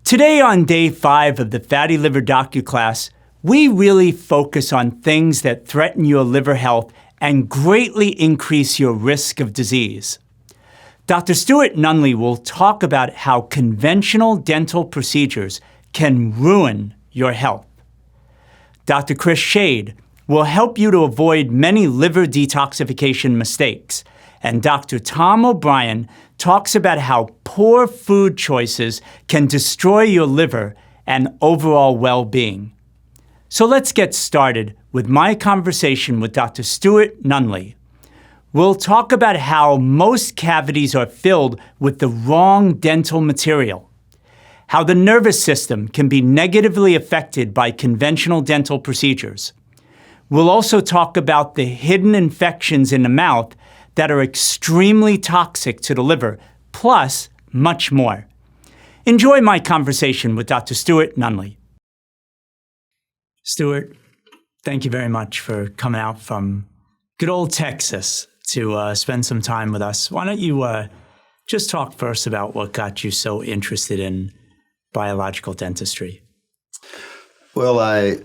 Today on day 5 of the Fatty Liver Docu-class, we really focus on things that threaten your liver health and greatly increase your risk of disease. Dr. Stuart Nunnally will talk about how conventional dental procedures can ruin your health. Dr. Chris Shade will help you to avoid many liver detoxification mistakes. And Dr. Tom O'Brien talks about how poor food choices can destroy your liver and overall well-being. So let's get started with my conversation with Dr. Stuart Nunnally. We'll talk about how most cavities are filled with the wrong dental material, how the nervous system can be negatively affected by conventional dental procedures. We'll also talk about the hidden infections in the mouth that are extremely toxic to the liver, plus much more. Enjoy my conversation with Dr. Stuart Nunnally. Stuart, thank you very much for coming out from good old Texas to spend some time with us. Why don't you just talk first about what got you so interested in biological dentistry? Well, I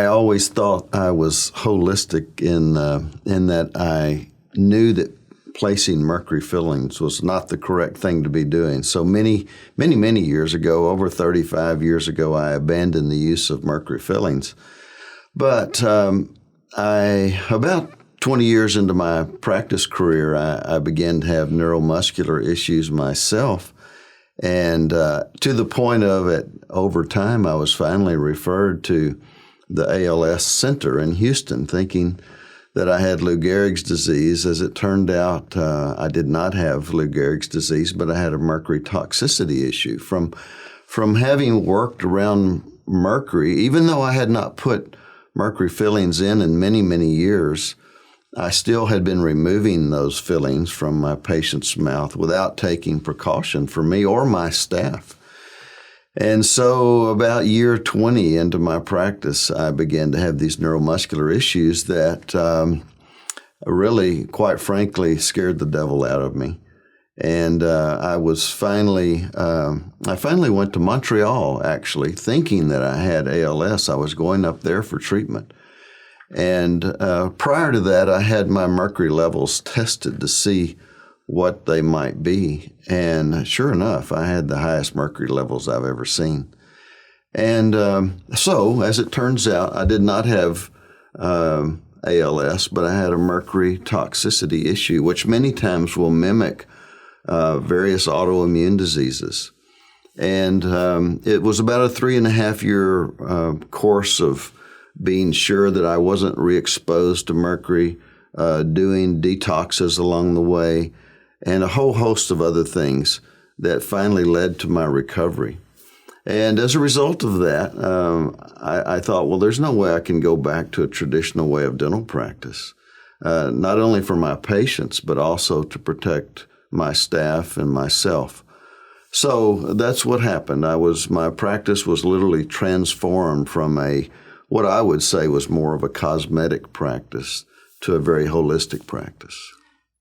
always thought I was holistic in that I knew that placing mercury fillings was not the correct thing to be doing. So many years ago, over 35 years ago, I abandoned the use of mercury fillings. But about 20 years into my practice career, I began to have neuromuscular issues myself. And to the point of it, over time, I was finally referred to the ALS Center in Houston, thinking that I had Lou Gehrig's disease. As it turned out, I did not have Lou Gehrig's disease, but I had a mercury toxicity issue. From having worked around mercury, even though I had not put mercury fillings in many years, I still had been removing those fillings from my patient's mouth without taking precaution for me or my staff. And so about year 20 into my practice, I began to have these neuromuscular issues that really, quite frankly, scared the devil out of me. And I finally went to Montreal, actually, thinking that I had ALS. I was going up there for treatment. And prior to that, I had my mercury levels tested to see what they might be. And sure enough, I had the highest mercury levels I've ever seen. And so, as it turns out, I did not have ALS, but I had a mercury toxicity issue, which many times will mimic various autoimmune diseases. And it was about a 3.5-year course of being sure that I wasn't re-exposed to mercury, doing detoxes along the way, and a whole host of other things that finally led to my recovery. And as a result of that, I thought, well, there's no way I can go back to a traditional way of dental practice, not only for my patients, but also to protect my staff and myself. So that's what happened. My practice was literally transformed from what I would say was more of a cosmetic practice to a very holistic practice.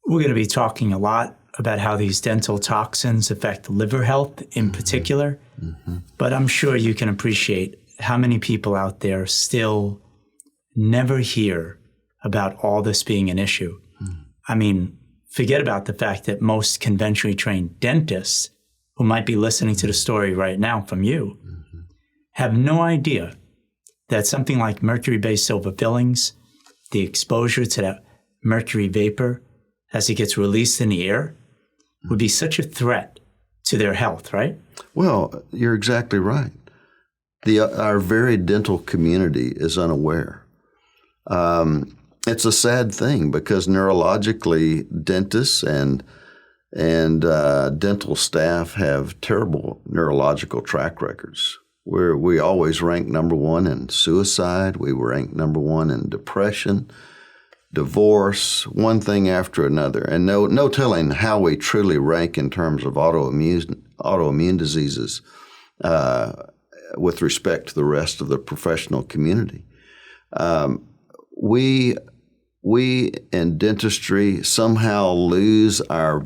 We're going to be talking a lot about how these dental toxins affect liver health in particular, but I'm sure you can appreciate how many people out there still never hear about all this being an issue. I mean, forget about the fact that most conventionally trained dentists who might be listening to the story right now from you have no idea that something like mercury-based silver fillings, the exposure to that mercury vapor as it gets released in the air, would be such a threat to their health, right? Well, you're exactly right. Our very dental community is unaware. It's a sad thing because neurologically, dentists and dental staff have terrible neurological track records. We always rank number 1 in suicide. We rank number 1 in depression, divorce, one thing after another. And no telling how we truly rank in terms of autoimmune diseases with respect to the rest of the professional community. We in dentistry somehow lose our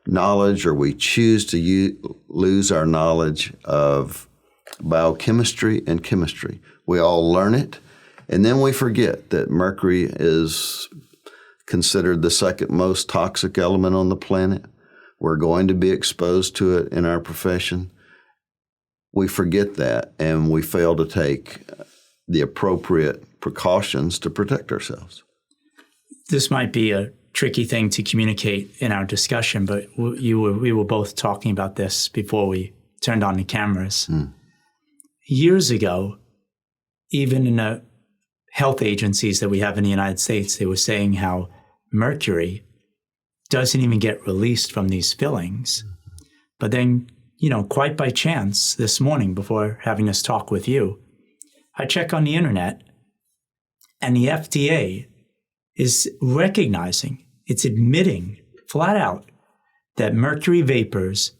knowledge, or we choose to lose our knowledge of biochemistry and chemistry. We all learn it, and then we forget that mercury is considered the second most toxic element on the planet. We're going to be exposed to it in our profession. We forget that, and we fail to take the appropriate precautions to protect ourselves. This might be a tricky thing to communicate in our discussion, but we were both talking about this before we turned on the cameras. Years ago, even in the health agencies that we have in the United States, they were saying how mercury doesn't even get released from these fillings. But then, quite by chance, this morning before having this talk with you, I check on the internet, and the FDA is recognizing, it's admitting flat out that mercury vapors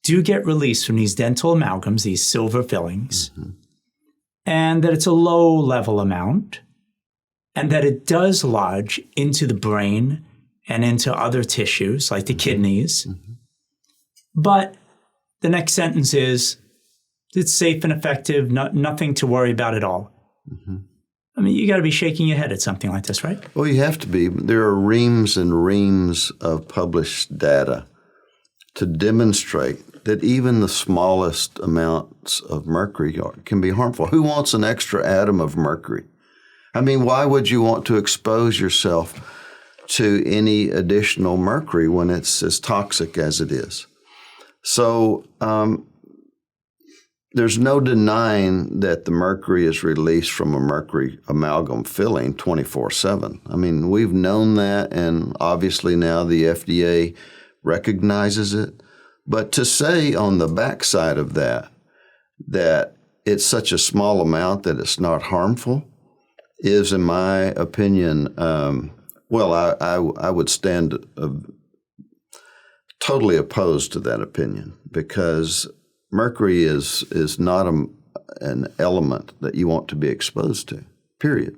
do get released from these dental amalgams, these silver fillings, and that it's a low-level amount, and that it does lodge into the brain and into other tissues like the kidneys. But the next sentence is, it's safe and effective, nothing to worry about at all. I mean, you got to be shaking your head at something like this, right? Well, you have to be. There are reams and reams of published data to demonstrate that even the smallest amounts of mercury can be harmful. Who wants an extra atom of mercury? I mean, why would you want to expose yourself to any additional mercury when it's as toxic as it is? So there's no denying that the mercury is released from a mercury amalgam filling 24/7. I mean, we've known that, and obviously now the FDA recognizes it. But to say on the backside of that it's such a small amount that it's not harmful is, in my opinion, I would stand totally opposed to that opinion, because mercury is not an element that you want to be exposed to, period.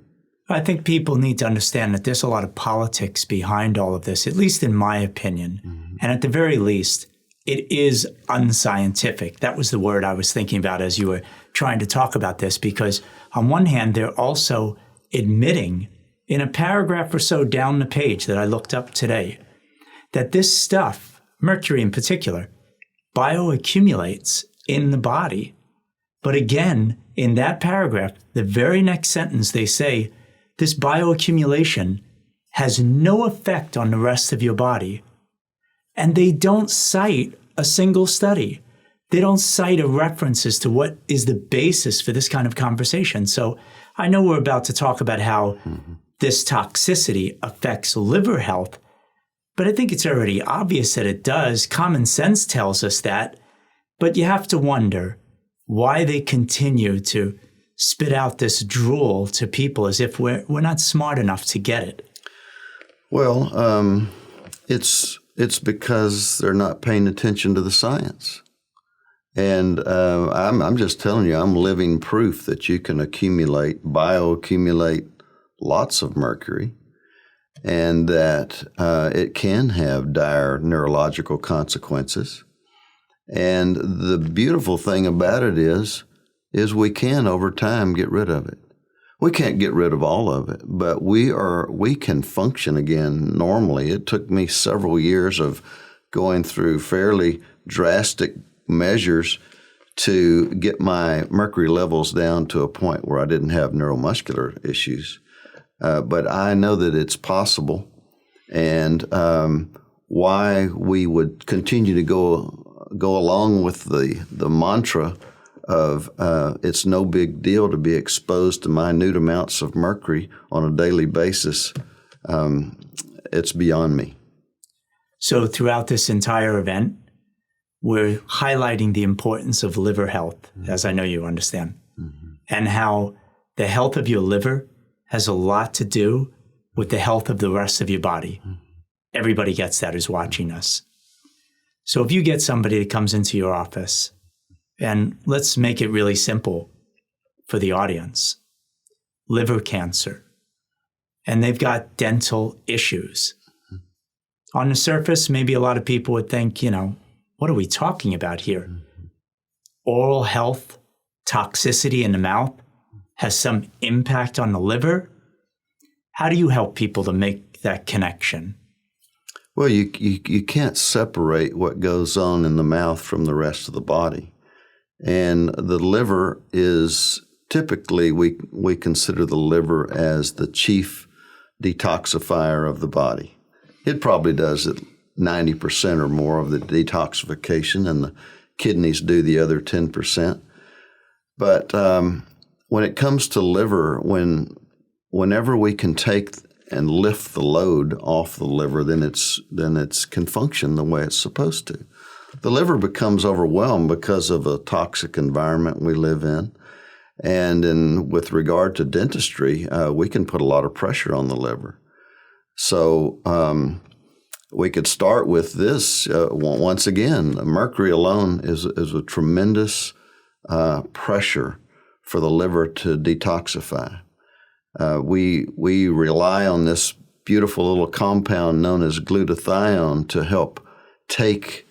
I think people need to understand that there's a lot of politics behind all of this, at least in my opinion. And at the very least, it is unscientific. That was the word I was thinking about as you were trying to talk about this, because on one hand, they're also admitting in a paragraph or so down the page that I looked up today that this stuff, mercury in particular, bioaccumulates in the body. But again, in that paragraph, the very next sentence, they say this bioaccumulation has no effect on the rest of your body. And they don't cite a single study. They don't cite a reference as to what is the basis for this kind of conversation. So I know we're about to talk about how this toxicity affects liver health, but I think it's already obvious that it does. Common sense tells us that. But you have to wonder why they continue to spit out this drool to people as if we're not smart enough to get it. Well, it's because they're not paying attention to the science. And I'm just telling you, I'm living proof that you can bioaccumulate lots of mercury, and that it can have dire neurological consequences. And the beautiful thing about it is we can, over time, get rid of it. We can't get rid of all of it, but we can function again normally. It took me several years of going through fairly drastic measures to get my mercury levels down to a point where I didn't have neuromuscular issues. But I know that it's possible, and why we would continue to go along with the mantra of it's no big deal to be exposed to minute amounts of mercury on a daily basis, it's beyond me. So throughout this entire event, we're highlighting the importance of liver health, as I know you understand, and how the health of your liver has a lot to do with the health of the rest of your body. Everybody gets that who's watching us. So if you get somebody that comes into your office, and let's make it really simple for the audience, liver cancer, and they've got dental issues, On the surface, maybe a lot of people would think, what are we talking about here? Oral health, toxicity in the mouth has some impact on the liver. How do you help people to make that connection? Well, you can't separate what goes on in the mouth from the rest of the body. And the liver is typically, we consider the liver as the chief detoxifier of the body. It probably does it 90% or more of the detoxification, and the kidneys do the other 10%. But when it comes to liver, whenever we can take and lift the load off the liver, then it can function the way it's supposed to. The liver becomes overwhelmed because of a toxic environment we live in. And with regard to dentistry, we can put a lot of pressure on the liver. So we could start with this. Once again, mercury alone is a tremendous pressure for the liver to detoxify. We rely on this beautiful little compound known as glutathione to help take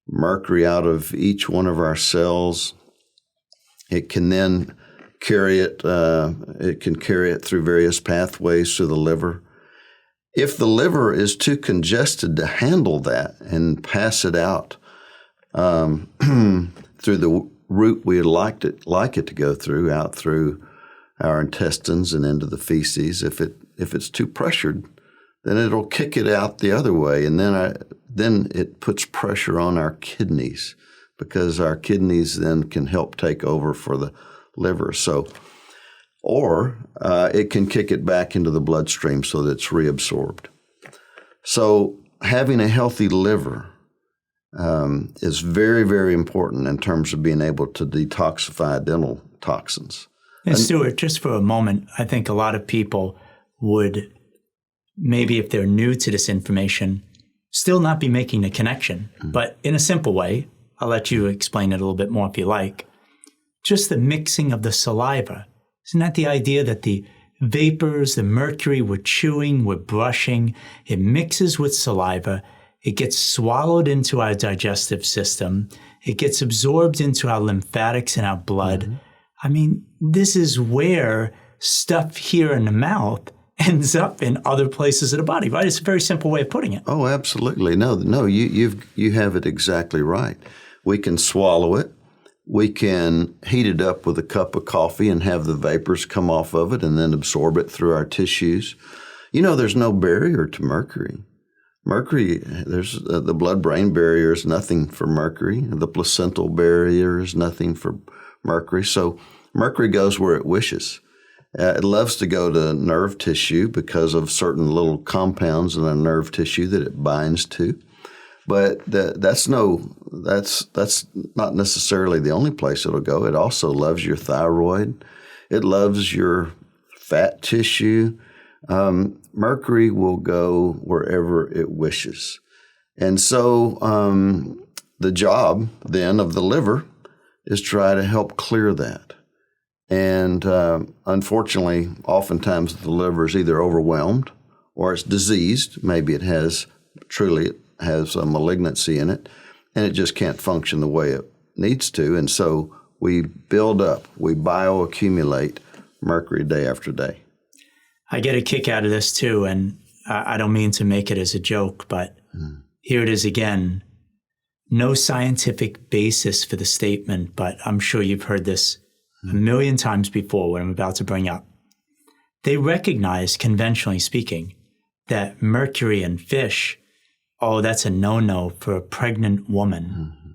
mercury out of each one of our cells. It can then carry it. It can carry it through various pathways to the liver. If the liver is too congested to handle that and pass it out through the route we'd like it to go through, out through our intestines and into the feces, if it's too pressured, then it'll kick it out the other way, and then it puts pressure on our kidneys, because our kidneys then can help take over for the liver. Or it can kick it back into the bloodstream so that it's reabsorbed. So having a healthy liver is very, very important in terms of being able to detoxify dental toxins. And Stuart, just for a moment, I think a lot of people would, maybe if they're new to this information, still not be making the connection. Mm-hmm. But in a simple way, I'll let you explain it a little bit more if you like. Just the mixing of the saliva. Isn't that the idea that the vapors, the mercury we're chewing, we're brushing, it mixes with saliva, it gets swallowed into our digestive system, it gets absorbed into our lymphatics and our blood. Mm-hmm. I mean, this is where stuff here in the mouth ends up in other places of the body, right? It's a very simple way of putting it. Oh, absolutely. No, you have it exactly right. We can swallow it. We can heat it up with a cup of coffee and have the vapors come off of it and then absorb it through our tissues. There's no barrier to mercury. Mercury, there's the blood-brain barrier is nothing for mercury. The placental barrier is nothing for mercury. So mercury goes where it wishes. It loves to go to nerve tissue because of certain little compounds in the nerve tissue that it binds to. But that's not necessarily the only place it'll go. It also loves your thyroid. It loves your fat tissue. Mercury will go wherever it wishes. And so the job then of the liver is try to help clear that. And unfortunately, oftentimes the liver is either overwhelmed or it's diseased. Maybe it has a malignancy in it, and it just can't function the way it needs to. And so we build up, we bioaccumulate mercury day after day. I get a kick out of this too, and I don't mean to make it as a joke, but here it is again. No scientific basis for the statement, but I'm sure you've heard this a million times before, what I'm about to bring up. They recognize, conventionally speaking, that mercury in fish, that's a no-no for a pregnant woman. Mm-hmm.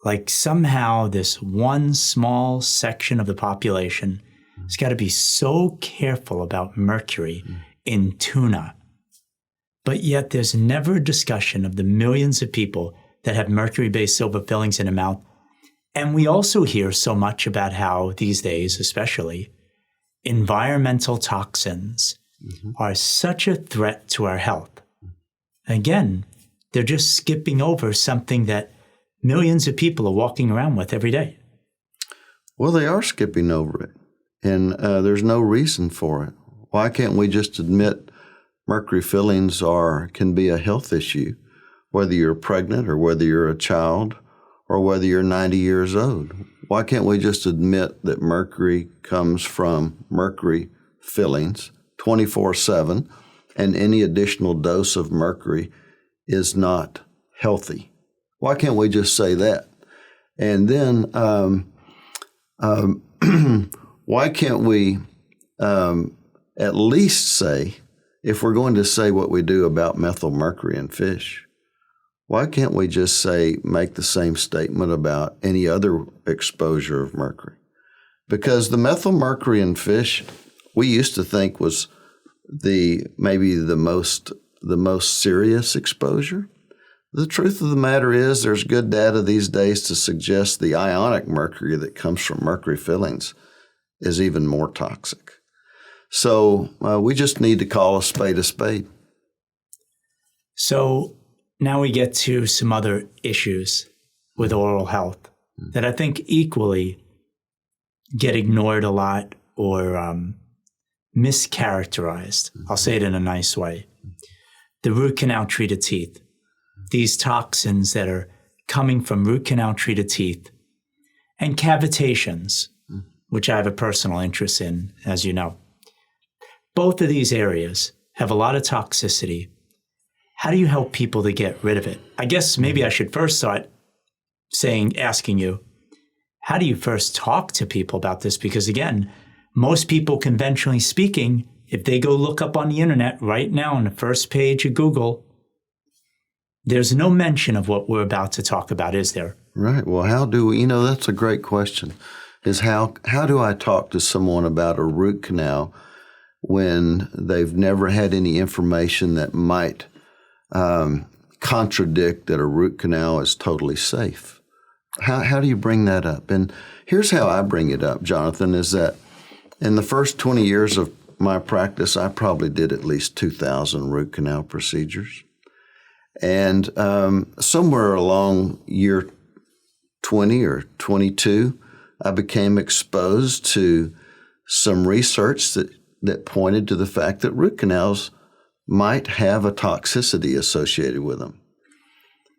Like somehow this one small section of the population has got to be so careful about mercury in tuna. But yet there's never a discussion of the millions of people that have mercury-based silver fillings in their mouth. And we also hear so much about how these days, especially, environmental toxins are such a threat to our health. Again, they're just skipping over something that millions of people are walking around with every day. Well, they are skipping over it, and there's no reason for it. Why can't we just admit mercury fillings can be a health issue? whether you're pregnant or whether you're a child or whether you're 90 years old. Why can't we just admit that mercury comes from mercury fillings 24/7, and any additional dose of mercury is not healthy? Why can't we just say that? And then why can't we at least say, if we're going to say what we do about methylmercury in fish, why can't we just say, make the same statement about any other exposure of mercury? Because the methylmercury in fish, we used to think was maybe the most serious exposure. The truth of the matter is there's good data these days to suggest the ionic mercury that comes from mercury fillings is even more toxic. So we just need to call a spade a spade. So now we get to some other issues with oral health that I think equally get ignored a lot or mischaracterized. I'll say it in a nice way. The root canal treated teeth. These toxins that are coming from root canal treated teeth and cavitations, which I have a personal interest in, as you know. Both of these areas have a lot of toxicity. How do you help people to get rid of it? I guess maybe I should first start asking you, how do you first talk to people about this? Because again, most people, conventionally speaking, if they go look up on the internet right now on the first page of Google, there's no mention of what we're about to talk about, is there? Right. Well, how do we, that's a great question, is how do I talk to someone about a root canal when they've never had any information that might contradict that a root canal is totally safe? How do you bring that up? And here's how I bring it up, Jonathan, is that in the first 20 years of my practice, I probably did at least 2,000 root canal procedures. And somewhere along year 20 or 22, I became exposed to some research that pointed to the fact that root canals might have a toxicity associated with them.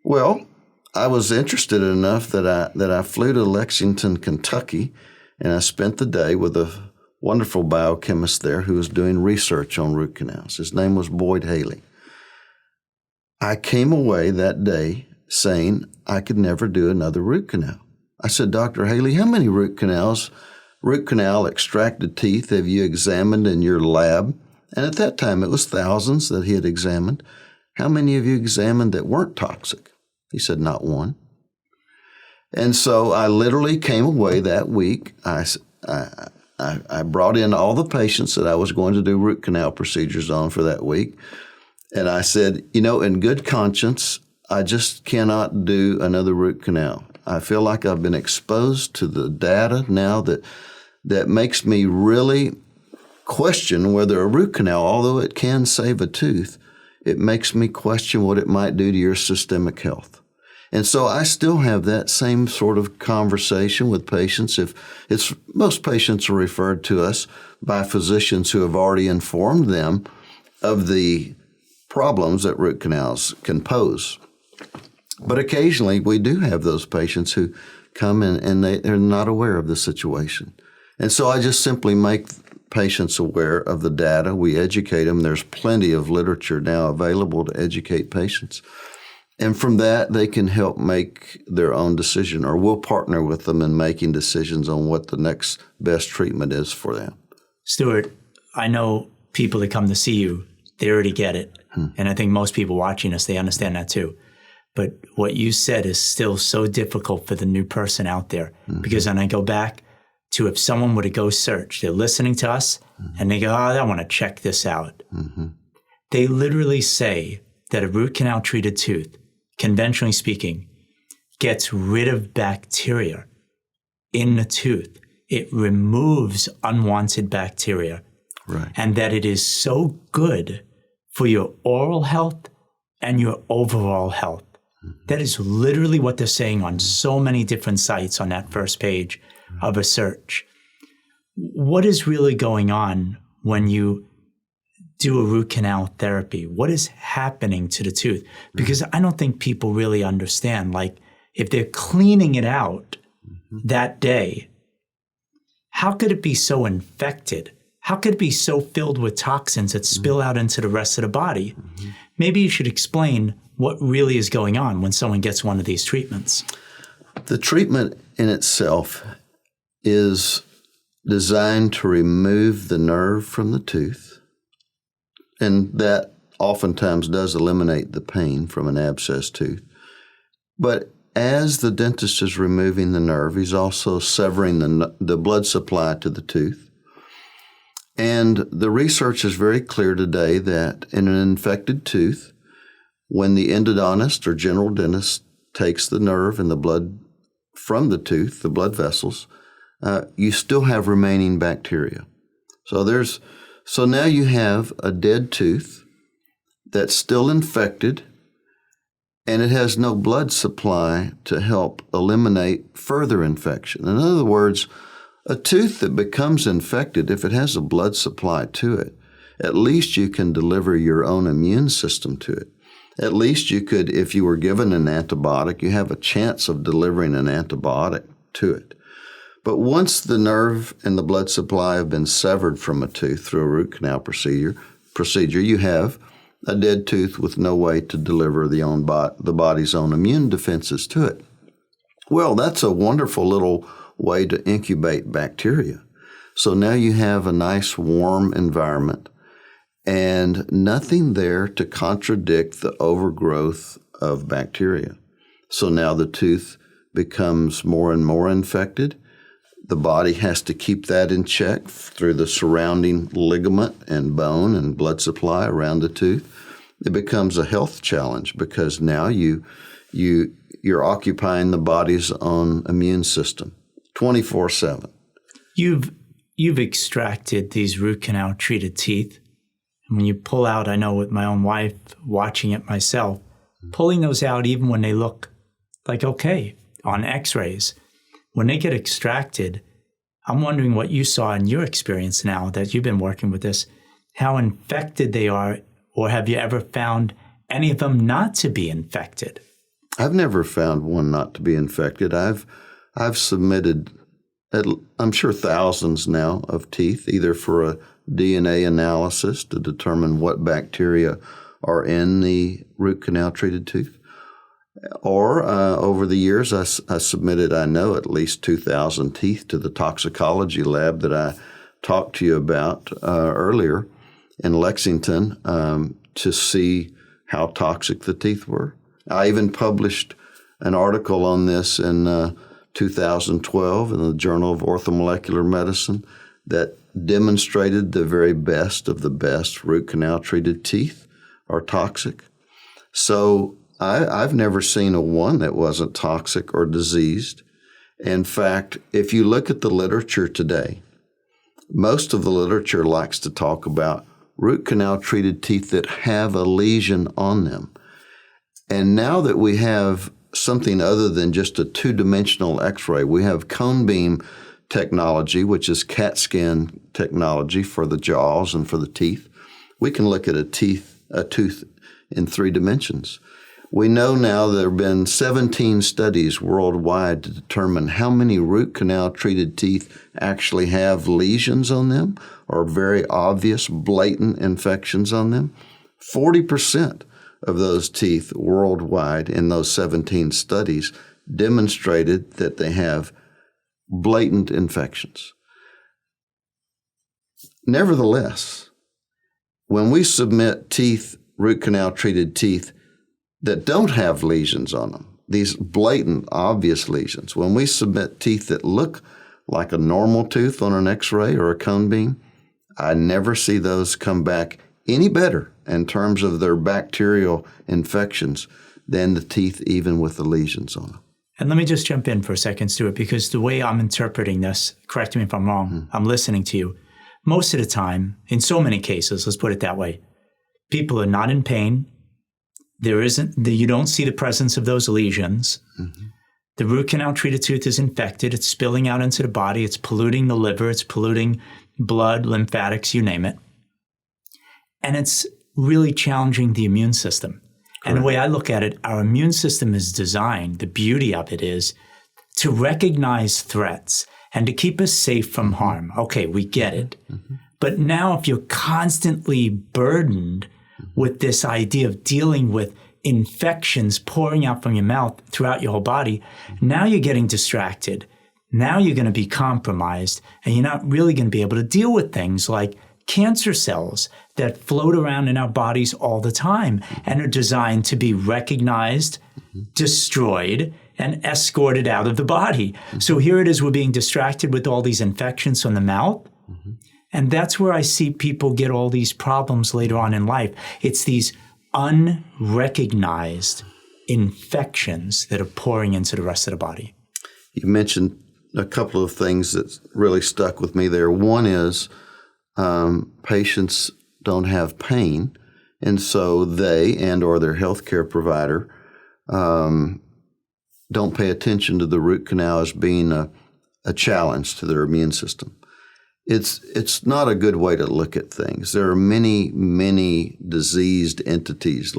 Well, I was interested enough that I flew to Lexington, Kentucky, and I spent the day with a wonderful biochemist there who was doing research on root canals. His name was Boyd Haley. I came away that day saying I could never do another root canal. I said, Dr. Haley, how many root canal extracted teeth have you examined in your lab? And at that time, it was thousands that he had examined. How many have you examined that weren't toxic? He said, not one. And so I literally came away that week. I brought in all the patients that I was going to do root canal procedures on for that week. And I said, in good conscience, I just cannot do another root canal. I feel like I've been exposed to the data now that makes me really question whether a root canal, although it can save a tooth, it makes me question what it might do to your systemic health. And so I still have that same sort of conversation with patients. Most patients are referred to us by physicians who have already informed them of the problems that root canals can pose. But occasionally we do have those patients who come in and they're not aware of the situation. And so I just simply make patients aware of the data. We educate them. There's plenty of literature now available to educate patients. And from that, they can help make their own decision, or we'll partner with them in making decisions on what the next best treatment is for them. Stuart, I know people that come to see you, they already get it. And I think most people watching us, they understand that too. But what you said is still so difficult for the new person out there. Because when I go back to if someone were to go search, they're listening to us and they go, I want to check this out. They literally say that a root canal treated tooth, conventionally speaking, gets rid of bacteria in the tooth. It removes unwanted bacteria. Right. And that it is so good for your oral health and your overall health. That is literally what they're saying on so many different sites on that first page of a search. What is really going on when you do a root canal therapy? What is happening to the tooth? Because I don't think people really understand, like, if they're cleaning it out that day, how could it be so infected? How could it be so filled with toxins that spill out into the rest of the body? Maybe you should explain what really is going on when someone gets one of these treatments. The treatment in itself is designed to remove the nerve from the tooth, and that oftentimes does eliminate the pain from an abscessed tooth. But as the dentist is removing the nerve, he's also severing the blood supply to the tooth. And the research is very clear today that in an infected tooth, when the endodontist or general dentist takes the nerve and the blood from the tooth, the blood vessels, you still have remaining bacteria. So now you have a dead tooth that's still infected, and it has no blood supply to help eliminate further infection. In other words, a tooth that becomes infected, if it has a blood supply to it, at least you can deliver your own immune system to it. At least you could, if you were given an antibiotic, you have a chance of delivering an antibiotic to it. But once the nerve and the blood supply have been severed from a tooth through a root canal procedure, you have a dead tooth with no way to deliver the body's own immune defenses to it. Well, that's a wonderful little way to incubate bacteria. So now you have a nice warm environment and nothing there to contradict the overgrowth of bacteria. So now the tooth becomes more and more infected. The body has to keep that in check through the surrounding ligament and bone and blood supply around the tooth. It becomes a health challenge because now you're occupying the body's own immune system 24/7. You've extracted these root canal treated teeth. And when you pull out, I know with my own wife, watching it myself, pulling those out even when they look like okay on x-rays, when they get extracted, I'm wondering what you saw in your experience now that you've been working with this, how infected they are, or have you ever found any of them not to be infected? I've never found one not to be infected. I've submitted, I'm sure, thousands now of teeth, either for a DNA analysis to determine what bacteria are in the root canal treated tooth, or over the years I submitted, I know, at least 2,000 teeth to the toxicology lab that I talked to you about earlier in Lexington to see how toxic the teeth were. I even published an article on this in 2012 in the Journal of Orthomolecular Medicine that demonstrated the very best of the best root canal treated teeth are toxic. So I've never seen a one that wasn't toxic or diseased. In fact, if you look at the literature today, most of the literature likes to talk about root canal treated teeth that have a lesion on them. And now that we have something other than just a two-dimensional x-ray, we have cone beam technology, which is CAT scan technology for the jaws and for the teeth. We can look at a tooth in 3 dimensions. We know now there have been 17 studies worldwide to determine how many root canal treated teeth actually have lesions on them or very obvious, blatant infections on them. 40% of those teeth worldwide in those 17 studies demonstrated that they have blatant infections. Nevertheless, when we submit teeth, root canal treated teeth that don't have lesions on them, these blatant, obvious lesions, when we submit teeth that look like a normal tooth on an x-ray or a cone beam, I never see those come back any better in terms of their bacterial infections than the teeth even with the lesions on them. And let me just jump in for a second, Stuart, because the way I'm interpreting this, correct me if I'm wrong, I'm listening to you. Most of the time, in so many cases, let's put it that way, people are not in pain. You don't see the presence of those lesions. Mm-hmm. The root canal treated tooth is infected. It's spilling out into the body. It's polluting the liver. It's polluting blood, lymphatics, you name it. and it's really challenging the immune system. Correct. And the way I look at it, our immune system is designed, the beauty of it is to recognize threats and to keep us safe from harm. Okay, we get it. Mm-hmm. But now if you're constantly burdened with this idea of dealing with infections pouring out from your mouth throughout your whole body, now you're getting distracted. Now you're going to be compromised, and you're not really going to be able to deal with things like cancer cells that float around in our bodies all the time and are designed to be recognized, destroyed, and escorted out of the body. So here it is, we're being distracted with all these infections from the mouth. And that's where I see people get all these problems later on in life. It's these unrecognized infections that are pouring into the rest of the body. You mentioned a couple of things that really stuck with me there. One is patients don't have pain, and so they and or their healthcare provider don't pay attention to the root canal as being a challenge to their immune system. It's not a good way to look at things. There are many diseased entities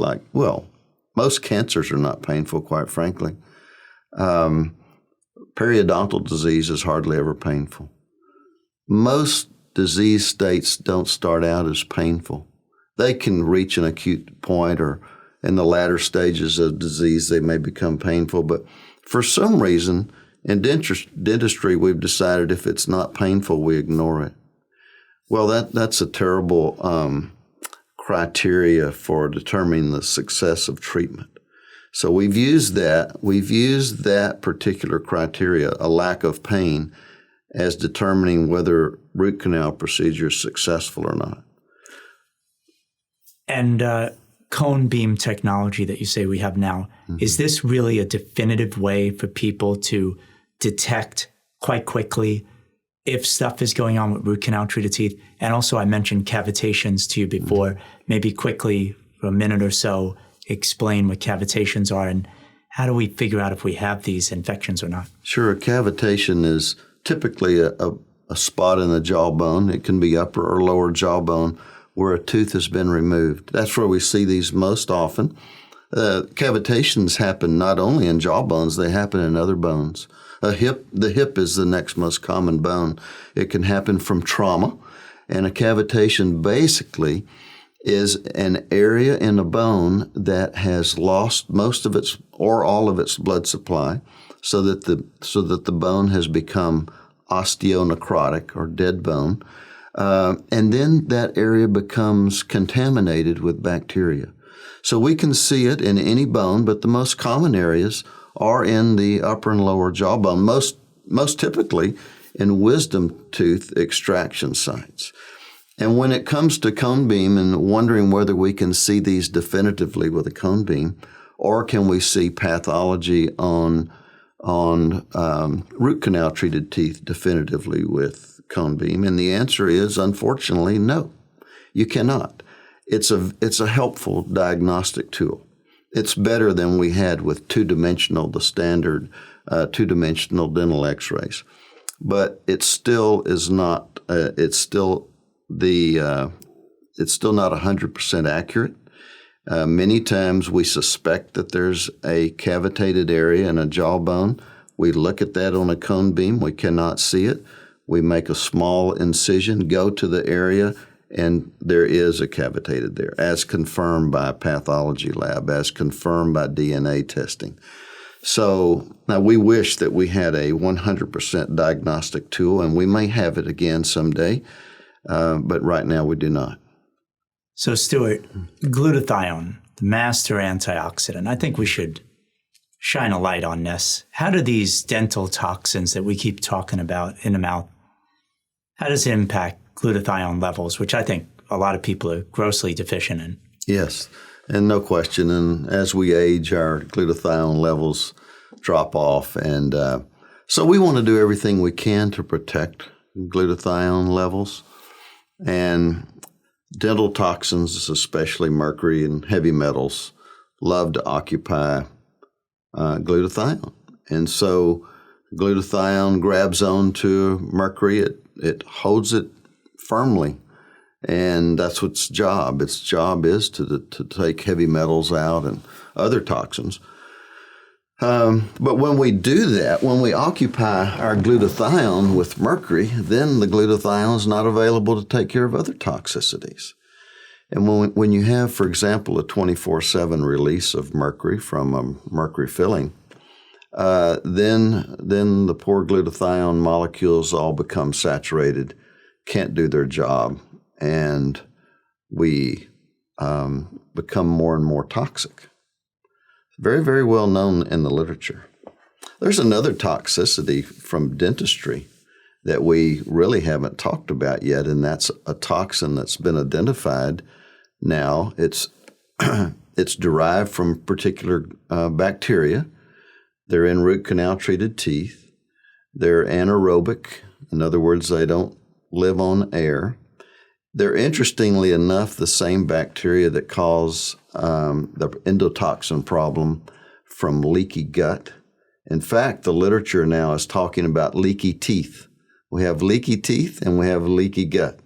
most cancers are not painful, quite frankly. Periodontal disease is hardly ever painful. Most disease states don't start out as painful. They can reach an acute point, or in the latter stages of disease, they may become painful. But for some reason, in dentistry, we've decided if it's not painful, we ignore it. Well, that's a terrible criteria for determining the success of treatment. So we've used that particular criteria, a lack of pain, as determining whether root canal procedure is successful or not. And cone beam technology that you say we have now, is this really a definitive way for people to detect quite quickly if stuff is going on with root canal treated teeth? And also I mentioned cavitations to you before. Maybe quickly, for a minute or so, explain what cavitations are and how do we figure out if we have these infections or not? Sure. A cavitation is typically a spot in the jawbone. It can be upper or lower jawbone where a tooth has been removed. That's where we see these most often. Cavitations happen not only in jawbones, they happen in other bones. The hip is the next most common bone. It can happen from trauma, and a cavitation basically is an area in the bone that has lost most of its or all of its blood supply, so that the bone has become osteonecrotic or dead bone, and then that area becomes contaminated with bacteria. So we can see it in any bone, but the most common areas are in the upper and lower jawbone, most typically in wisdom tooth extraction sites. And when it comes to cone beam and wondering whether we can see these definitively with a cone beam, or can we see pathology on root canal treated teeth definitively with cone beam, and the answer is, unfortunately, no, you cannot. It's a helpful diagnostic tool. It's better than we had with the standard two-dimensional dental X-rays, but it still is not. It's still not 100% accurate. Many times we suspect that there's a cavitated area in a jawbone. We look at that on a cone beam. We cannot see it. We make a small incision, go to the area, and there is a cavitated there, as confirmed by a pathology lab, as confirmed by DNA testing. So now we wish that we had a 100% diagnostic tool, and we may have it again someday, but right now we do not. So Stuart, glutathione, the master antioxidant, I think we should shine a light on this. How do these dental toxins that we keep talking about in the mouth, how does it impact glutathione levels, which I think a lot of people are grossly deficient in? Yes, and no question. And as we age, our glutathione levels drop off. And so we want to do everything we can to protect glutathione levels. And dental toxins, especially mercury and heavy metals, love to occupy glutathione. And so glutathione grabs onto mercury. It holds it firmly And that's what its job. Its job is to take heavy metals out and other toxins. But when we do that, when we occupy our glutathione with mercury, then the glutathione is not available to take care of other toxicities. And when you have, for example, a 24/7 release of mercury from a mercury filling, then the poor glutathione molecules all become saturated, can't do their job, and we become more and more toxic. Very, very well known in the literature. There's another toxicity from dentistry that we really haven't talked about yet, and that's a toxin that's been identified now. It's derived from particular bacteria. They're in root canal treated teeth. They're anaerobic. In other words, they don't live on air. They're, interestingly enough, the same bacteria that cause the endotoxin problem from leaky gut. In fact, the literature now is talking about leaky teeth. We have leaky teeth and we have leaky gut.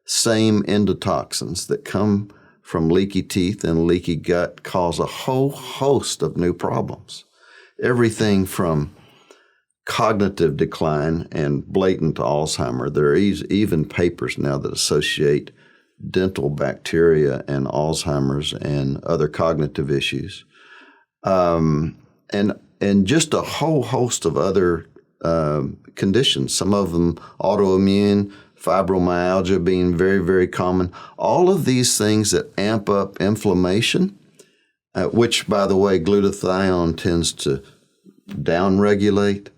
Same endotoxins that come from leaky teeth and leaky gut cause a whole host of new problems. Everything from cognitive decline and blatant Alzheimer. There are even papers now that associate dental bacteria and Alzheimer's and other cognitive issues. And just a whole host of other conditions, some of them autoimmune, fibromyalgia being very, very common. All of these things that amp up inflammation, which, by the way, glutathione tends to downregulate.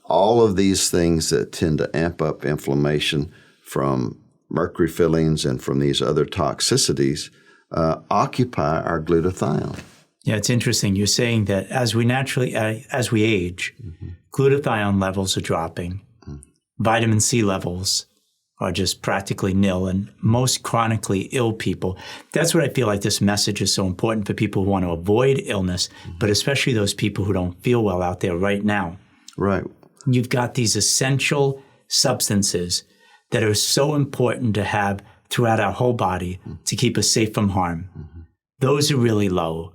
All of these things that tend to amp up inflammation from mercury fillings and from these other toxicities occupy our glutathione. Yeah, it's interesting. You're saying that as we age, glutathione levels are dropping. Vitamin C levels are just practically nil, and most chronically ill people. That's what I feel like this message is so important for people who want to avoid illness, but especially those people who don't feel well out there right now. Right. You've got these essential substances that are so important to have throughout our whole body to keep us safe from harm. Those are really low.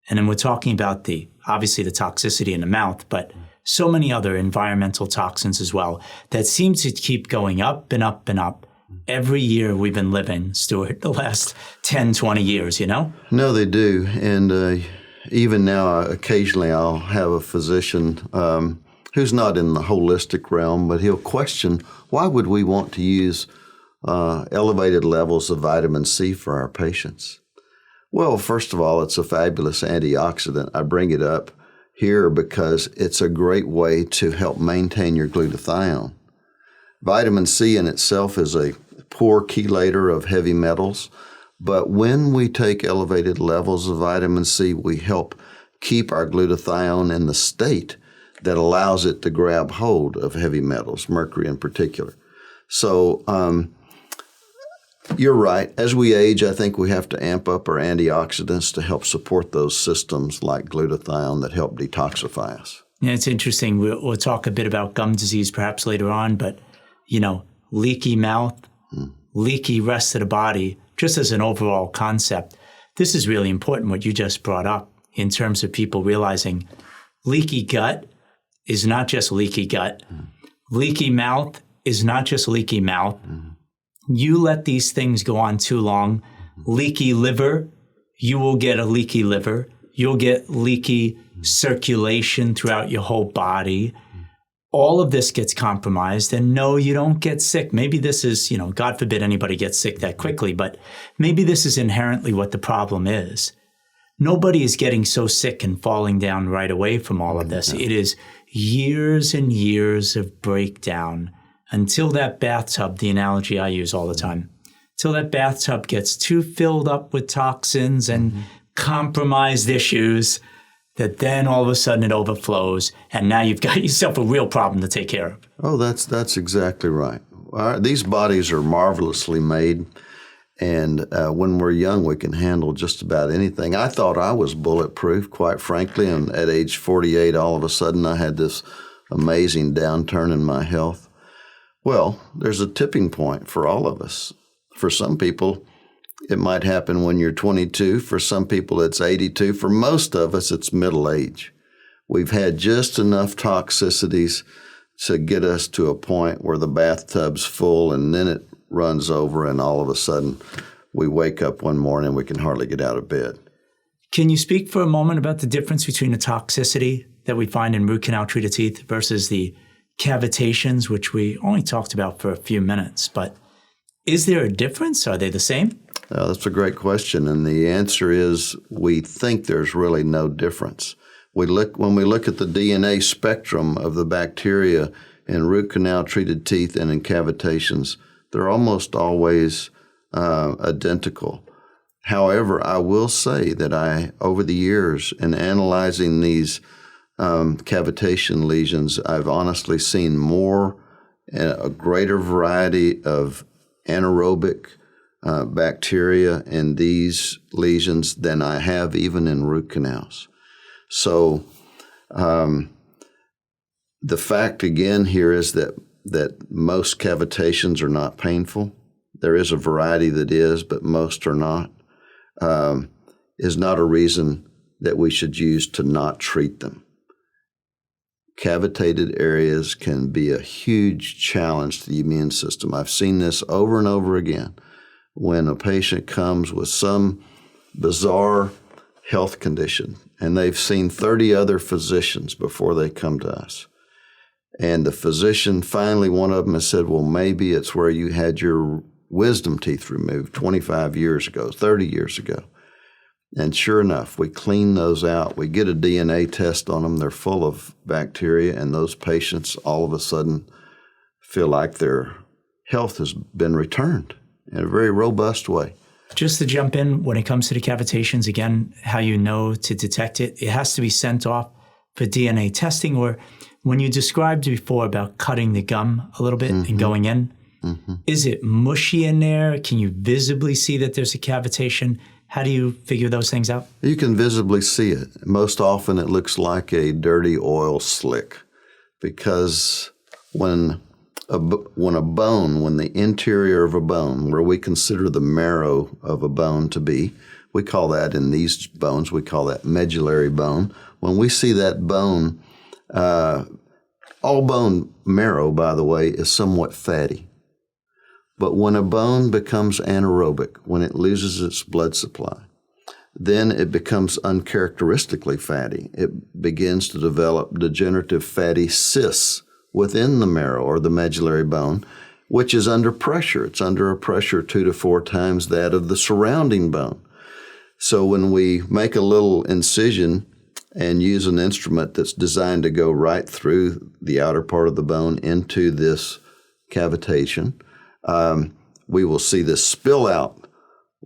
And then we're talking about obviously the toxicity in the mouth, but so many other environmental toxins as well that seem to keep going up and up and up every year we've been living, Stuart, the last 10, 20 years, you know? No, they do. And even now, occasionally I'll have a physician who's not in the holistic realm, but he'll question, why would we want to use elevated levels of vitamin C for our patients? Well, first of all, it's a fabulous antioxidant. I bring it up here because it's a great way to help maintain your glutathione. Vitamin C in itself is a poor chelator of heavy metals, but when we take elevated levels of vitamin C, we help keep our glutathione in the state that allows it to grab hold of heavy metals, mercury in particular. So you're right. As we age, I think we have to amp up our antioxidants to help support those systems like glutathione that help detoxify us. Yeah, it's interesting. We'll talk a bit about gum disease perhaps later on, but, leaky mouth, leaky rest of the body, just as an overall concept. This is really important, what you just brought up, in terms of people realizing leaky gut is not just leaky gut. Leaky mouth is not just leaky mouth. You let these things go on too long. Leaky liver, you will get a leaky liver. You'll get leaky circulation throughout your whole body. All of this gets compromised, and no, you don't get sick. Maybe this is, God forbid anybody gets sick that quickly, but maybe this is inherently what the problem is. Nobody is getting so sick and falling down right away from all of this. It is years and years of breakdown until that bathtub, the analogy I use all the time, till that bathtub gets too filled up with toxins and compromised issues, that then all of a sudden it overflows, and now you've got yourself a real problem to take care of. Oh, that's exactly right. These bodies are marvelously made, and when we're young, we can handle just about anything. I thought I was bulletproof, quite frankly, and at age 48, all of a sudden I had this amazing downturn in my health. Well, there's a tipping point for all of us. For some people, it might happen when you're 22. For some people, it's 82. For most of us, it's middle age. We've had just enough toxicities to get us to a point where the bathtub's full and then it runs over and all of a sudden we wake up one morning and we can hardly get out of bed. Can you speak for a moment about the difference between the toxicity that we find in root canal treated teeth versus the cavitations, which we only talked about for a few minutes? But is there a difference? Are they the same? That's a great question, and the answer is we think there's really no difference. When we look at the DNA spectrum of the bacteria in root canal treated teeth and in cavitations, they're almost always identical. However, I will say that over the years, in analyzing these cavitation lesions, I've honestly seen a greater variety of anaerobic bacteria in these lesions than I have even in root canals. So the fact again here is that most cavitations are not painful. There is a variety that is, but most are not. Is not a reason that we should use to not treat them. Cavitated areas can be a huge challenge to the immune system. I've seen this over and over again. When a patient comes with some bizarre health condition and they've seen 30 other physicians before they come to us, and the physician finally, one of them has said, well, maybe it's where you had your wisdom teeth removed 25 years ago, 30 years ago. And sure enough, we clean those out. We get a DNA test on them. They're full of bacteria, and those patients all of a sudden feel like their health has been returned in a very robust way. Just to jump in, when it comes to the cavitations, again, how you know to detect it, it has to be sent off for DNA testing, or when you described before about cutting the gum a little bit and going in, is it mushy in there? Can you visibly see that there's a cavitation? How do you figure those things out? You can visibly see it. Most often it looks like a dirty oil slick because when the interior of a bone, where we consider the marrow of a bone to be, we call that in these bones, we call that medullary bone. When we see that bone, all bone marrow, by the way, is somewhat fatty. But when a bone becomes anaerobic, when it loses its blood supply, then it becomes uncharacteristically fatty. It begins to develop degenerative fatty cysts within the marrow or the medullary bone, which is under pressure. It's under a pressure 2 to 4 times that of the surrounding bone. So when we make a little incision and use an instrument that's designed to go right through the outer part of the bone into this cavitation, we will see this spill out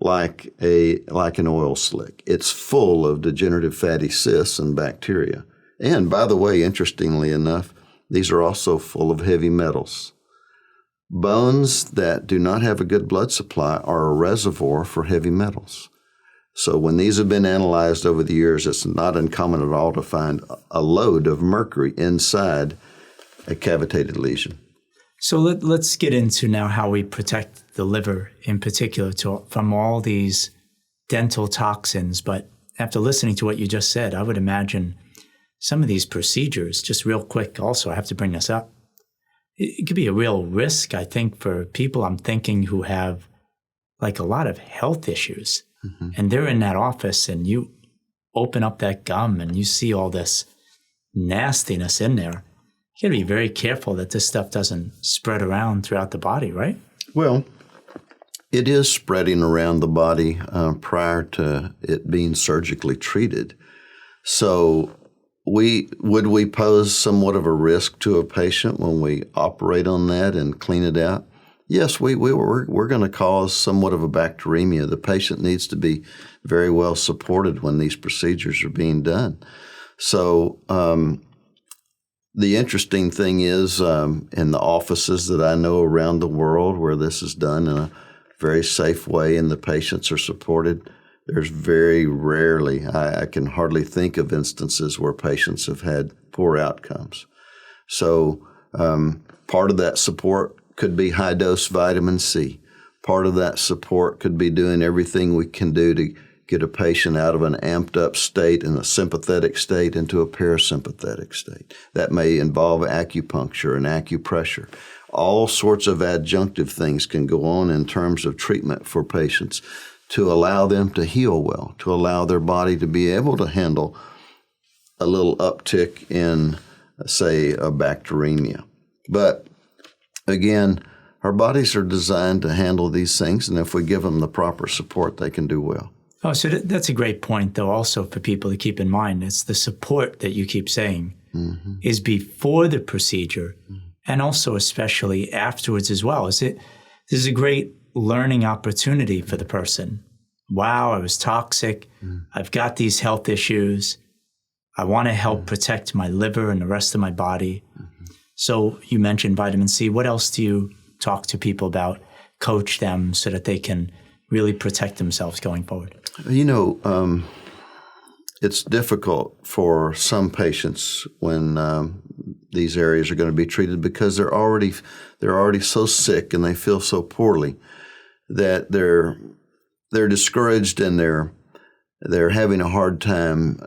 like an oil slick. It's full of degenerative fatty cysts and bacteria. And by the way, interestingly enough, these are also full of heavy metals. Bones that do not have a good blood supply are a reservoir for heavy metals. So when these have been analyzed over the years, it's not uncommon at all to find a load of mercury inside a cavitated lesion. So let's get into now how we protect the liver in particular from all these dental toxins. But after listening to what you just said, I would imagine some of these procedures, just real quick also, I have to bring this up, it could be a real risk, I think, for people I'm thinking who have like a lot of health issues. And they're in that office and you open up that gum and you see all this nastiness in there. You got to be very careful that this stuff doesn't spread around throughout the body, right? Well, it is spreading around the body prior to it being surgically treated. So would we pose somewhat of a risk to a patient when we operate on that and clean it out? Yes, we're going to cause somewhat of a bacteremia. The patient needs to be very well supported when these procedures are being done. So the interesting thing is in the offices that I know around the world where this is done in a very safe way and the patients are supported, there's very rarely, I can hardly think of instances where patients have had poor outcomes. So part of that support could be high-dose vitamin C. Part of that support could be doing everything we can do to get a patient out of an amped up state and a sympathetic state into a parasympathetic state. That may involve acupuncture and acupressure. All sorts of adjunctive things can go on in terms of treatment for patients to allow them to heal well, to allow their body to be able to handle a little uptick in, say, a bacteremia. But again, our bodies are designed to handle these things, and if we give them the proper support, they can do well. Oh, so that's a great point, though, also for people to keep in mind. It's the support that you keep saying is before the procedure and also especially afterwards as well. This is a great learning opportunity for the person. Wow, I was toxic. I've got these health issues. I want to help protect my liver and the rest of my body. So you mentioned vitamin C. What else do you talk to people about, coach them so that they can really protect themselves going forward? You know, it's difficult for some patients when these areas are going to be treated because they're already so sick and they feel so poorly that they're discouraged and they're having a hard time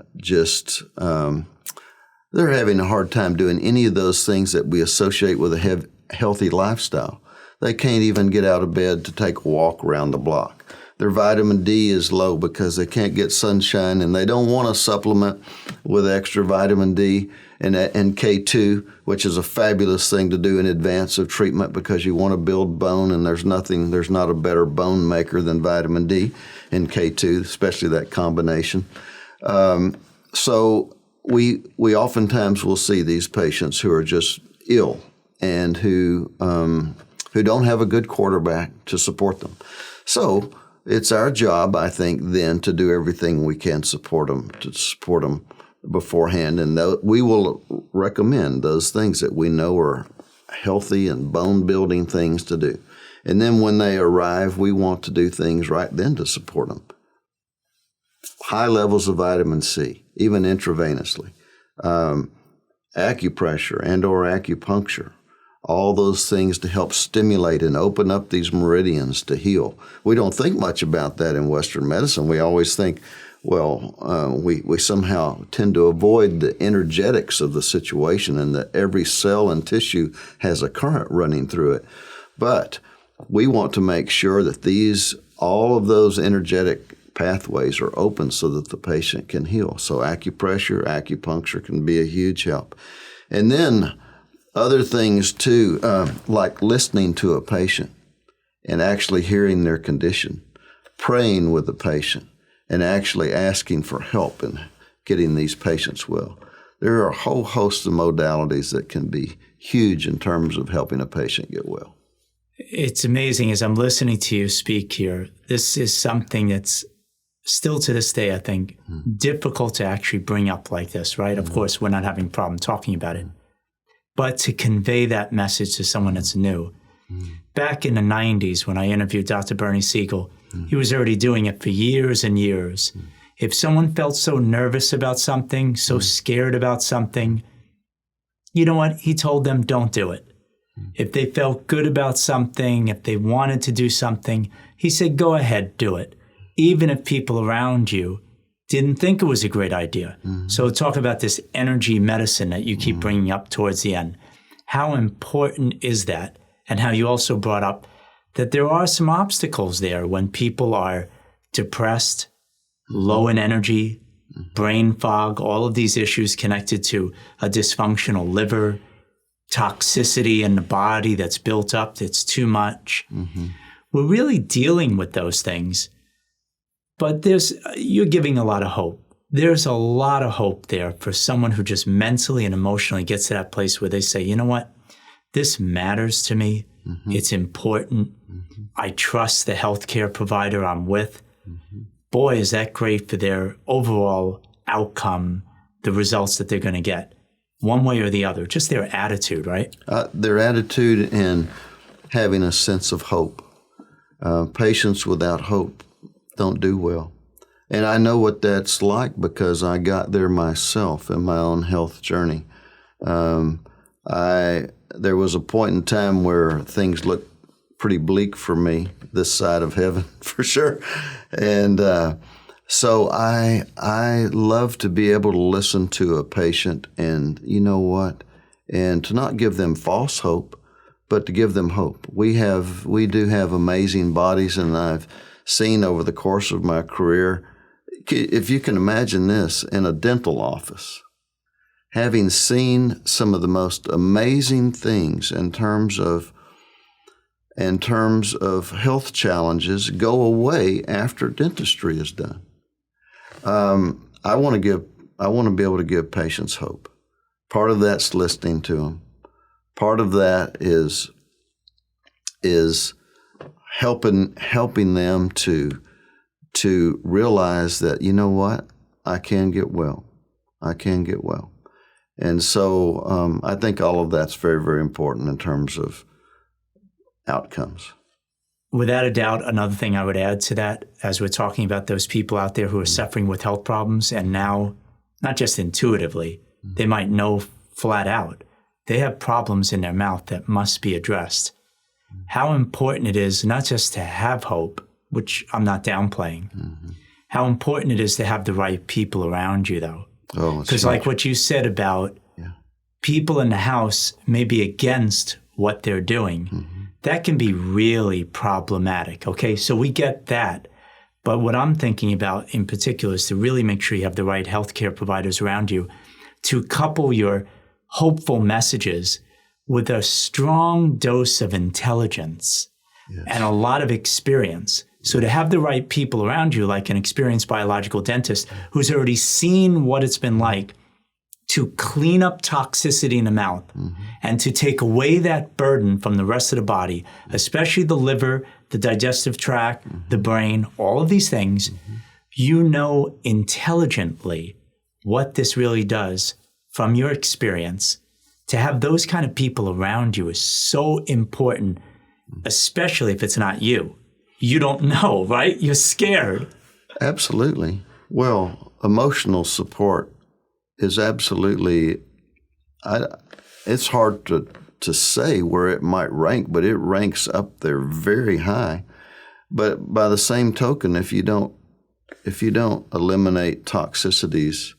they're having a hard time doing any of those things that we associate with a healthy lifestyle. They can't even get out of bed to take a walk around the block. Their vitamin D is low because they can't get sunshine, and they don't want to supplement with extra vitamin D and K2, which is a fabulous thing to do in advance of treatment because you want to build bone, and there's not a better bone maker than vitamin D and K2, especially that combination. So we oftentimes will see these patients who are just ill and who don't have a good quarterback to support them. So it's our job, I think, then to do everything we can to support them beforehand. And we will recommend those things that we know are healthy and bone-building things to do. And then when they arrive, we want to do things right then to support them. High levels of vitamin C, even intravenously, acupressure and or acupuncture, all those things to help stimulate and open up these meridians to heal. We don't think much about that in Western medicine. We always think, we somehow tend to avoid the energetics of the situation and that every cell and tissue has a current running through it. But we want to make sure that all of those energetic pathways are open so that the patient can heal. So acupressure, acupuncture can be a huge help. And then other things too, like listening to a patient and actually hearing their condition, praying with the patient, and actually asking for help in getting these patients well. There are a whole host of modalities that can be huge in terms of helping a patient get well. It's amazing as I'm listening to you speak here. This is something that's still to this day, I think, difficult to actually bring up like this, right? Of course, we're not having a problem talking about it. But to convey that message to someone that's new. Back in the 90s, when I interviewed Dr. Bernie Siegel, he was already doing it for years and years. If someone felt so nervous about something, so scared about something, you know what? He told them, don't do it. If they felt good about something, if they wanted to do something, he said, go ahead, do it. Even if people around you didn't think it was a great idea. So talk about this energy medicine that you keep bringing up towards the end. How important is that? And how you also brought up that there are some obstacles there when people are depressed, low in energy, brain fog, all of these issues connected to a dysfunctional liver, toxicity in the body that's built up, that's too much. We're really dealing with those things. But you're giving a lot of hope. There's a lot of hope there for someone who just mentally and emotionally gets to that place where they say, you know what? This matters to me. It's important. I trust the healthcare provider I'm with. Boy, is that great for their overall outcome, the results that they're going to get, one way or the other, just their attitude, right? Their attitude and having a sense of hope. Patients without hope don't do well. And I know what that's like because I got there myself in my own health journey. There was a point in time where things looked pretty bleak for me this side of heaven, for sure. And so I love to be able to listen to a patient and, you know what, and to not give them false hope, but to give them hope. We do have amazing bodies, and I've seen over the course of my career, if you can imagine this, in a dental office, having seen some of the most amazing things in terms of health challenges go away after dentistry is done. I want to be able to give patients hope. Part of that's listening to them. Part of that is helping them to realize that, you know what, I can get well. I can get well. And so I think all of that's very, very important in terms of outcomes. Without a doubt, another thing I would add to that, as we're talking about those people out there who are suffering with health problems, and now, not just intuitively, they might know flat out, they have problems in their mouth that must be addressed. How important it is not just to have hope, which I'm not downplaying, how important it is to have the right people around you, though. Because like what you said about people in the house may be against what they're doing, that can be really problematic. Okay, so we get that. But what I'm thinking about in particular is to really make sure you have the right healthcare providers around you to couple your hopeful messages with a strong dose of intelligence and a lot of experience. So to have the right people around you, like an experienced biological dentist who's already seen what it's been like to clean up toxicity in the mouth and to take away that burden from the rest of the body, especially the liver, the digestive tract, the brain, all of these things, you know intelligently what this really does from your experience. To have those kind of people around you is so important, especially if it's not you. You don't know, right? You're scared. Absolutely. Well, emotional support is absolutely, it's hard to say where it might rank, but it ranks up there very high. But by the same token, if you don't eliminate toxicities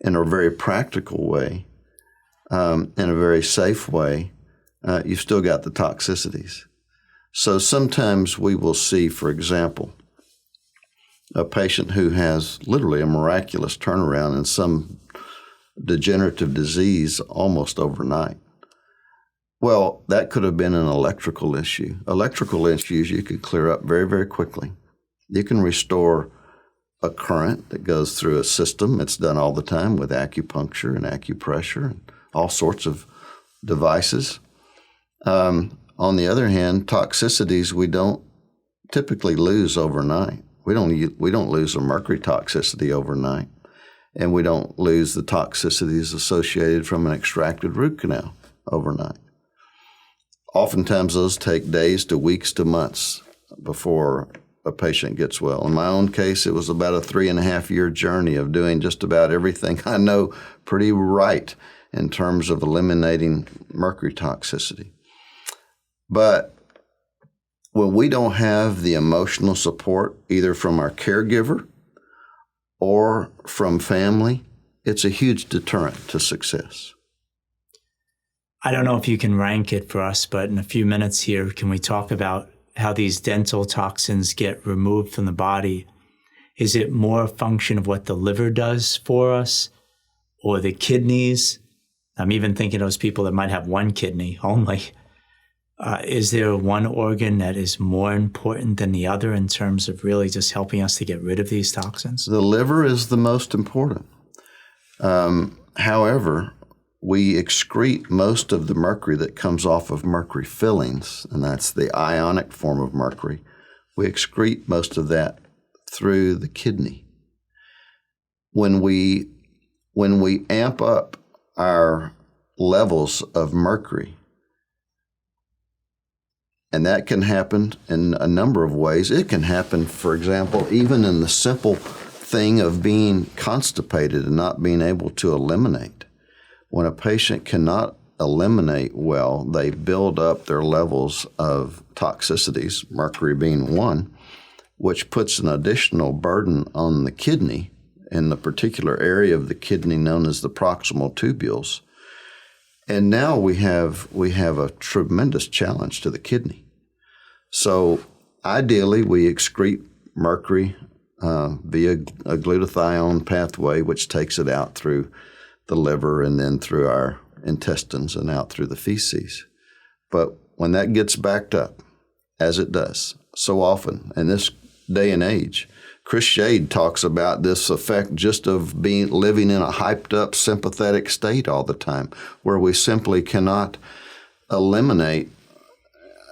in a very practical way, in a very safe way, you've still got the toxicities. So sometimes we will see, for example, a patient who has literally a miraculous turnaround in some degenerative disease almost overnight. Well, that could have been an electrical issue. Electrical issues you could clear up very, very quickly. You can restore a current that goes through a system. It's done all the time with acupuncture and acupressure and all sorts of devices. On the other hand, toxicities we don't typically lose overnight. We don't lose a mercury toxicity overnight, and we don't lose the toxicities associated from an extracted root canal overnight. Oftentimes those take days to weeks to months before a patient gets well. In my own case, it was about a 3.5-year journey of doing just about everything I know pretty right in terms of eliminating mercury toxicity. But when we don't have the emotional support, either from our caregiver or from family, it's a huge deterrent to success. I don't know if you can rank it for us, but in a few minutes here, can we talk about how these dental toxins get removed from the body? Is it more a function of what the liver does for us or the kidneys? I'm even thinking of those people that might have one kidney only. Is there one organ that is more important than the other in terms of really just helping us to get rid of these toxins? The liver is the most important. However, we excrete most of the mercury that comes off of mercury fillings, and that's the ionic form of mercury. We excrete most of that through the kidney. When we amp up our levels of mercury, and that can happen in a number of ways. It can happen, for example, even in the simple thing of being constipated and not being able to eliminate. When a patient cannot eliminate well, they build up their levels of toxicities, mercury being one, which puts an additional burden on the kidney in the particular area of the kidney known as the proximal tubules. And now we have a tremendous challenge to the kidney. So ideally, we excrete mercury via a glutathione pathway, which takes it out through the liver and then through our intestines and out through the feces. But when that gets backed up, as it does so often in this day and age, Chris Shade talks about this effect just of living in a hyped up sympathetic state all the time, where we simply cannot eliminate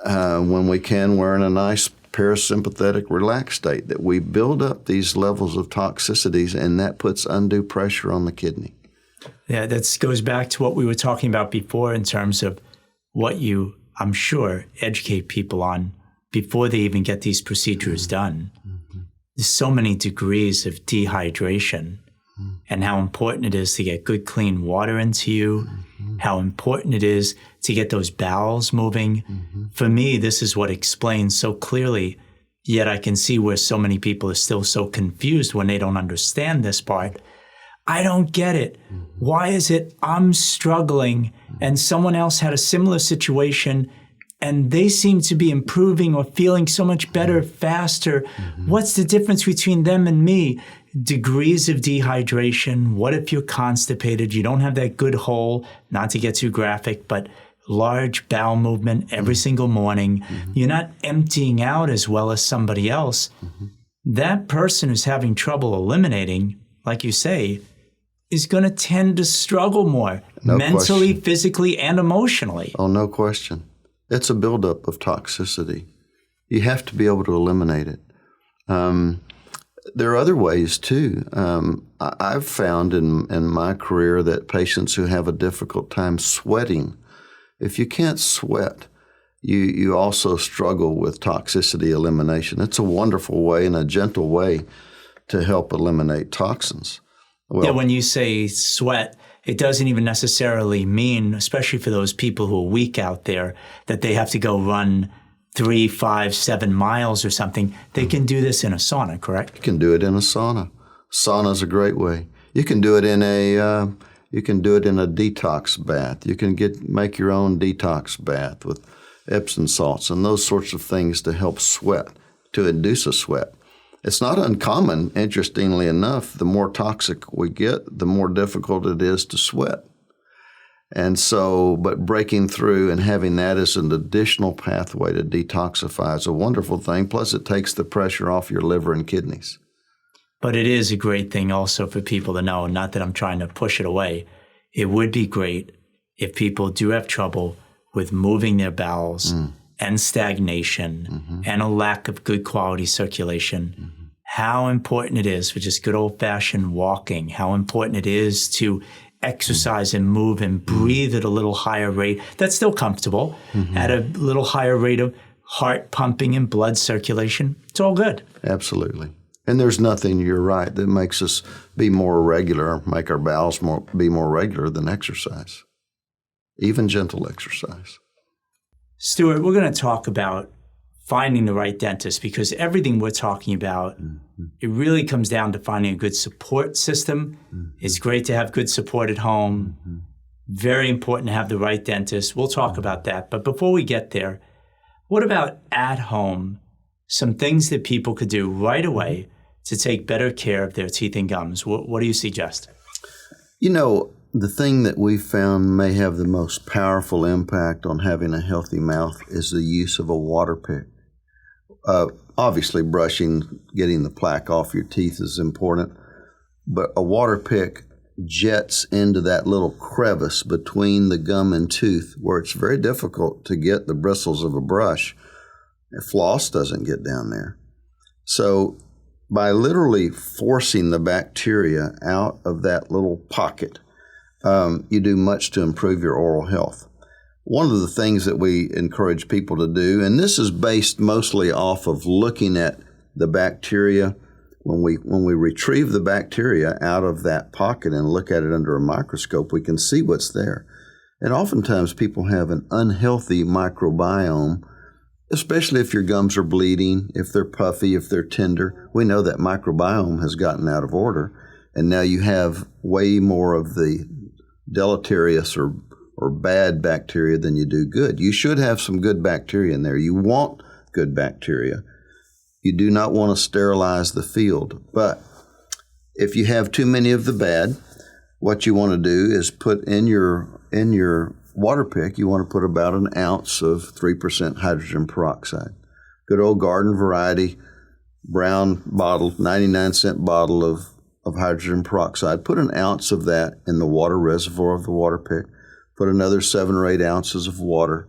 when we can. We're in a nice parasympathetic relaxed state, that we build up these levels of toxicities, and that puts undue pressure on the kidney. Yeah, that goes back to what we were talking about before in terms of what you, I'm sure, educate people on before they even get these procedures done. There's so many degrees of dehydration and how important it is to get good, clean water into you, how important it is to get those bowels moving. For me, this is what explains so clearly, yet I can see where so many people are still so confused when they don't understand this part. I don't get it. Why is it I'm struggling and someone else had a similar situation and they seem to be improving or feeling so much better faster? What's the difference between them and me? Degrees of dehydration. What if you're constipated? You don't have that good hole, not to get too graphic, but large bowel movement every single morning. You're not emptying out as well as somebody else. That person who's having trouble eliminating, like you say, is going to tend to struggle more mentally, physically, and emotionally. Oh, no question. It's a buildup of toxicity. You have to be able to eliminate it. There are other ways, too. I've found in my career that patients who have a difficult time sweating, if you can't sweat, you also struggle with toxicity elimination. It's a wonderful way and a gentle way to help eliminate toxins. Well, yeah, when you say sweat, it doesn't even necessarily mean, especially for those people who are weak out there, that they have to go run 3, 5, 7 miles or something. They can do this in a sauna, correct? You can do it in a sauna. Sauna's a great way. You can do it in a detox bath. You can make your own detox bath with Epsom salts and those sorts of things to help sweat, to induce a sweat. It's not uncommon, interestingly enough, the more toxic we get, the more difficult it is to sweat. And so, but breaking through and having that as an additional pathway to detoxify is a wonderful thing. Plus, it takes the pressure off your liver and kidneys. But it is a great thing also for people to know, not that I'm trying to push it away. It would be great if people do have trouble with moving their bowels and stagnation and a lack of good quality circulation, how important it is for just good old-fashioned walking, how important it is to exercise and move and breathe at a little higher rate. That's still comfortable, at a little higher rate of heart pumping and blood circulation. It's all good. Absolutely. And there's nothing, you're right, that makes us be more regular, make our bowels be more regular than exercise, even gentle exercise. Stuart, we're going to talk about finding the right dentist, because everything we're talking about, it really comes down to finding a good support system. It's great to have good support at home. Very important to have the right dentist. We'll talk about that. But before we get there, what about at home? Some things that people could do right away to take better care of their teeth and gums. What do you suggest? You know, the thing that we found may have the most powerful impact on having a healthy mouth is the use of a water pick. Obviously, brushing, getting the plaque off your teeth is important, but a water pick jets into that little crevice between the gum and tooth where it's very difficult to get the bristles of a brush. Floss doesn't get down there. So by literally forcing the bacteria out of that little pocket, you do much to improve your oral health. One of the things that we encourage people to do, and this is based mostly off of looking at the bacteria, when we retrieve the bacteria out of that pocket and look at it under a microscope, we can see what's there. And oftentimes people have an unhealthy microbiome, especially if your gums are bleeding, if they're puffy, if they're tender. We know that microbiome has gotten out of order, and now you have way more of the deleterious or bad bacteria than you do good. You should have some good bacteria in there. You want good bacteria. You do not want to sterilize the field. But if you have too many of the bad, what you want to do is put in your water pick, you want to put about an ounce of 3% hydrogen peroxide. Good old garden variety, brown bottle, 99-cent bottle of hydrogen peroxide. Put an ounce of that in the water reservoir of the water pick. Put another 7 or 8 ounces of water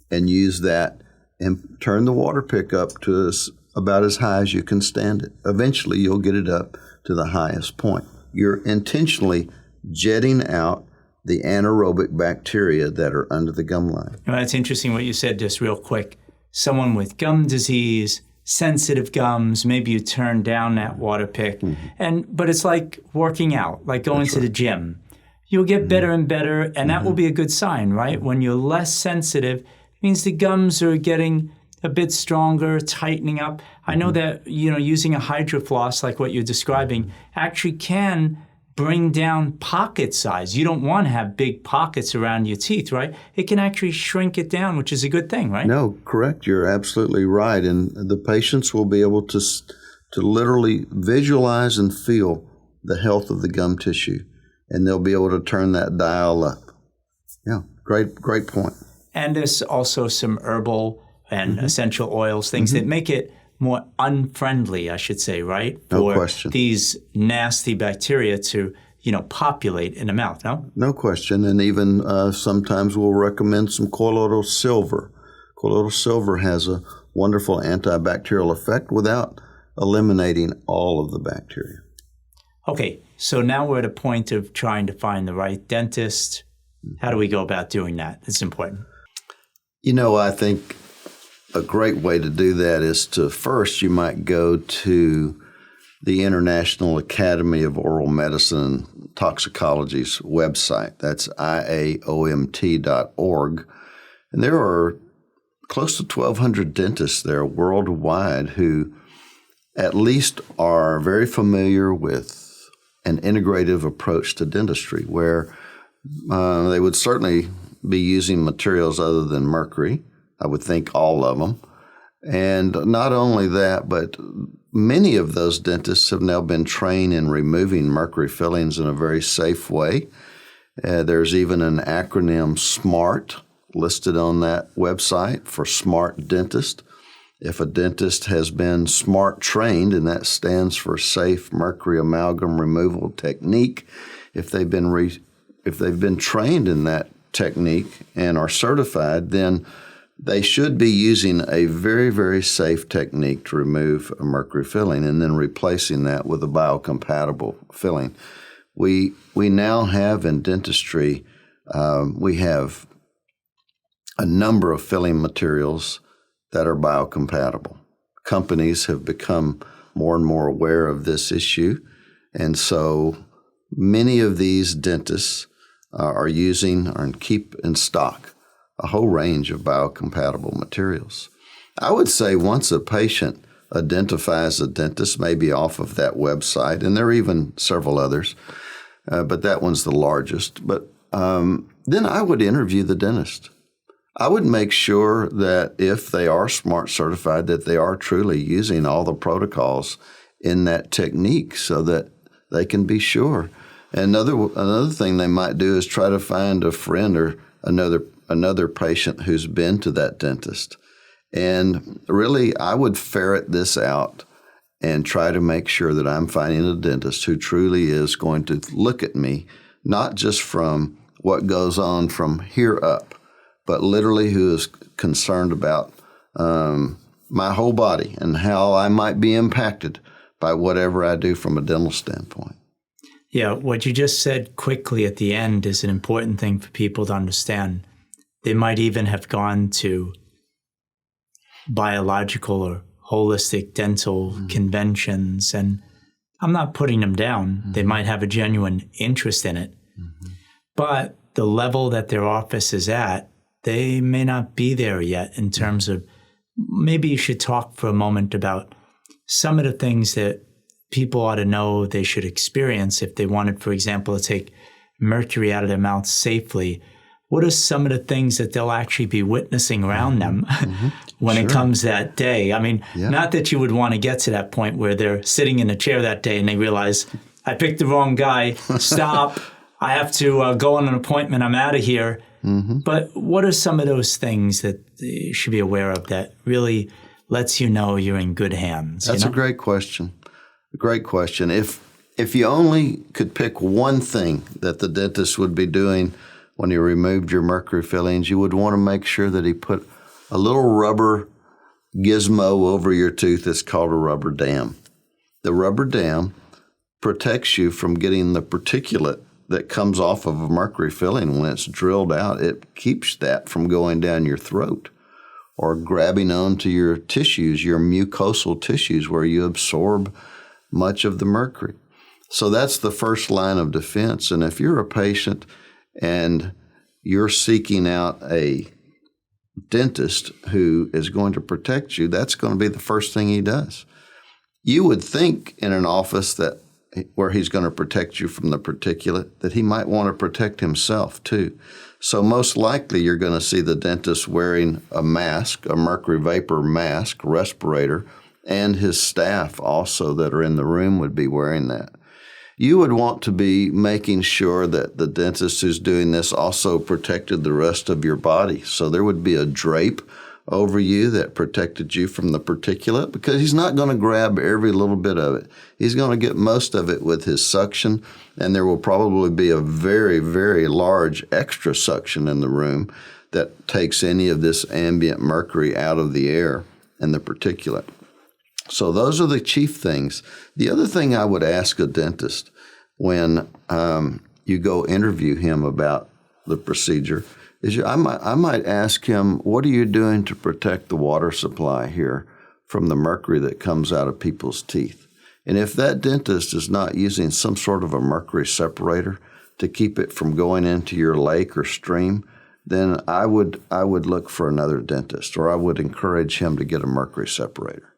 and use that and turn the water pick up to about as high as you can stand it. Eventually, you'll get it up to the highest point. You're intentionally jetting out the anaerobic bacteria that are under the gum line. Well, that's interesting what you said, just real quick. Someone with gum disease, sensitive gums, maybe you turn down that water pick. But it's like working out, like going to the gym. You'll get better and better, and that will be a good sign, right? When you're less sensitive, it means the gums are getting a bit stronger, tightening up. I know that, using a hydrofloss, like what you're describing, actually can bring down pocket size. You don't want to have big pockets around your teeth, right? It can actually shrink it down, which is a good thing, right? No, correct. You're absolutely right. And the patients will be able to literally visualize and feel the health of the gum tissue, and they'll be able to turn that dial up. Yeah, great point. And there's also some herbal and essential oils, things that make it more unfriendly, I should say, right? No question. These nasty bacteria to, populate in the mouth, no? No question. And even sometimes we'll recommend some colloidal silver. Colloidal silver has a wonderful antibacterial effect without eliminating all of the bacteria. Okay, so now we're at a point of trying to find the right dentist. How do we go about doing that? It's important. I think a great way to do that is first you might go to the International Academy of Oral Medicine and Toxicology's website. That's IAOMT.org. And there are close to 1,200 dentists there worldwide who at least are very familiar with an integrative approach to dentistry, where they would certainly be using materials other than mercury. I would think all of them. And not only that, but many of those dentists have now been trained in removing mercury fillings in a very safe way. There's even an acronym SMART listed on that website for smart dentist. If a dentist has been SMART trained, and that stands for Safe Mercury Amalgam Removal Technique, if they've been trained in that technique and are certified, then they should be using a very, very safe technique to remove a mercury filling and then replacing that with a biocompatible filling. We now have in dentistry, we have a number of filling materials that are biocompatible. Companies have become more and more aware of this issue, and so many of these dentists are using and keep in stock a whole range of biocompatible materials. I would say once a patient identifies a dentist, maybe off of that website, and there are even several others, but that one's the largest. But then I would interview the dentist. I would make sure that if they are SMART certified, that they are truly using all the protocols in that technique so that they can be sure. And another thing they might do is try to find a friend or another patient who's been to that dentist. And really, I would ferret this out and try to make sure that I'm finding a dentist who truly is going to look at me, not just from what goes on from here up, but literally who is concerned about my whole body and how I might be impacted by whatever I do from a dental standpoint. Yeah, what you just said quickly at the end is an important thing for people to understand. They might even have gone to biological or holistic dental conventions, and I'm not putting them down. They might have a genuine interest in it. But the level that their office is at, they may not be there yet in terms of maybe you should talk for a moment about some of the things that people ought to know they should experience if they wanted, for example, to take mercury out of their mouth safely. What are some of the things that they'll actually be witnessing around them when it comes that day? I mean, not that you would want to get to that point where they're sitting in a chair that day and they realize, I picked the wrong guy, stop, I have to go on an appointment, I'm out of here. But what are some of those things that you should be aware of that really lets you know you're in good hands? That's a great question. A great question. If you only could pick one thing that the dentist would be doing when he removed your mercury fillings, you would want to make sure that he put a little rubber gizmo over your tooth that's called a rubber dam. The rubber dam protects you from getting the particulate that comes off of a mercury filling when it's drilled out. It keeps that from going down your throat or grabbing onto your tissues, your mucosal tissues where you absorb much of the mercury. So that's the first line of defense. And if you're a patient and you're seeking out a dentist who is going to protect you, that's going to be the first thing he does. You would think in an office that where he's going to protect you from the particulate, that he might want to protect himself too. So most likely you're going to see the dentist wearing a mask, a mercury vapor mask, respirator, and his staff also that are in the room would be wearing that. You would want to be making sure that the dentist who's doing this also protected the rest of your body. So there would be a drape over you that protected you from the particulate, because he's not going to grab every little bit of it. He's going to get most of it with his suction, and there will probably be a very, very large extra suction in the room that takes any of this ambient mercury out of the air and the particulate. So those are the chief things. The other thing I would ask a dentist when you go interview him about the procedure is I might ask him, what are you doing to protect the water supply here from the mercury that comes out of people's teeth? And if that dentist is not using some sort of a mercury separator to keep it from going into your lake or stream, then I would look for another dentist, or I would encourage him to get a mercury separator.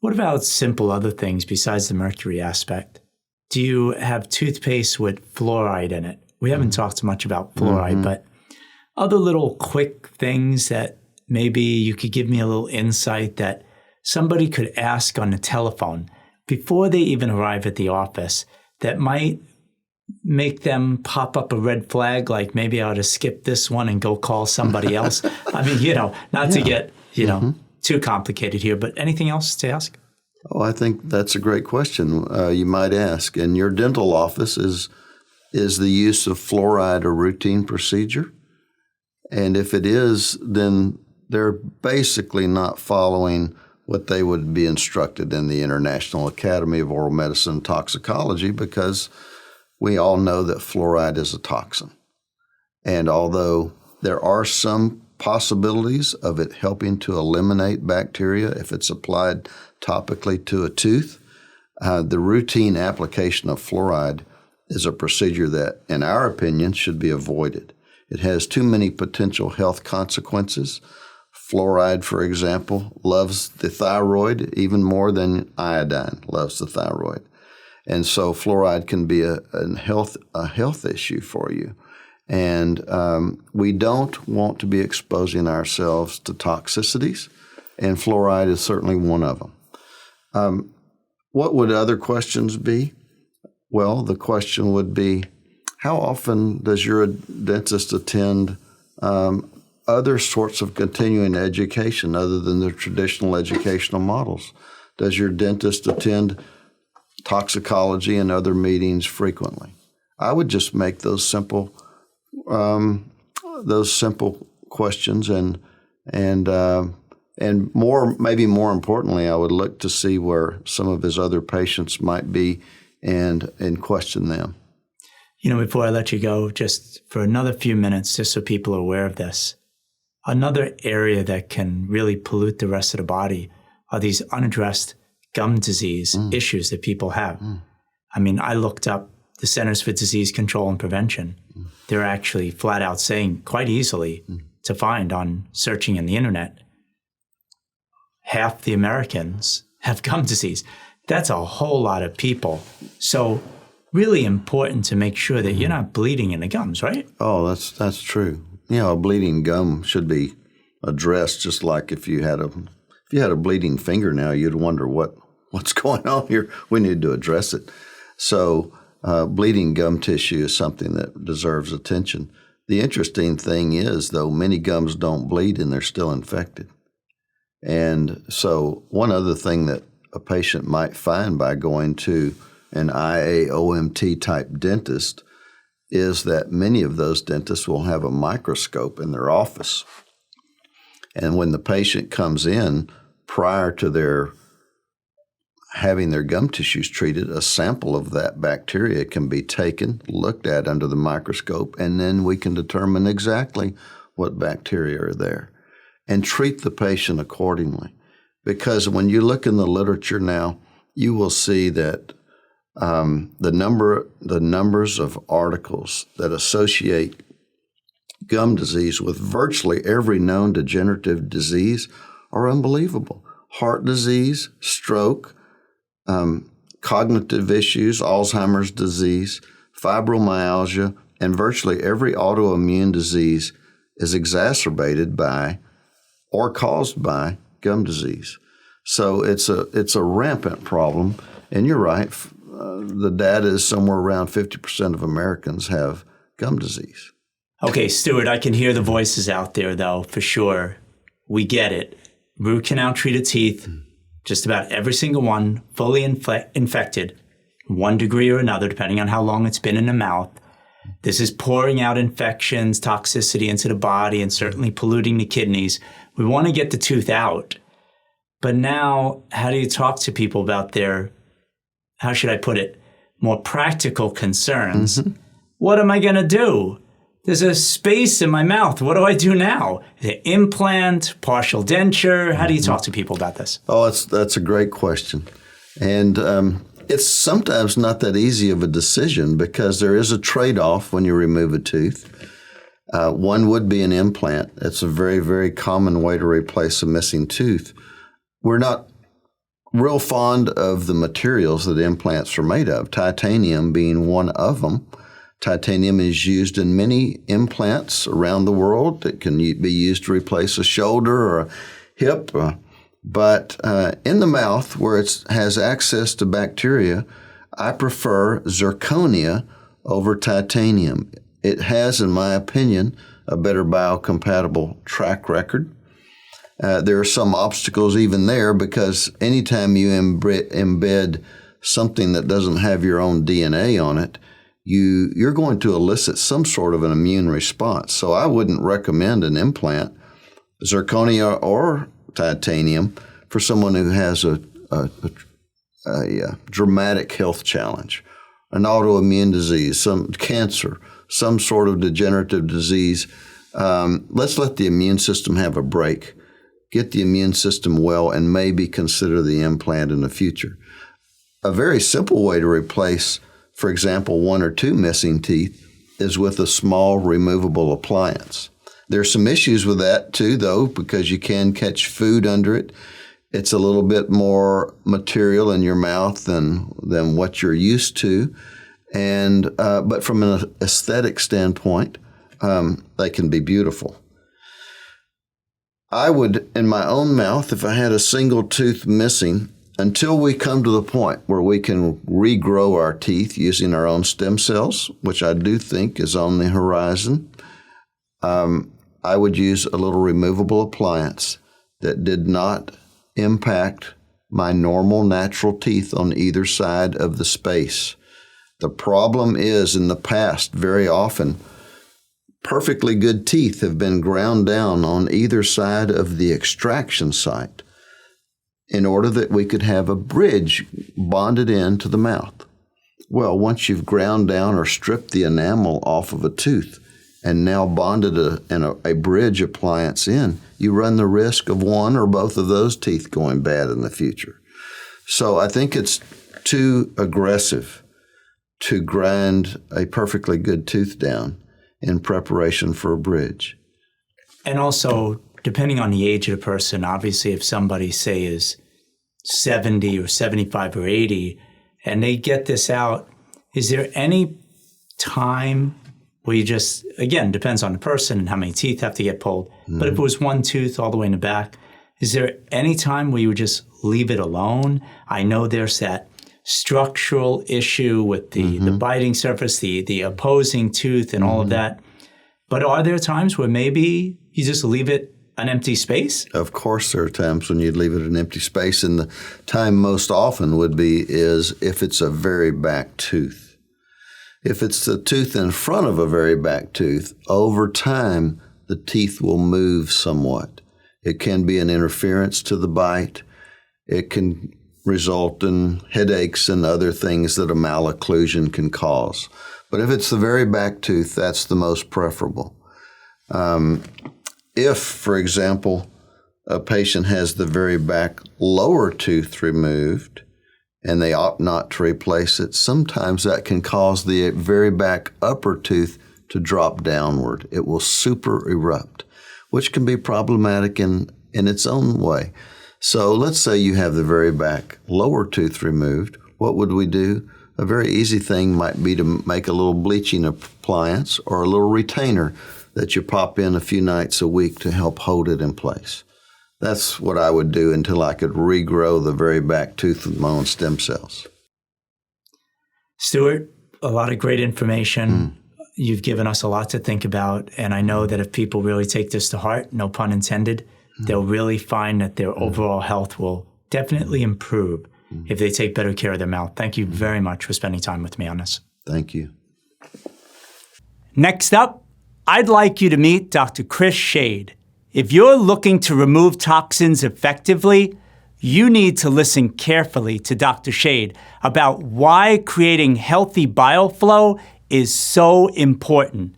What about simple other things besides the mercury aspect? Do you have toothpaste with fluoride in it? We haven't talked much about fluoride, but other little quick things that maybe you could give me a little insight that somebody could ask on the telephone before they even arrive at the office that might make them pop up a red flag, like maybe I ought to skip this one and go call somebody else. I mean, not to get, too complicated here, but anything else to ask? Oh, I think that's a great question you might ask. In your dental office, is the use of fluoride a routine procedure? And if it is, then they're basically not following what they would be instructed in the International Academy of Oral Medicine and Toxicology, because we all know that fluoride is a toxin. And although there are some possibilities of it helping to eliminate bacteria if it's applied topically to a tooth, the routine application of fluoride is a procedure that, in our opinion, should be avoided. It has too many potential health consequences. Fluoride, for example, loves the thyroid even more than iodine loves the thyroid. And so fluoride can be a health issue for you. And we don't want to be exposing ourselves to toxicities, and fluoride is certainly one of them. What would other questions be? Well, the question would be, how often does your dentist attend other sorts of continuing education other than the traditional educational models? Does your dentist attend toxicology and other meetings frequently? I would just make those simple questions, and maybe more importantly, I would look to see where some of his other patients might be and question them. Before I let you go, just for another few minutes, just so people are aware of this, another area that can really pollute the rest of the body are these unaddressed gum disease issues that people have. I mean, I looked up the Centers for Disease Control and Prevention. They're actually flat out saying quite easily to find on searching in the internet, half the Americans have gum disease. That's a whole lot of people. So really important to make sure that you're not bleeding in the gums, right? Oh, that's true. You know, a bleeding gum should be addressed just like if you had a bleeding fingernail, you'd wonder what's going on here. We need to address it. So bleeding gum tissue is something that deserves attention. The interesting thing is, though, many gums don't bleed and they're still infected. And so one other thing that a patient might find by going to an IAOMT type dentist is that many of those dentists will have a microscope in their office. And when the patient comes in, prior to their having their gum tissues treated, a sample of that bacteria can be taken, looked at under the microscope, and then we can determine exactly what bacteria are there and treat the patient accordingly. Because when you look in the literature now, you will see that the numbers of articles that associate gum disease with virtually every known degenerative disease are unbelievable. Heart disease, stroke, cognitive issues, Alzheimer's disease, fibromyalgia, and virtually every autoimmune disease is exacerbated by or caused by gum disease. So it's a rampant problem, and you're right. The data is somewhere around 50% of Americans have gum disease. Okay, Stuart, I can hear the voices out there, though, for sure. We get it. Root canal treated teeth, just about every single one fully infected, one degree or another, depending on how long it's been in the mouth. This is pouring out infections, toxicity into the body, and certainly polluting the kidneys. We want to get the tooth out. But now, how do you talk to people about their, how should I put it, more practical concerns? What am I going to do? There's a space in my mouth. What do I do now? Is it implant, partial denture? How do you talk to people about this? Oh, that's a great question. And it's sometimes not that easy of a decision because there is a trade-off when you remove a tooth. One would be an implant. It's a very, very common way to replace a missing tooth. We're not real fond of the materials that implants are made of, titanium being one of them. Titanium is used in many implants around the world. It can be used to replace a shoulder or a hip. But in the mouth, where it has access to bacteria, I prefer zirconia over titanium. It has, in my opinion, a better biocompatible track record. There are some obstacles even there because anytime you embed something that doesn't have your own DNA on it, you're going to elicit some sort of an immune response. So I wouldn't recommend an implant, zirconia or titanium, for someone who has a dramatic health challenge, an autoimmune disease, some cancer, some sort of degenerative disease. Let's let the immune system have a break, get the immune system well, and maybe consider the implant in the future. A very simple way to replace, for example, one or two missing teeth is with a small removable appliance. There's some issues with that too, though, because you can catch food under it. It's a little bit more material in your mouth than what you're used to. And but from an aesthetic standpoint, they can be beautiful. I would, in my own mouth, if I had a single tooth missing, until we come to the point where we can regrow our teeth using our own stem cells, which I do think is on the horizon, I would use a little removable appliance that did not impact my normal natural teeth on either side of the space. The problem is, in the past, very often, perfectly good teeth have been ground down on either side of the extraction site in order that we could have a bridge bonded into the mouth. Well, once you've ground down or stripped the enamel off of a tooth and now bonded a bridge appliance in, you run the risk of one or both of those teeth going bad in the future. So I think it's too aggressive to grind a perfectly good tooth down in preparation for a bridge. And also, depending on the age of the person, obviously if somebody, say, is 70 or 75 or 80, and they get this out, is there any time where you just, again, depends on the person and how many teeth have to get pulled, but if it was one tooth all the way in the back, is there any time where you would just leave it alone? I know there's that structural issue with the biting surface, the opposing tooth and all of that. But are there times where maybe you just leave it an empty space? Of course there are times when you'd leave it an empty space, and the time most often would be is if it's a very back tooth. If it's the tooth in front of a very back tooth, over time the teeth will move somewhat. It can be an interference to the bite. It can result in headaches and other things that a malocclusion can cause. But if it's the very back tooth, that's the most preferable. If, for example, a patient has the very back lower tooth removed and they opt not to replace it, sometimes that can cause the very back upper tooth to drop downward. It will super erupt, which can be problematic in its own way. So let's say you have the very back lower tooth removed. What would we do? A very easy thing might be to make a little bleaching appliance or a little retainer that you pop in a few nights a week to help hold it in place. That's what I would do until I could regrow the very back tooth with my own stem cells. Stuart, a lot of great information. You've given us a lot to think about, and I know that if people really take this to heart, no pun intended, they'll really find that their overall health will definitely improve if they take better care of their mouth. Thank you very much for spending time with me on this. Thank you. Next up, I'd like you to meet Dr. Chris Shade. If you're looking to remove toxins effectively, you need to listen carefully to Dr. Shade about why creating healthy bioflow is so important.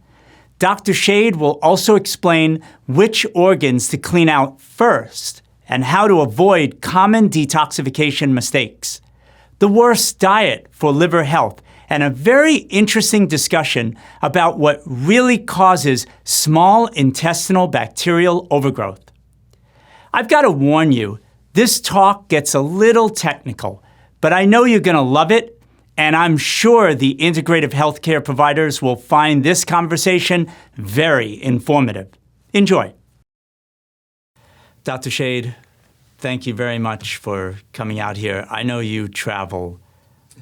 Dr. Shade will also explain which organs to clean out first and how to avoid common detoxification mistakes, the worst diet for liver health, and a very interesting discussion about what really causes small intestinal bacterial overgrowth. I've got to warn you, this talk gets a little technical, but I know you're going to love it, and I'm sure the integrative healthcare providers will find this conversation very informative. Enjoy. Dr. Shade, thank you very much for coming out here. I know you travel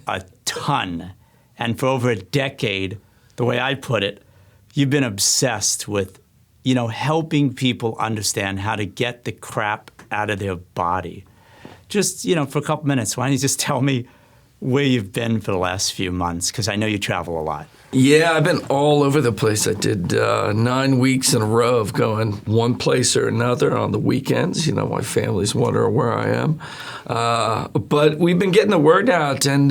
a ton. And for over a decade, the way I put it, you've been obsessed with, helping people understand how to get the crap out of their body. Just, for a couple minutes, why don't you just tell me where you've been for the last few months? Because I know you travel a lot. Yeah, I've been all over the place. I did 9 weeks in a row of going one place or another on the weekends. My family's wondering where I am. But we've been getting the word out, and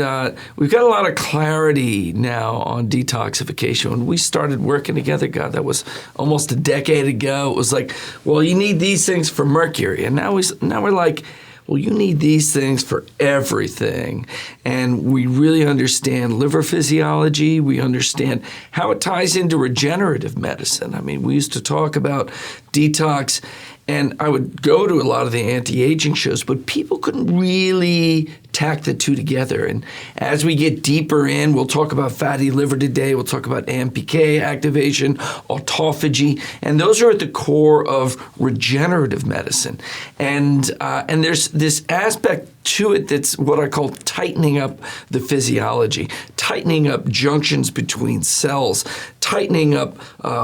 we've got a lot of clarity now on detoxification. When we started working together, God, that was almost a decade ago. It was like, well, you need these things for mercury. And now we're like, well, you need these things for everything. And we really understand liver physiology. We understand how it ties into regenerative medicine. I mean, we used to talk about detox, and I would go to a lot of the anti-aging shows, but people couldn't really tack the two together. And as we get deeper in, we'll talk about fatty liver today, we'll talk about AMPK activation, autophagy, and those are at the core of regenerative medicine. And there's this aspect to it that's what I call tightening up the physiology, tightening up junctions between cells, tightening up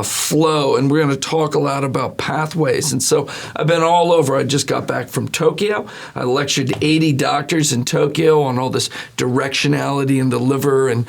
flow, and we're going to talk a lot about pathways. And so I've been all over. I just got back from Tokyo. I lectured to 80 doctors in Tokyo on all this directionality in the liver and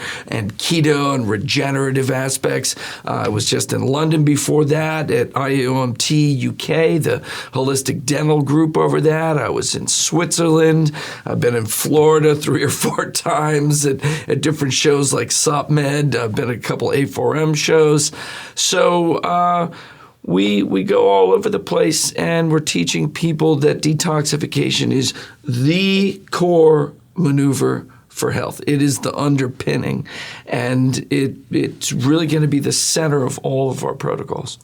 keto and regenerative aspects. I was just in London before that at IOMT UK, the holistic dental group over that. I was in Switzerland. I've been in Florida 3 or 4 times at different shows like SopMed. I've been at a couple A4M shows. So we go all over the place, and we're teaching people that detoxification is the core maneuver for health. It is the underpinning, and it's really going to be the center of all of our protocols.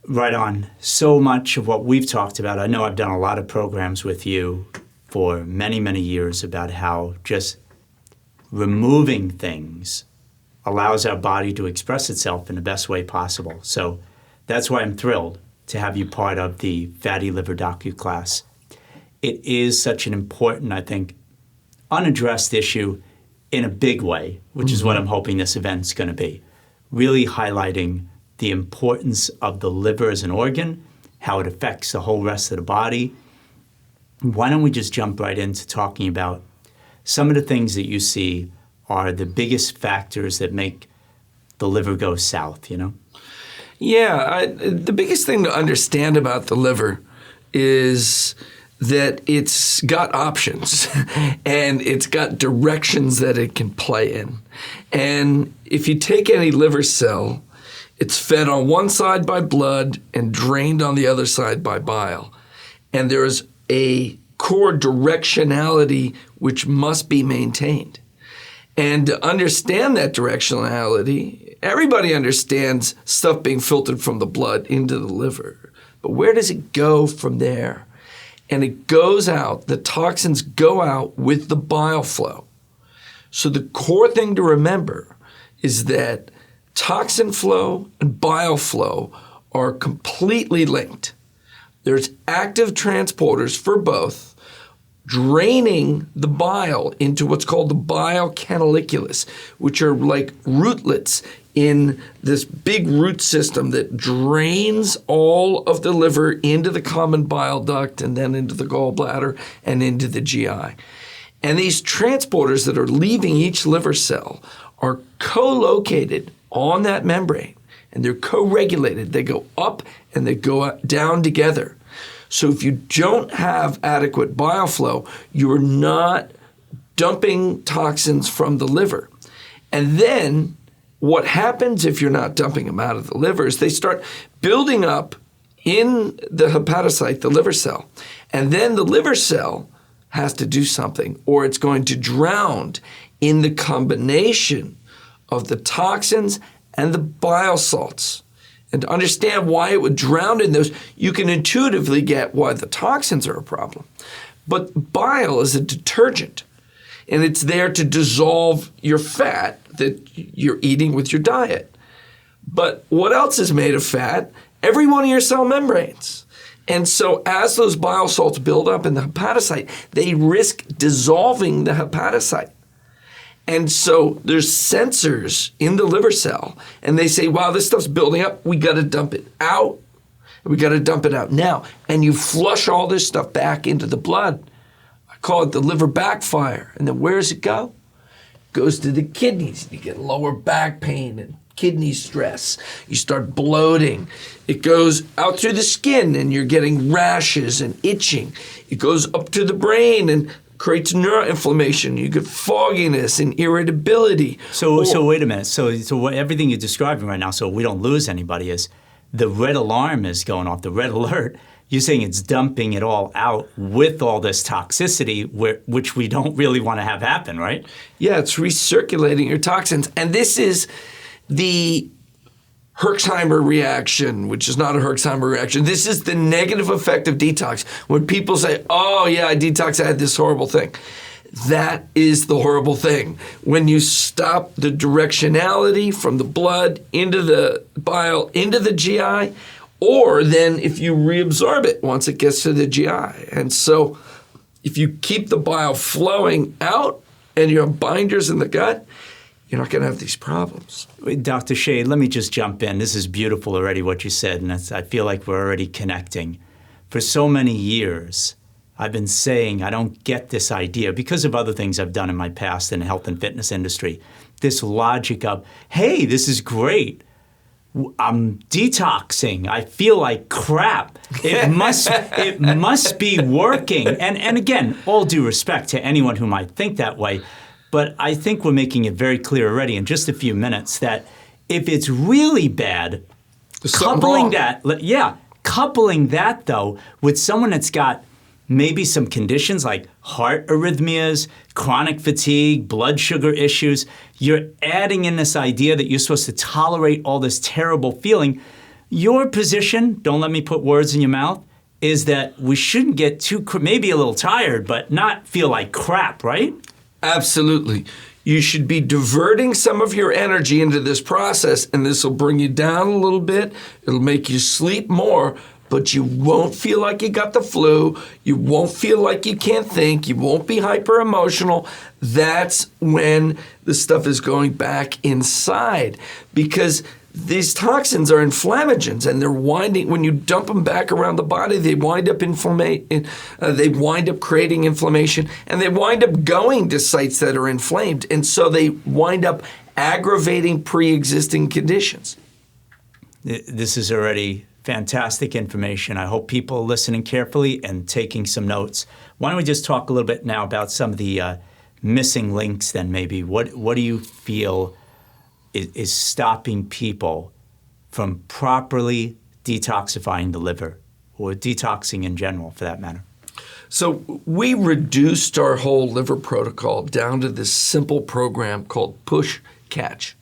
Right on. So much of what we've talked about, I know I've done a lot of programs with you for many, many years about how just removing things allows our body to express itself in the best way possible. So that's why I'm thrilled to have you part of the Fatty Liver Docu class. It is such an important, I think, unaddressed issue in a big way, which is what I'm hoping this event's going to be. Really highlighting the importance of the liver as an organ, how it affects the whole rest of the body. Why don't we just jump right into talking about some of the things that you see are the biggest factors that make the liver go south, you know? Yeah, the biggest thing to understand about the liver is that it's got options and it's got directions that it can play in. And if you take any liver cell, it's fed on one side by blood and drained on the other side by bile. And there's a core directionality which must be maintained. And to understand that directionality, everybody understands stuff being filtered from the blood into the liver. But where does it go from there? And it goes out, the toxins go out with the bile flow. So the core thing to remember is that toxin flow and bile flow are completely linked. There's active transporters for both, draining the bile into what's called the bile canaliculus, which are like rootlets in this big root system that drains all of the liver into the common bile duct and then into the gallbladder and into the GI. And these transporters that are leaving each liver cell are co-located on that membrane, and they're co-regulated. They go up and they go down together. So if you don't have adequate bile flow, you're not dumping toxins from the liver. And then what happens if you're not dumping them out of the liver is they start building up in the hepatocyte, the liver cell. And then the liver cell has to do something, or it's going to drown in the combination of the toxins and the bile salts. And to understand why it would drown in those, you can intuitively get why the toxins are a problem. But bile is a detergent, and it's there to dissolve your fat that you're eating with your diet. But what else is made of fat? Every one of your cell membranes. And so as those bile salts build up in the hepatocyte, they risk dissolving the hepatocyte. And so there's sensors in the liver cell, and they say, wow, this stuff's building up. We got to dump it out. We got to dump it out now. And you flush all this stuff back into the blood. I call it the liver backfire. And then where does it go? It goes to the kidneys. You get lower back pain and kidney stress. You start bloating. It goes out through the skin, and you're getting rashes and itching. It goes up to the brain and creates neuroinflammation. You get fogginess and irritability. So wait a minute. So what, everything you're describing right now, so we don't lose anybody, is the red alarm is going off, the red alert. You're saying it's dumping it all out with all this toxicity, which we don't really want to have happen, right? Yeah, it's recirculating your toxins. And this is the Herxheimer reaction, which is not a Herxheimer reaction. This is the negative effect of detox. When people say, oh yeah, I detox, I had this horrible thing. That is the horrible thing. When you stop the directionality from the blood into the bile, into the GI, or then if you reabsorb it once it gets to the GI. And so if you keep the bile flowing out and you have binders in the gut, you're not going to have these problems. Dr. Shade, let me just jump in. This is beautiful already what you said, and I feel like we're already connecting. For so many years, I've been saying I don't get this idea because of other things I've done in my past in the health and fitness industry. This logic of, hey, this is great. I'm detoxing. I feel like crap. It must be working. And again, all due respect to anyone who might think that way, but I think we're making it very clear already in just a few minutes that if it's really bad, coupling that though with someone that's got maybe some conditions like heart arrhythmias, chronic fatigue, blood sugar issues. You're adding in this idea that you're supposed to tolerate all this terrible feeling. Your position, don't let me put words in your mouth, is that we shouldn't get too, maybe a little tired, but not feel like crap, right? Absolutely. You should be diverting some of your energy into this process, and this will bring you down a little bit. It'll make you sleep more, but you won't feel like you got the flu. You won't feel like you can't think. You won't be hyper emotional. That's when the stuff is going back inside, because these toxins are inflammagens, and they're winding. When you dump them back around the body, they wind up they wind up creating inflammation, and they wind up going to sites that are inflamed, and so they wind up aggravating pre-existing conditions. This is already fantastic information. I hope people are listening carefully and taking some notes. Why don't we just talk a little bit now about some of the missing links then maybe. What do you feel is stopping people from properly detoxifying the liver, or detoxing in general for that matter? So we reduced our whole liver protocol down to this simple program called push-catch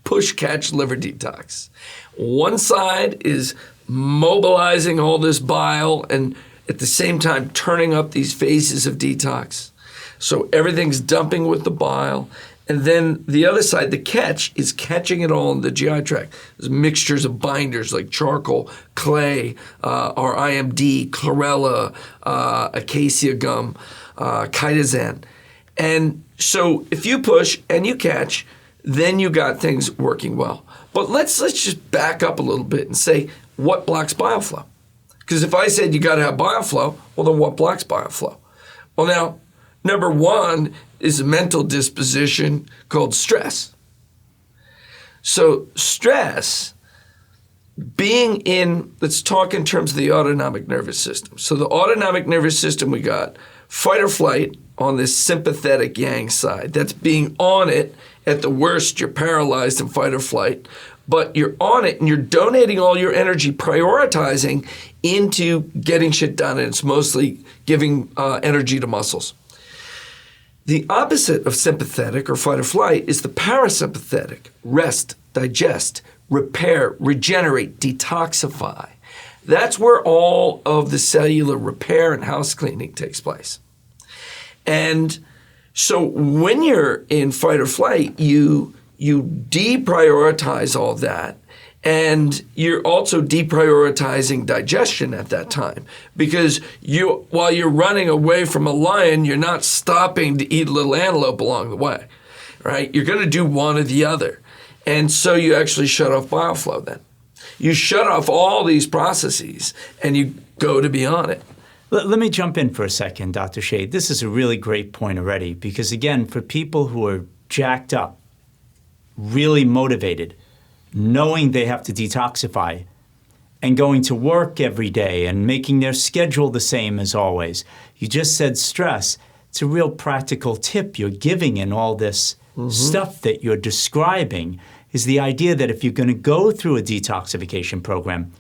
liver detox. One side is mobilizing all this bile and at the same time turning up these phases of detox. So everything's dumping with the bile. And then the other side, the catch, is catching it all in the GI tract. There's mixtures of binders like charcoal, clay, our IMD, chlorella, acacia gum, chitosan. And so if you push and you catch, then you got things working well. But let's just back up a little bit and say, what blocks bile flow? Because if I said you got to have bile flow, well, then what blocks bile flow? Well, now, number one is a mental disposition called stress. So stress, being in, let's talk in terms of the autonomic nervous system. So the autonomic nervous system, we got fight or flight on this sympathetic yang side. That's being on it. At the worst, you're paralyzed in fight or flight. But you're on it and you're donating all your energy, prioritizing into getting shit done. And it's mostly giving energy to muscles. The opposite of sympathetic or fight or flight is the parasympathetic: rest, digest, repair, regenerate, detoxify. That's where all of the cellular repair and house cleaning takes place. And so when you're in fight or flight, you deprioritize all that. And you're also deprioritizing digestion at that time, because while you're running away from a lion, you're not stopping to eat a little antelope along the way, right? You're going to do one or the other. And so you actually shut off bile flow then. You shut off all these processes and you go to be on it. Let me jump in for a second, Dr. Shade. This is a really great point already, because again, for people who are jacked up, really motivated, knowing they have to detoxify, and going to work every day and making their schedule the same as always. You just said stress. It's a real practical tip you're giving in all this stuff that you're describing, is the idea that if you're going to go through a detoxification program,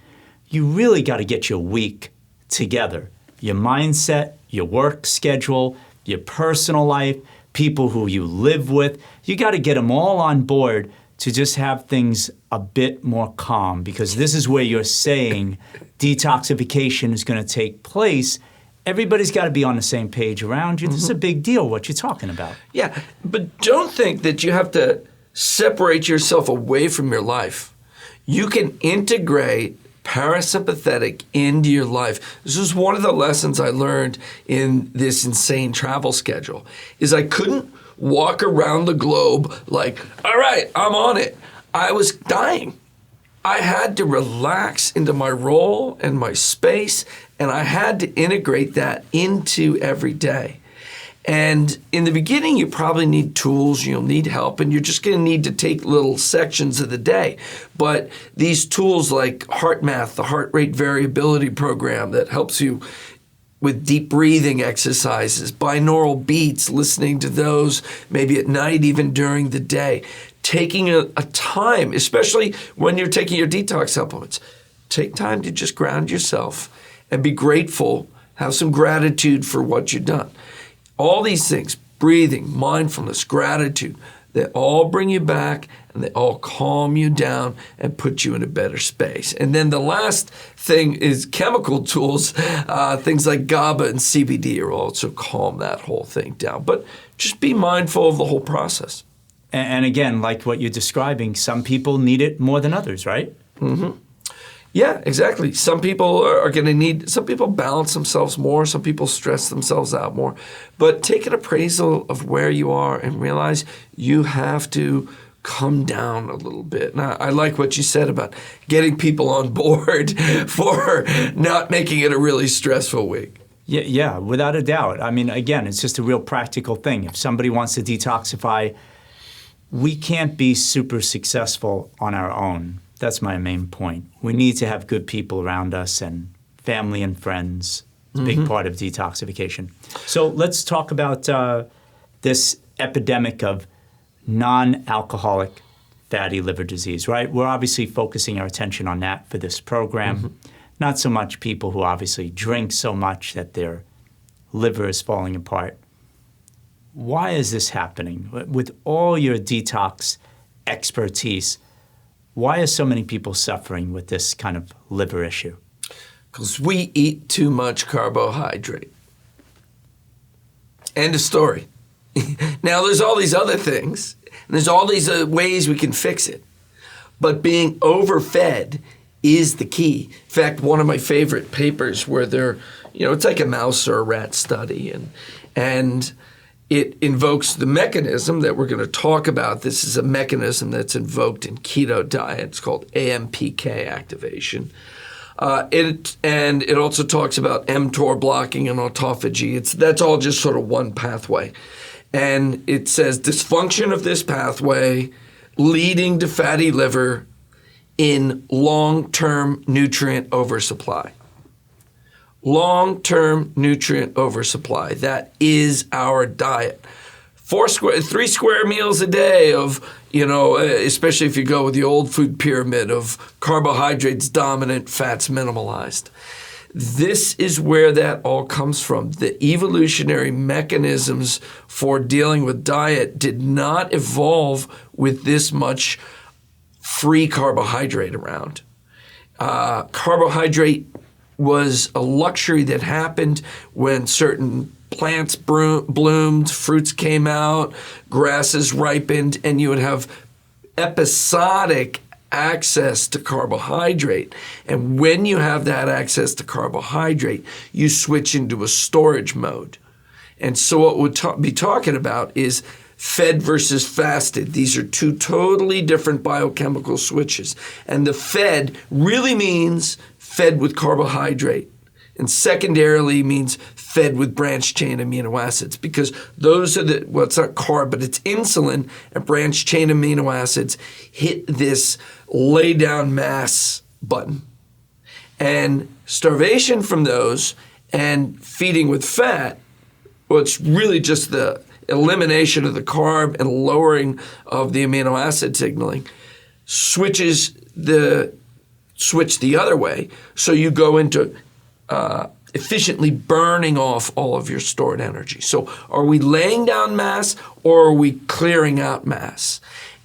you really got to get your week together. Your mindset, your work schedule, your personal life, people who you live with. You got to get them all on board to just have things a bit more calm, because this is where you're saying detoxification is going to take place. Everybody's got to be on the same page around you. This is a big deal, what you're talking about. Yeah, but don't think that you have to separate yourself away from your life. You can integrate parasympathetic into your life. This was one of the lessons I learned in this insane travel schedule, is I couldn't walk around the globe like, all right, I'm on it. I was dying. I had to relax into my role and my space, and I had to integrate that into every day. And in the beginning, you probably need tools, you'll need help, and you're just going to need to take little sections of the day. But these tools like HeartMath, the heart rate variability program that helps you with deep breathing exercises, binaural beats, listening to those maybe at night, even during the day. Taking a time, especially when you're taking your detox supplements, take time to just ground yourself and be grateful Have some gratitude for what you've done. All these things, breathing, mindfulness, gratitude, they all bring you back and they all calm you down and put you in a better space. And then the last thing is chemical tools. Things like GABA and CBD are also calm that whole thing down. But just be mindful of the whole process. And again, like what you're describing, some people need it more than others, right? Mm-hmm. Yeah, exactly. Some people are going to need, some people balance themselves more, some people stress themselves out more. But take an appraisal of where you are and realize you have to come down a little bit. Now, I like what you said about getting people on board for not making it a really stressful week. Yeah, without a doubt. I mean, again, it's just a real practical thing. If somebody wants to detoxify, we can't be super successful on our own. That's my main point. We need to have good people around us, and family and friends. It's a big part of detoxification. So let's talk about this epidemic of non-alcoholic fatty liver disease, right? We're obviously focusing our attention on that for this program. Not so much people who obviously drink so much that their liver is falling apart. Why is this happening? With all your detox expertise, why are so many people suffering with this kind of liver issue? Because we eat too much carbohydrate. End of story. Now, there's all these other things, and there's all these ways we can fix it. But being overfed is the key. In fact, one of my favorite papers where it's like a mouse or a rat study, and it invokes the mechanism that we're going to talk about. This is a mechanism that's invoked in keto diet. It's called AMPK activation. It also talks about mTOR blocking and autophagy. That's all just sort of one pathway. And it says dysfunction of this pathway leading to fatty liver in long-term nutrient oversupply. Long-term nutrient oversupply. That is our diet. 3 square meals a day of, especially if you go with the old food pyramid of carbohydrates dominant, fats minimalized. This is where that all comes from. The evolutionary mechanisms for dealing with diet did not evolve with this much free carbohydrate around. Carbohydrate was a luxury that happened when certain plants bloomed, fruits came out, grasses ripened, and you would have episodic access to carbohydrate. And when you have that access to carbohydrate, you switch into a storage mode. And so what we'll be talking about is fed versus fasted. These are two totally different biochemical switches. And the fed really means fed with carbohydrate, and secondarily means fed with branched chain amino acids, because those are it's not carb, but it's insulin and branched chain amino acids hit this lay down mass button. And starvation from those and feeding with fat, well, it's really just the elimination of the carb and lowering of the amino acid signaling, switch the other way. So you go into efficiently burning off all of your stored energy. So are we laying down mass or are we clearing out mass?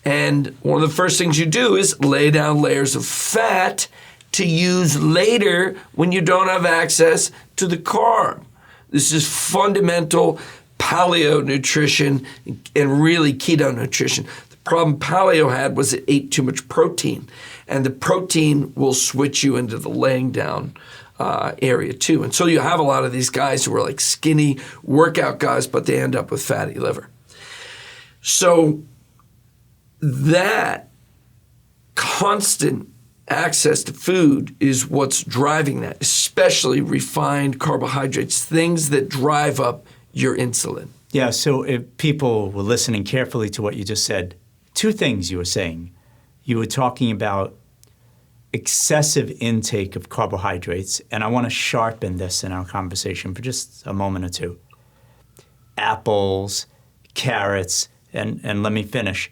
And one of the first things you do is lay down layers of fat to use later when you don't have access to the carb. This is fundamental paleo nutrition and really keto nutrition. The problem paleo had was it ate too much protein, and the protein will switch you into the laying down area too. And so you have a lot of these guys who are like skinny workout guys, but they end up with fatty liver. So that constant access to food is what's driving that, especially refined carbohydrates, things that drive up your insulin. Yeah, so if people were listening carefully to what you just said, two things you were saying. You were talking about excessive intake of carbohydrates, and I want to sharpen this in our conversation for just a moment or two. Apples, carrots, and let me finish.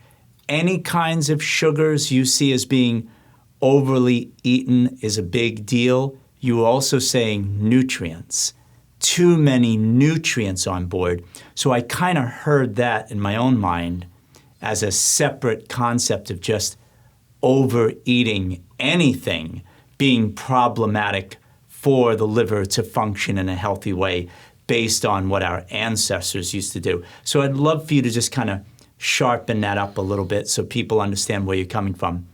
Any kinds of sugars you see as being overly eaten is a big deal. You were also saying nutrients. too many nutrients on board. So I kind of heard that in my own mind as a separate concept of just overeating anything being problematic for the liver to function in a healthy way based on what our ancestors used to do. So I'd love for you to just kind of sharpen that up a little bit so people understand where you're coming from.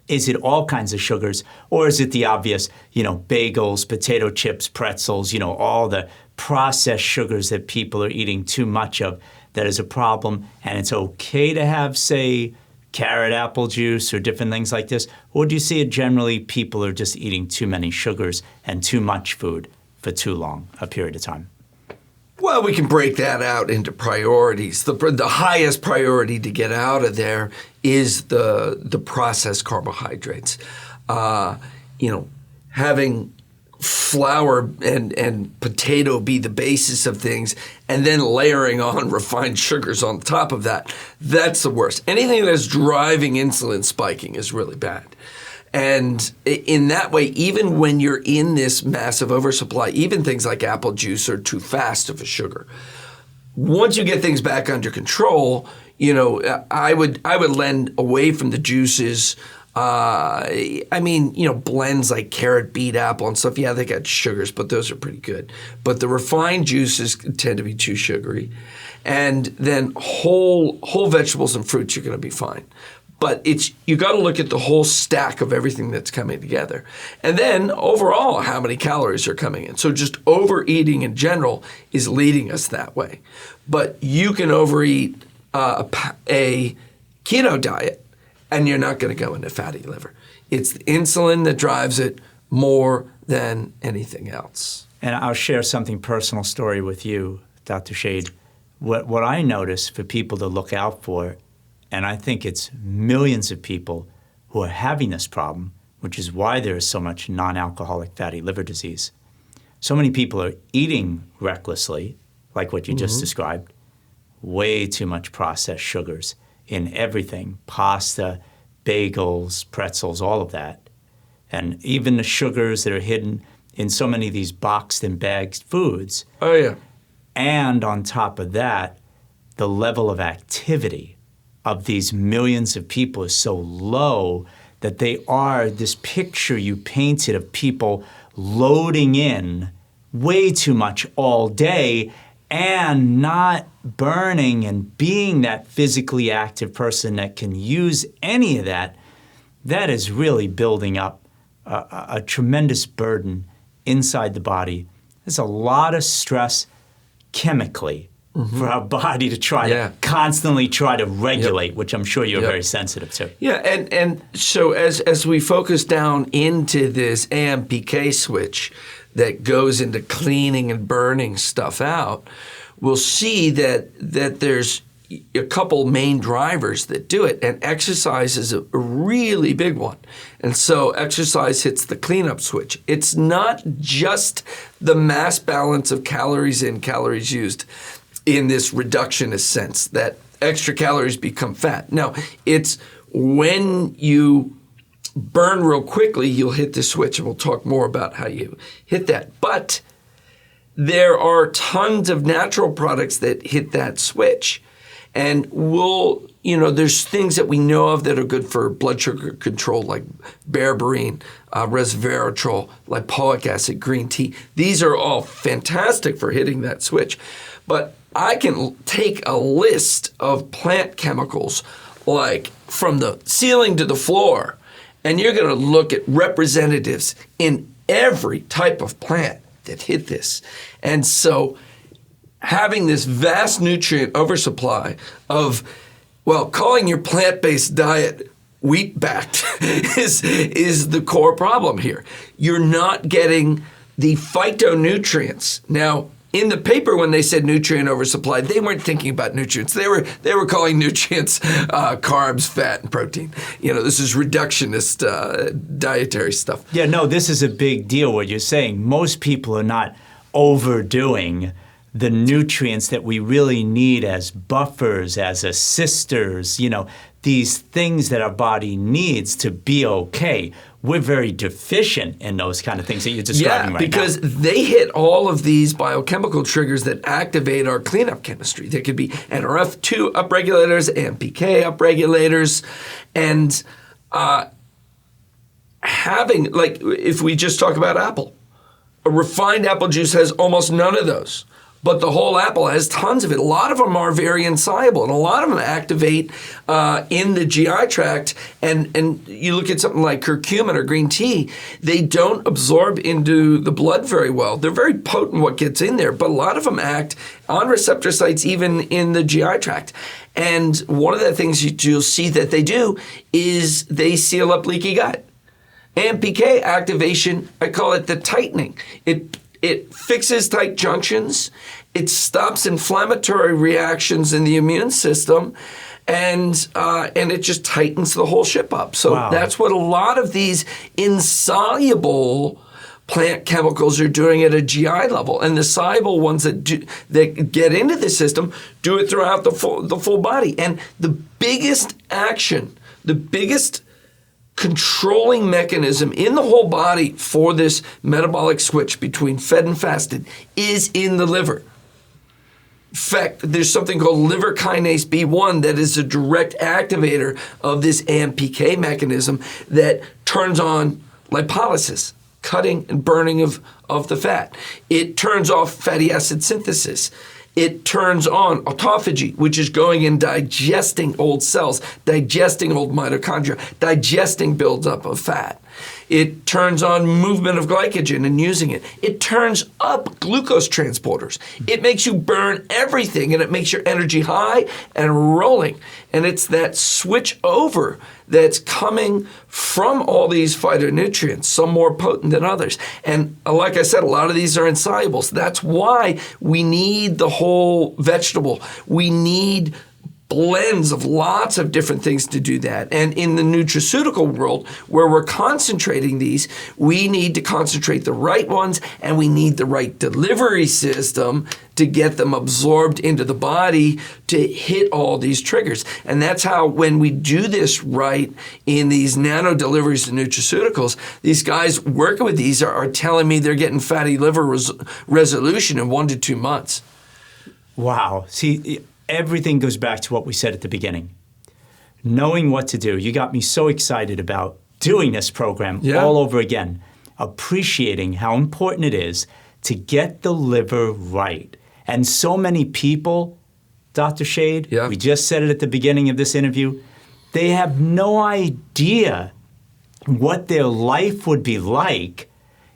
Is it all kinds of sugars, or is it the obvious, bagels, potato chips, pretzels, all the processed sugars that people are eating too much of that is a problem, and it's okay to have, say, carrot apple juice or different things like this? Or do you see it generally people are just eating too many sugars and too much food for too long a period of time? Well, we can break that out into priorities. The highest priority to get out of there is the processed carbohydrates. Having flour and potato be the basis of things, and then layering on refined sugars on top of that, that's the worst. Anything that's driving insulin spiking is really bad. And in that way, even when you're in this massive oversupply, even things like apple juice are too fast of a sugar. Once you get things back under control, I would lend away from the juices. Blends like carrot, beet, apple, and stuff. Yeah, they got sugars, but those are pretty good. But the refined juices tend to be too sugary, and then whole vegetables and fruits, you're going to be fine. But you got to look at the whole stack of everything that's coming together. And then overall, how many calories are coming in. So just overeating in general is leading us that way. But you can overeat a keto diet and you're not going to go into fatty liver. It's the insulin that drives it more than anything else. And I'll share something personal story with you, Dr. Shade. What I notice for people to look out for, and I think it's millions of people who are having this problem, which is why there is so much non-alcoholic fatty liver disease. So many people are eating recklessly, like what you just described, way too much processed sugars in everything, pasta, bagels, pretzels, all of that. And even the sugars that are hidden in so many of these boxed and bagged foods. Oh, yeah. And on top of that, the level of activity of these millions of people is so low that they are this picture you painted of people loading in way too much all day and not burning and being that physically active person that can use any of that. That is really building up a tremendous burden inside the body. There's a lot of stress chemically for our body to constantly try to regulate, which I'm sure you're very sensitive to. Yeah, and so as we focus down into this AMPK switch that goes into cleaning and burning stuff out, we'll see that there's a couple main drivers that do it, and exercise is a really big one. And so exercise hits the cleanup switch. It's not just the mass balance of calories in, calories used in this reductionist sense that extra calories become fat. No, it's when you burn real quickly, you'll hit the switch, and we'll talk more about how you hit that. But there are tons of natural products that hit that switch. And there's things that we know of that are good for blood sugar control, like berberine, resveratrol, lipoic acid, green tea. These are all fantastic for hitting that switch. But I can take a list of plant chemicals, like from the ceiling to the floor, and you're going to look at representatives in every type of plant that hit this. And so having this vast nutrient oversupply of, calling your plant-based diet wheat-backed is the core problem here. You're not getting the phytonutrients. Now, in the paper, when they said nutrient oversupply, they weren't thinking about nutrients. They were calling nutrients carbs, fat, and protein. This is reductionist dietary stuff. Yeah, no, this is a big deal. What you're saying, most people are not overdoing the nutrients that we really need as buffers, as assisters, these things that our body needs to be okay. we're very deficient in those kind of things that you're describing right now. Because they hit all of these biochemical triggers that activate our cleanup chemistry. They could be NRF2 upregulators, AMPK upregulators, and having, like, if we just talk about apple, a refined apple juice has almost none of those. But the whole apple has tons of it. A lot of them are very insoluble, and a lot of them activate in the GI tract. And you look at something like curcumin or green tea, they don't absorb into the blood very well. They're very potent what gets in there, but a lot of them act on receptor sites even in the GI tract. And one of the things you'll see that they do is they seal up leaky gut. AMPK activation, I call it the tightening. It fixes tight junctions, it stops inflammatory reactions in the immune system, and it just tightens the whole ship up. So that's what a lot of these insoluble plant chemicals are doing at a GI level, and the soluble ones that get into the system do it throughout the full body. And the biggest action, the biggest controlling mechanism in the whole body for this metabolic switch between fed and fasted is in the liver. In fact, there's something called liver kinase B1 that is a direct activator of this AMPK mechanism that turns on lipolysis, cutting and burning of the fat. It turns off fatty acid synthesis. It turns on autophagy, which is going and digesting old cells, digesting old mitochondria, digesting buildup of fat. It turns on movement of glycogen and using it. It turns up glucose transporters. It makes you burn everything, and it makes your energy high and rolling. And it's that switch over that's coming from all these phytonutrients, some more potent than others. And like I said, a lot of these are insoluble. So that's why we need the whole vegetable. We need blends of lots of different things to do that. And in the nutraceutical world, where we're concentrating these, we need to concentrate the right ones, and we need the right delivery system to get them absorbed into the body to hit all these triggers. And that's how, when we do this right in these nano deliveries of nutraceuticals, these guys working with these are telling me they're getting fatty liver resolution in 1 to 2 months. Wow. See, everything goes back to what we said at the beginning. Knowing what to do. You got me so excited about doing this program all over again, appreciating how important it is to get the liver right. And so many people, Dr. Shade, we just said it at the beginning of this interview, they have no idea what their life would be like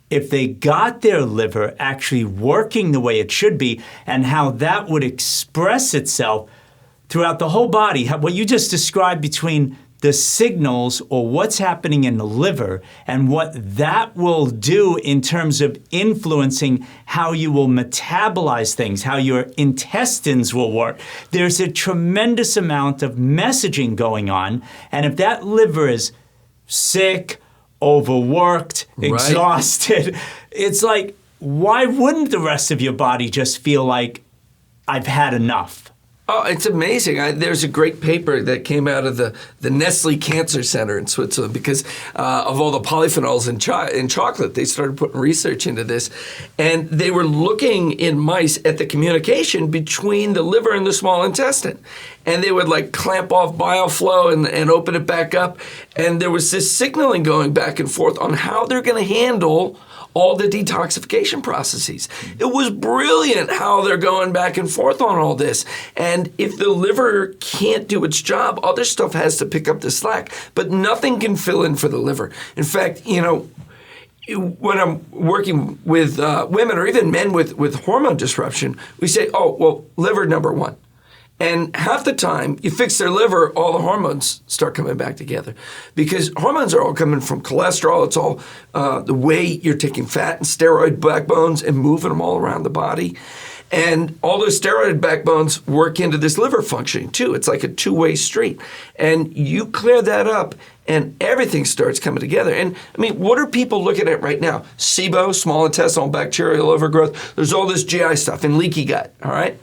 if they got their liver actually working the way it should be, and how that would express itself throughout the whole body. What you just described between the signals or what's happening in the liver and what that will do in terms of influencing how you will metabolize things, how your intestines will work. There's a tremendous amount of messaging going on, and if that liver is sick, overworked, exhausted, it's like, why wouldn't the rest of your body just feel like, I've had enough? Oh, it's amazing. There's a great paper that came out of the Nestle Cancer Center in Switzerland because of all the polyphenols in chocolate. They started putting research into this, and they were looking in mice at the communication between the liver and the small intestine. And they would like clamp off bile flow and open it back up. And there was this signaling going back and forth on how they're going to handle all the detoxification processes. It was brilliant how they're going back and forth on all this. And if the liver can't do its job, other stuff has to pick up the slack. But nothing can fill in for the liver. In fact, you know, when I'm working with women or even men with hormone disruption, we say, oh, well, liver number one. And half the time, you fix their liver, all the hormones start coming back together. Because hormones are all coming from cholesterol. It's all the way you're taking fat and steroid backbones and moving them all around the body. And all those steroid backbones work into this liver functioning too. It's like a two-way street. And you clear that up, and everything starts coming together. And I mean, what are people looking at right now? SIBO, small intestinal bacterial overgrowth. There's all this GI stuff and leaky gut, all right?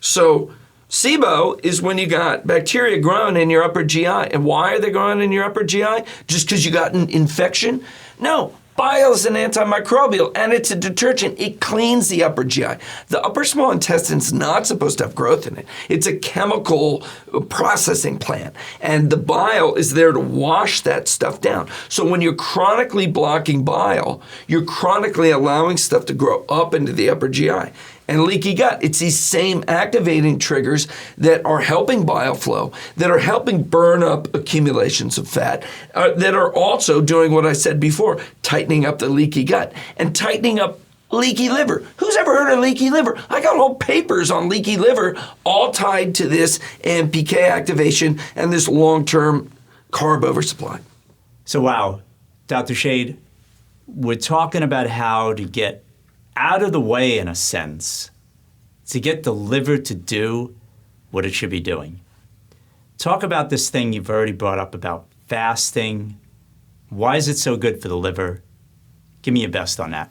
So SIBO is when you got bacteria growing in your upper GI. And why are they growing in your upper GI? Just because you got an infection? No. Bile is an antimicrobial, and it's a detergent. It cleans the upper GI. The upper small intestine's not supposed to have growth in it. It's a chemical processing plant, and the bile is there to wash that stuff down. So when you're chronically blocking bile, you're chronically allowing stuff to grow up into the upper GI. And leaky gut, it's these same activating triggers that are helping bile flow, that are helping burn up accumulations of fat, that are also doing what I said before, tightening up the leaky gut and tightening up leaky liver. Who's ever heard of leaky liver? I got whole papers on leaky liver, all tied to this AMPK activation and this long-term carb oversupply. So wow, Dr. Shade, we're talking about how to get out of the way, in a sense, to get the liver to do what it should be doing. Talk about this thing you've already brought up about fasting. Why is it so good for the liver? Give me your best on that.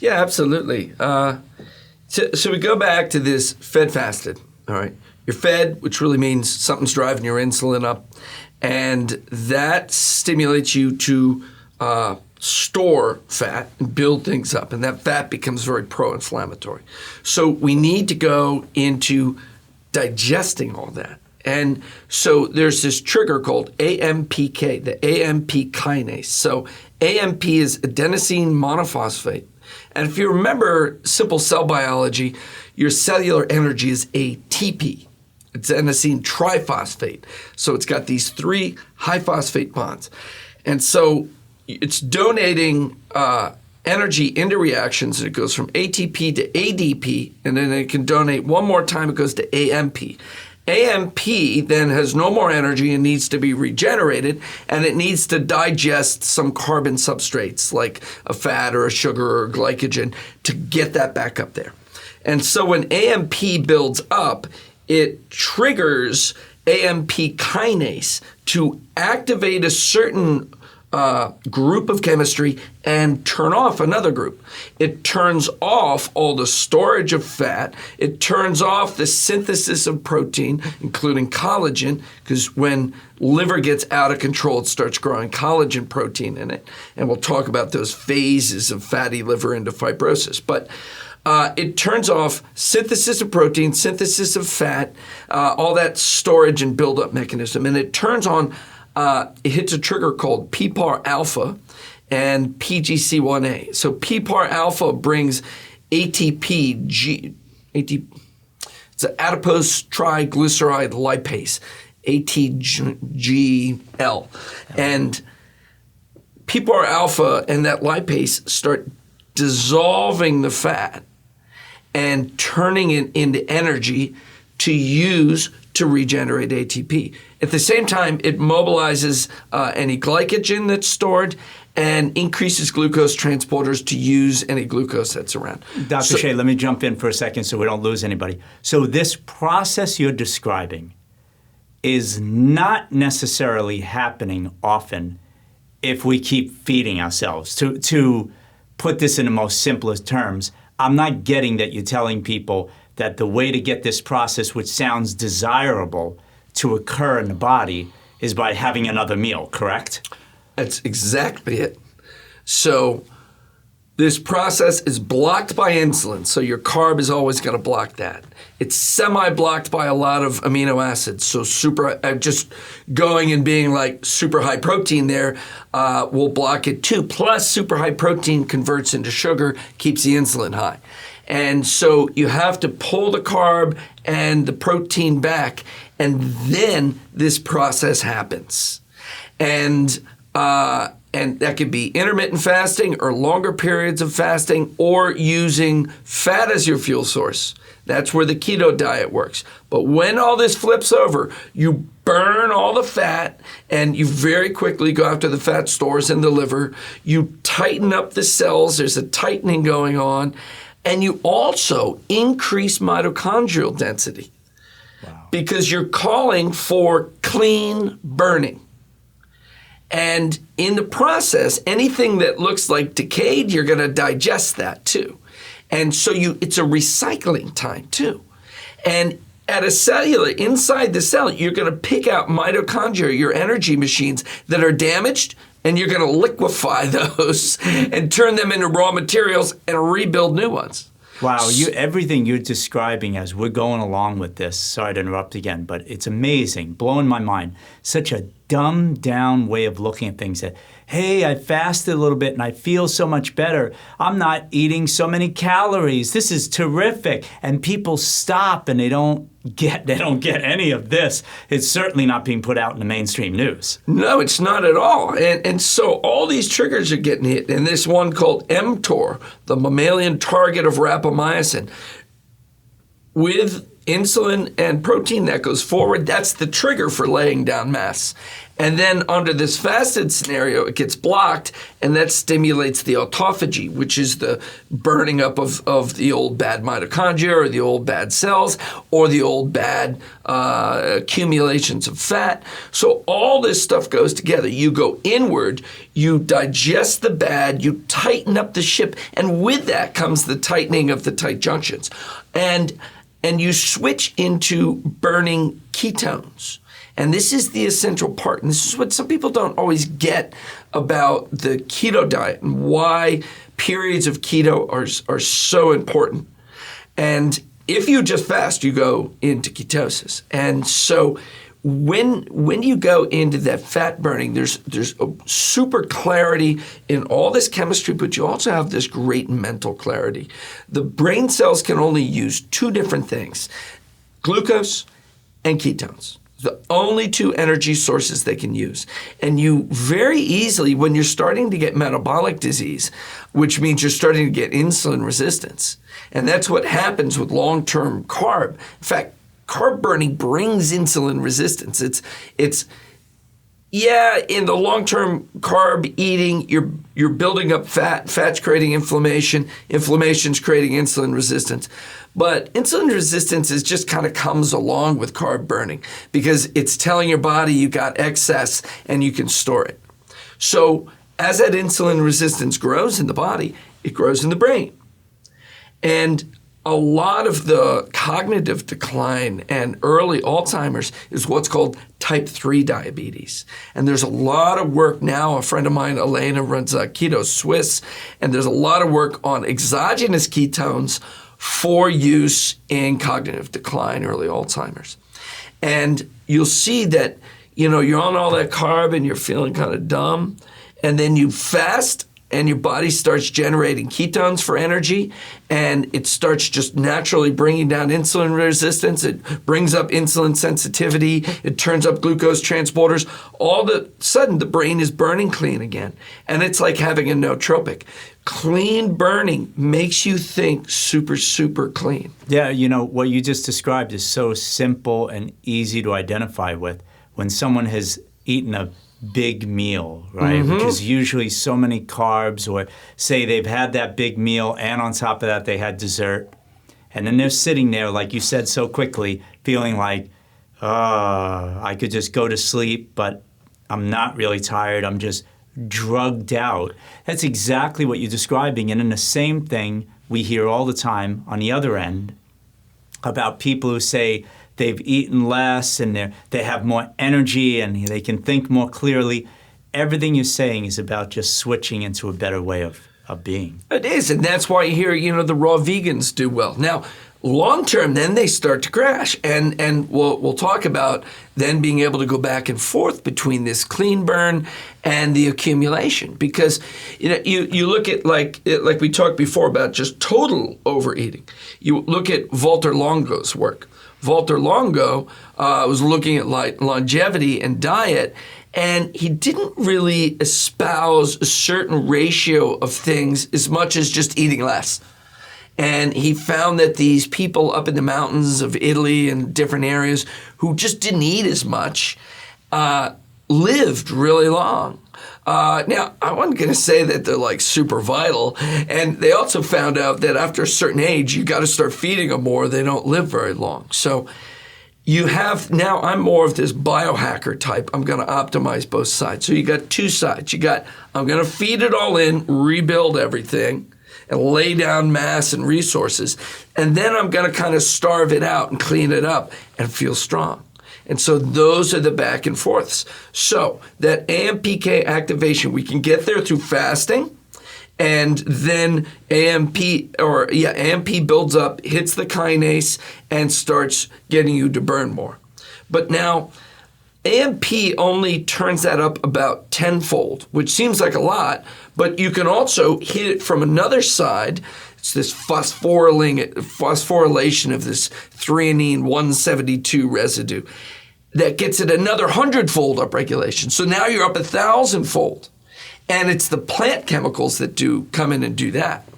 Yeah, absolutely. So we go back to this fed fasted, all right? You're fed, which really means something's driving your insulin up, and that stimulates you to store fat and build things up, and that fat becomes very pro-inflammatory. So we need to go into digesting all that. And so there's this trigger called AMPK, the AMP kinase. So AMP is adenosine monophosphate. And if you remember simple cell biology, your cellular energy is ATP. It's adenosine triphosphate. So it's got these 3 high phosphate bonds. And so it's donating energy into reactions, and it goes from ATP to ADP, and then it can donate one more time, it goes to AMP. AMP then has no more energy and needs to be regenerated, and it needs to digest some carbon substrates like a fat or a sugar or glycogen to get that back up there. And so when AMP builds up, it triggers AMP kinase to activate a certain group of chemistry and turn off another group. It turns off all the storage of fat. It turns off the synthesis of protein, including collagen, because when liver gets out of control, it starts growing collagen protein in it. And we'll talk about those phases of fatty liver into fibrosis. But it turns off synthesis of protein, synthesis of fat, all that storage and buildup mechanism. And it turns on it hits a trigger called PPAR alpha and PGC1A. So PPAR alpha brings ATP, it's an adipose triglyceride lipase, ATGL. And PPAR alpha and that lipase start dissolving the fat and turning it into energy to use to regenerate ATP. At the same time, it mobilizes any glycogen that's stored and increases glucose transporters to use any glucose that's around. Dr. Shade, let me jump in for a second so we don't lose anybody. So this process you're describing is not necessarily happening often if we keep feeding ourselves. To put this in the most simplest terms, I'm not getting that you're telling people that the way to get this process, which sounds desirable to occur in the body, is by having another meal, correct? That's exactly it. So this process is blocked by insulin, so your carb is always going to block that. It's semi-blocked by a lot of amino acids, so just going and being like super high protein there will block it too. Plus, super high protein converts into sugar, keeps the insulin high. And so you have to pull the carb and the protein back, and then this process happens. And that could be intermittent fasting or longer periods of fasting or using fat as your fuel source. That's where the keto diet works. But when all this flips over, you burn all the fat and you very quickly go after the fat stores in the liver. You tighten up the cells. There's a tightening going on. And you also increase mitochondrial density. Wow. Because you're calling for clean burning. And in the process, anything that looks like decayed, you're going to digest that too. And so it's a recycling time too. And at a cellular, inside the cell, you're going to pick out mitochondria, your energy machines that are damaged, and you're going to liquefy those and turn them into raw materials and rebuild new ones. Wow, everything you're describing as we're going along with this, sorry to interrupt again, but it's amazing, blowing my mind. Such a dumbed down way of looking at things that, hey, I fasted a little bit and I feel so much better. I'm not eating so many calories. This is terrific. And people stop and they don't get any of this. It's certainly not being put out in the mainstream news. No, it's not at all. And so all these triggers are getting hit. And this one called mTOR, the mammalian target of rapamycin, with insulin and protein that goes forward, that's the trigger for laying down mass. And then under this fasted scenario, it gets blocked, and that stimulates the autophagy, which is the burning up of the old bad mitochondria or the old bad cells or the old bad accumulations of fat. So all this stuff goes together. You go inward, you digest the bad, you tighten up the ship, and with that comes the tightening of the tight junctions. And you switch into burning ketones. And this is the essential part. And this is what some people don't always get about the keto diet and why periods of keto are so important. And if you just fast, you go into ketosis. And so when you go into that fat burning, there's a super clarity in all this chemistry, but you also have this great mental clarity. The brain cells can only use two different things, glucose and ketones. The only two energy sources they can use. And you very easily, when you're starting to get metabolic disease, which means you're starting to get insulin resistance, and that's what happens with long-term carb. In fact, carb burning brings insulin resistance. It's in the long-term carb eating, you're building up fat, fat's creating inflammation, inflammation's creating insulin resistance. But insulin resistance just kind of comes along with carb burning because it's telling your body you got excess and you can store it. So as that insulin resistance grows in the body, it grows in the brain. And a lot of the cognitive decline and early Alzheimer's is what's called type 3 diabetes. And there's a lot of work now. A friend of mine, Elena, runs Keto Swiss, and there's a lot of work on exogenous ketones for use in cognitive decline, early Alzheimer's. And you'll see that, you're on all that carb and you're feeling kind of dumb, and then you fast and your body starts generating ketones for energy, and it starts just naturally bringing down insulin resistance. It brings up insulin sensitivity. It turns up glucose transporters. All of a sudden, the brain is burning clean again, and it's like having a nootropic. Clean burning makes you think super, super clean. Yeah, what you just described is so simple and easy to identify with. When someone has eaten a big meal, right? Mm-hmm. Which is usually so many carbs, or say they've had that big meal and on top of that they had dessert. And then they're sitting there, like you said so quickly, feeling like, I could just go to sleep, but I'm not really tired. I'm just drugged out. That's exactly what you're describing. And then the same thing we hear all the time on the other end about people who say they've eaten less and they have more energy and they can think more clearly. Everything you're saying is about just switching into a better way of being. It is, and that's why you hear, the raw vegans do well. Now, long term, then they start to crash, and we'll talk about then being able to go back and forth between this clean burn and the accumulation, because you look at like we talked before about just total overeating. You look at Walter Longo's work. Walter Longo was looking at longevity and diet, and he didn't really espouse a certain ratio of things as much as just eating less. And he found that these people up in the mountains of Italy and different areas who just didn't eat as much lived really long. Now, I wasn't going to say that they're like super vital. And they also found out that after a certain age, you got to start feeding them more. They don't live very long. So you have, now I'm more of this biohacker type. I'm going to optimize both sides. So you got two sides. You got, I'm going to feed it all in, rebuild everything. and lay down mass and resources. And then I'm going to kind of starve it out and clean it up and feel strong. And so those are the back and forths. So that AMPK activation, we can get there through fasting, and then AMP builds up, hits the kinase, and starts getting you to burn more. But now, AMP only turns that up about tenfold, which seems like a lot, but you can also hit it from another side. It's this phosphorylation of this threonine 172 residue that gets it another 100-fold upregulation. So now you're up 1,000-fold. And it's the plant chemicals that come in and do that.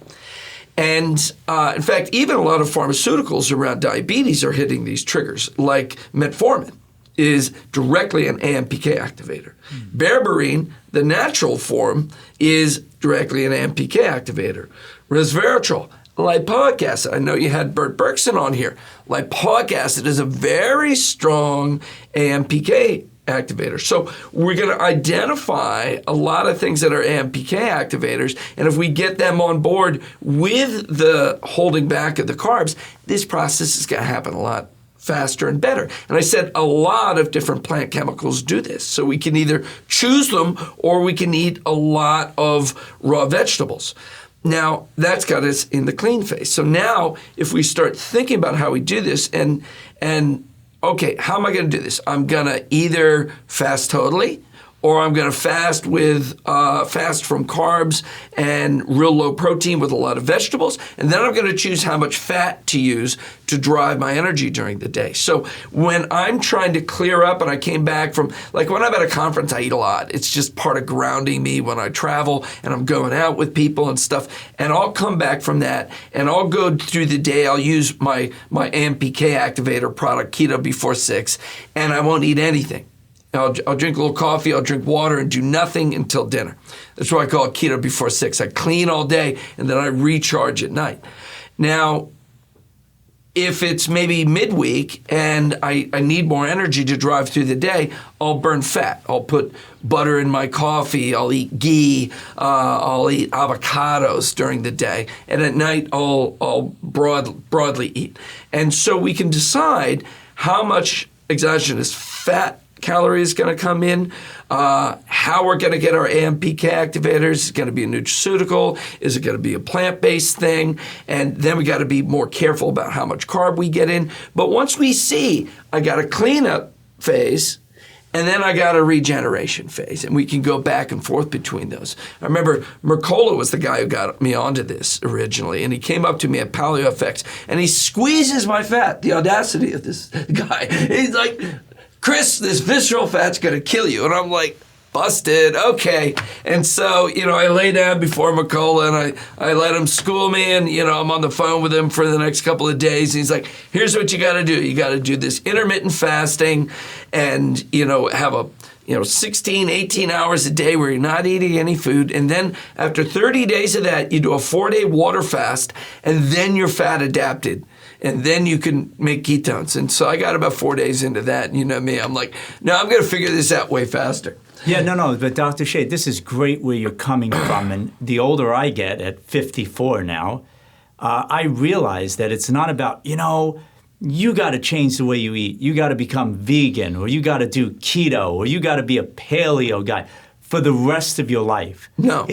And in fact, even a lot of pharmaceuticals around diabetes are hitting these triggers, like metformin is directly an AMPK activator. Berberine, the natural form, is directly an AMPK activator. Resveratrol, lipoic acid. I know you had Bert Berkson on here. Lipoic acid is a very strong AMPK activator. So we're going to identify a lot of things that are AMPK activators, and if we get them on board with the holding back of the carbs, this process is going to happen a lot faster and better. And I said a lot of different plant chemicals do this. So we can either choose them or we can eat a lot of raw vegetables. Now, that's got us in the clean phase. So now if we start thinking about how we do this and okay, how am I going to do this? I'm going to either fast totally, or I'm going to fast from carbs and real low protein with a lot of vegetables, and then I'm going to choose how much fat to use to drive my energy during the day. So when I'm trying to clear up, and I came back from, like when I'm at a conference, I eat a lot. It's just part of grounding me when I travel and I'm going out with people and stuff, and I'll come back from that, and I'll go through the day, I'll use my AMPK activator product, Keto Before 6, and I won't eat anything. I'll drink a little coffee, I'll drink water, and do nothing until dinner. That's why I call it Keto Before 6. I clean all day, and then I recharge at night. Now, if it's maybe midweek and I need more energy to drive through the day, I'll burn fat. I'll put butter in my coffee, I'll eat ghee, I'll eat avocados during the day, and at night I'll broadly eat. And so we can decide how much exogenous fat calorie is going to come in, how we're going to get our AMPK activators. Is it going to be a nutraceutical? Is it going to be a plant-based thing? And then we got to be more careful about how much carb we get in. But once we see I got a cleanup phase, and then I got a regeneration phase, and we can go back and forth between those. I remember Mercola was the guy who got me onto this originally, and he came up to me at PaleoFX, and he squeezes my fat, the audacity of this guy. He's like, Chris, this visceral fat's going to kill you. And I'm like, busted, okay. And so, I lay down before Mercola and I let him school me, and, I'm on the phone with him for the next couple of days. And he's like, here's what you got to do. You got to do this intermittent fasting and, have a 16, 18 hours a day where you're not eating any food. And then after 30 days of that, you do a 4-day water fast, and then you're fat adapted. And then you can make ketones. And so I got about 4 days into that. And you know me, I'm like, no, I'm going to figure this out way faster. Yeah, no, but Dr. Shade, this is great where you're coming from. And the older I get, at 54 now, I realize that it's not about, you got to change the way you eat. You got to become vegan, or you got to do keto, or you got to be a paleo guy for the rest of your life. No.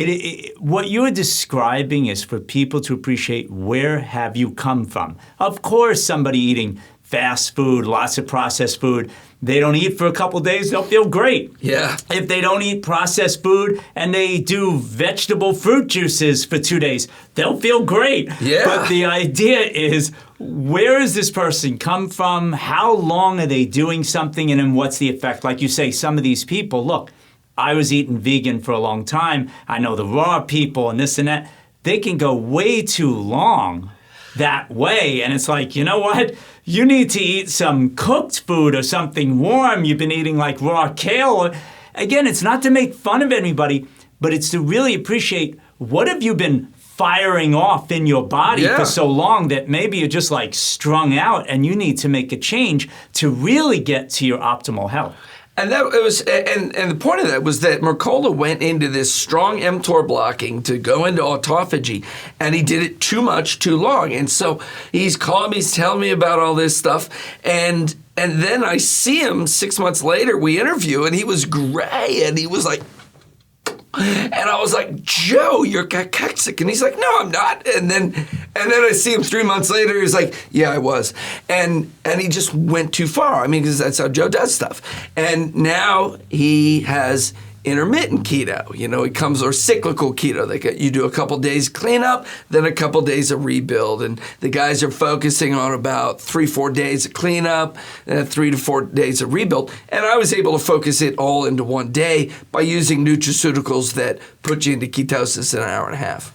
What you're describing is for people to appreciate, where have you come from? Of course, somebody eating fast food, lots of processed food, they don't eat for a couple of days, they'll feel great. Yeah. If they don't eat processed food and they do vegetable fruit juices for 2 days, they'll feel great. Yeah. But the idea is, where has this person come from? How long are they doing something? And then what's the effect? Like you say, some of these people, look, I was eating vegan for a long time. I know the raw people and this and that. They can go way too long that way. And it's like, you know what? You need to eat some cooked food or something warm. You've been eating like raw kale. Again, it's not to make fun of anybody, but it's to really appreciate, what have you been firing off in your body for so long that maybe you're just like strung out, and you need to make a change to really get to your optimal health. And the point of that was that Mercola went into this strong mTOR blocking to go into autophagy, and he did it too much, too long. And so he's calling me, he's telling me about all this stuff, and then I see him 6 months later, we interview, and he was gray, and he was like, and I was like, Joe, you're cachectic. And he's like, no, I'm not. And then I see him 3 months later. He's like, yeah, I was. And he just went too far. I mean, because that's how Joe does stuff. And now he has intermittent keto. You know, or cyclical keto. You do a couple days cleanup, then a couple days of rebuild. And the guys are focusing on about 3-4 days of cleanup, and 3 to 4 days of rebuild. And I was able to focus it all into one day by using nutraceuticals that put you into ketosis in an hour and a half.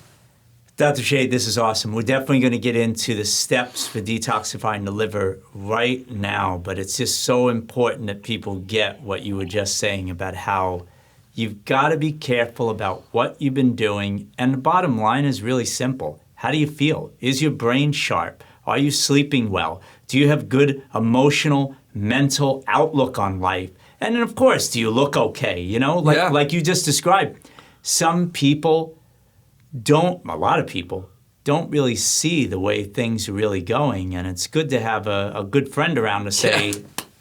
Dr. Shade, this is awesome. We're definitely going to get into the steps for detoxifying the liver right now, but it's just so important that people get what you were just saying about how you've got to be careful about what you've been doing. And the bottom line is really simple. How do you feel? Is your brain sharp? Are you sleeping well? Do you have good emotional, mental outlook on life? And then, of course, do you look okay? You know, like you just described. Some people a lot of people don't really see the way things are really going. And it's good to have a good friend around to say,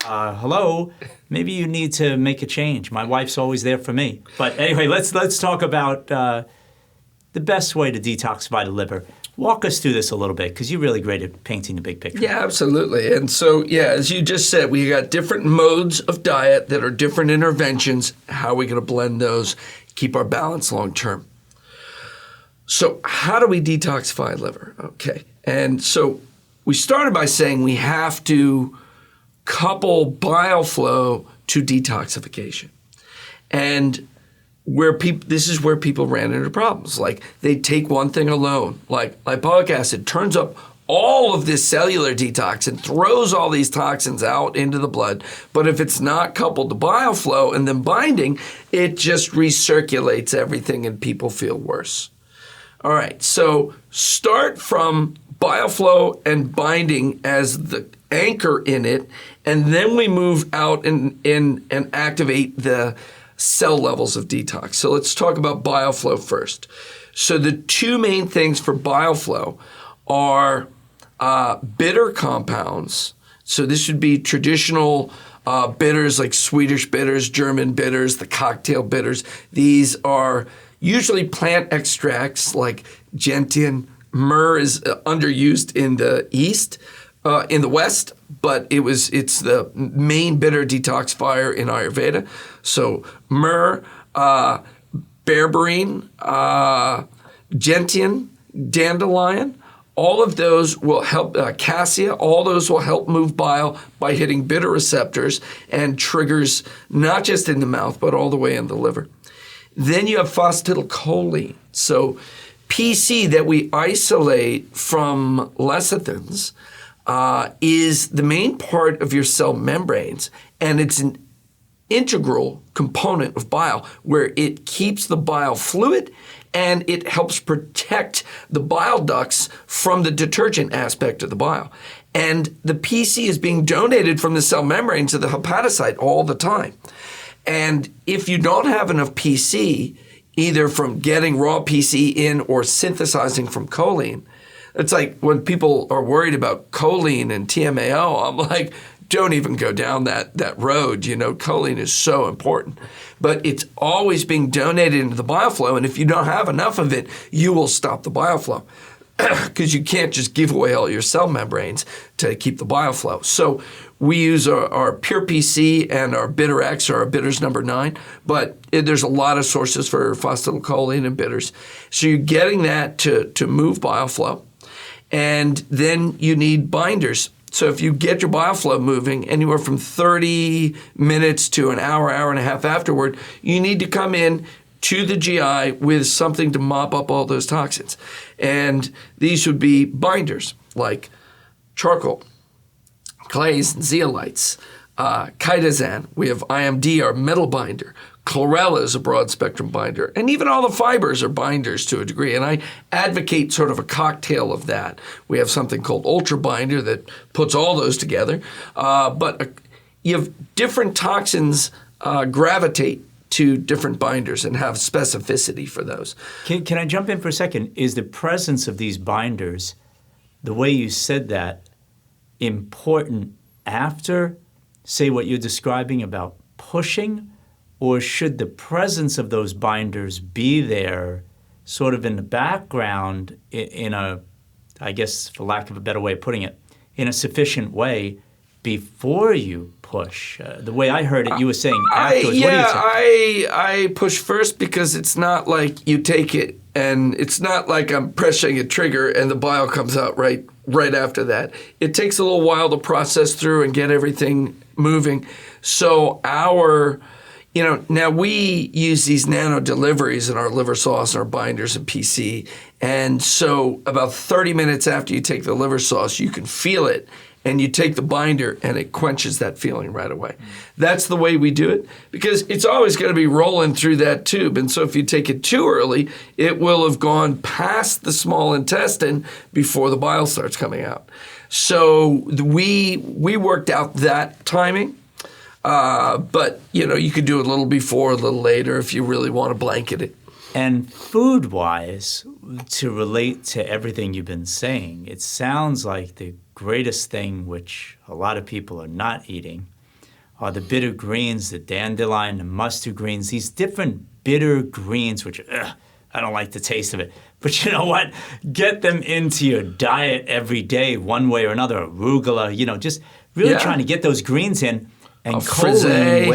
hello, maybe you need to make a change. My wife's always there for me. But anyway, let's talk about the best way to detoxify the liver. Walk us through this a little bit, because you're really great at painting the big picture. Yeah, absolutely. And so, as you just said, we got different modes of diet that are different interventions. How are we going to blend those, keep our balance long term? So how do we detoxify liver? Okay. And so we started by saying we have to couple bile flow to detoxification. And this is where people ran into problems. Like, they take one thing alone, like lipoic acid, turns up all of this cellular detox and throws all these toxins out into the blood. But if it's not coupled to bile flow and then binding, it just recirculates everything and people feel worse. All right, so start from bile flow and binding as the anchor in it, and then we move out and activate the cell levels of detox. So let's talk about bile flow first. So the two main things for bile flow are bitter compounds. So this would be traditional bitters like Swedish bitters, German bitters, the cocktail bitters. These are usually plant extracts like gentian. Myrrh is underused in the West, but it's the main bitter detoxifier in Ayurveda. So myrrh, berberine, gentian, dandelion, all of those will help, cassia, all those will help move bile by hitting bitter receptors and triggers not just in the mouth, but all the way in the liver. Then you have phosphatidylcholine. So PC that we isolate from lecithins is the main part of your cell membranes, and it's an integral component of bile where it keeps the bile fluid and it helps protect the bile ducts from the detergent aspect of the bile. And the PC is being donated from the cell membrane to the hepatocyte all the time. And if you don't have enough PC, either from getting raw PC in or synthesizing from choline, it's like when people are worried about choline and TMAO, I'm like, don't even go down that road. You know, choline is so important. But it's always being donated into the bile flow, and if you don't have enough of it, you will stop the bile flow because you can't just give away all your cell membranes to keep the bile flow. So we use our pure PC and our bitter X, or our bitters number 9, but there's a lot of sources for phosphatidylcholine and bitters. So you're getting that to move bile flow. And then you need binders. So if you get your bile flow moving anywhere from 30 minutes to an hour, hour and a half afterward, you need to come in to the GI with something to mop up all those toxins. And these would be binders like charcoal, clays and zeolites, chitosan. We have IMD, our metal binder. Chlorella is a broad spectrum binder. And even all the fibers are binders to a degree. And I advocate sort of a cocktail of that. We have something called Ultra Binder that puts all those together. But you have different toxins gravitate to different binders and have specificity for those. Can I jump in for a second? Is the presence of these binders, the way you said that, important after, say, what you're describing about pushing? Or should the presence of those binders be there sort of in the background in a, I guess, for lack of a better way of putting it, in a sufficient way before you push? The way I heard it, you were saying afterwards. I push first because it's not like you take it and it's not like I'm pressing a trigger and the bile comes out right after that. It takes a little while to process through and get everything moving. So now we use these nano deliveries in our liver sauce, our binders, and PC. And so about 30 minutes after you take the liver sauce, you can feel it. And you take the binder and it quenches that feeling right away. That's the way we do it because it's always going to be rolling through that tube. And so if you take it too early, it will have gone past the small intestine before the bile starts coming out. So we worked out that timing. But, you could do it a little before, a little later if you really want to blanket it. And food-wise, to relate to everything you've been saying, it sounds like the greatest thing, which a lot of people are not eating, are the bitter greens, the dandelion, the mustard greens, these different bitter greens, which I don't like the taste of it. But you know what? Get them into your diet every day, one way or another. Arugula, just really trying to get those greens in. And choline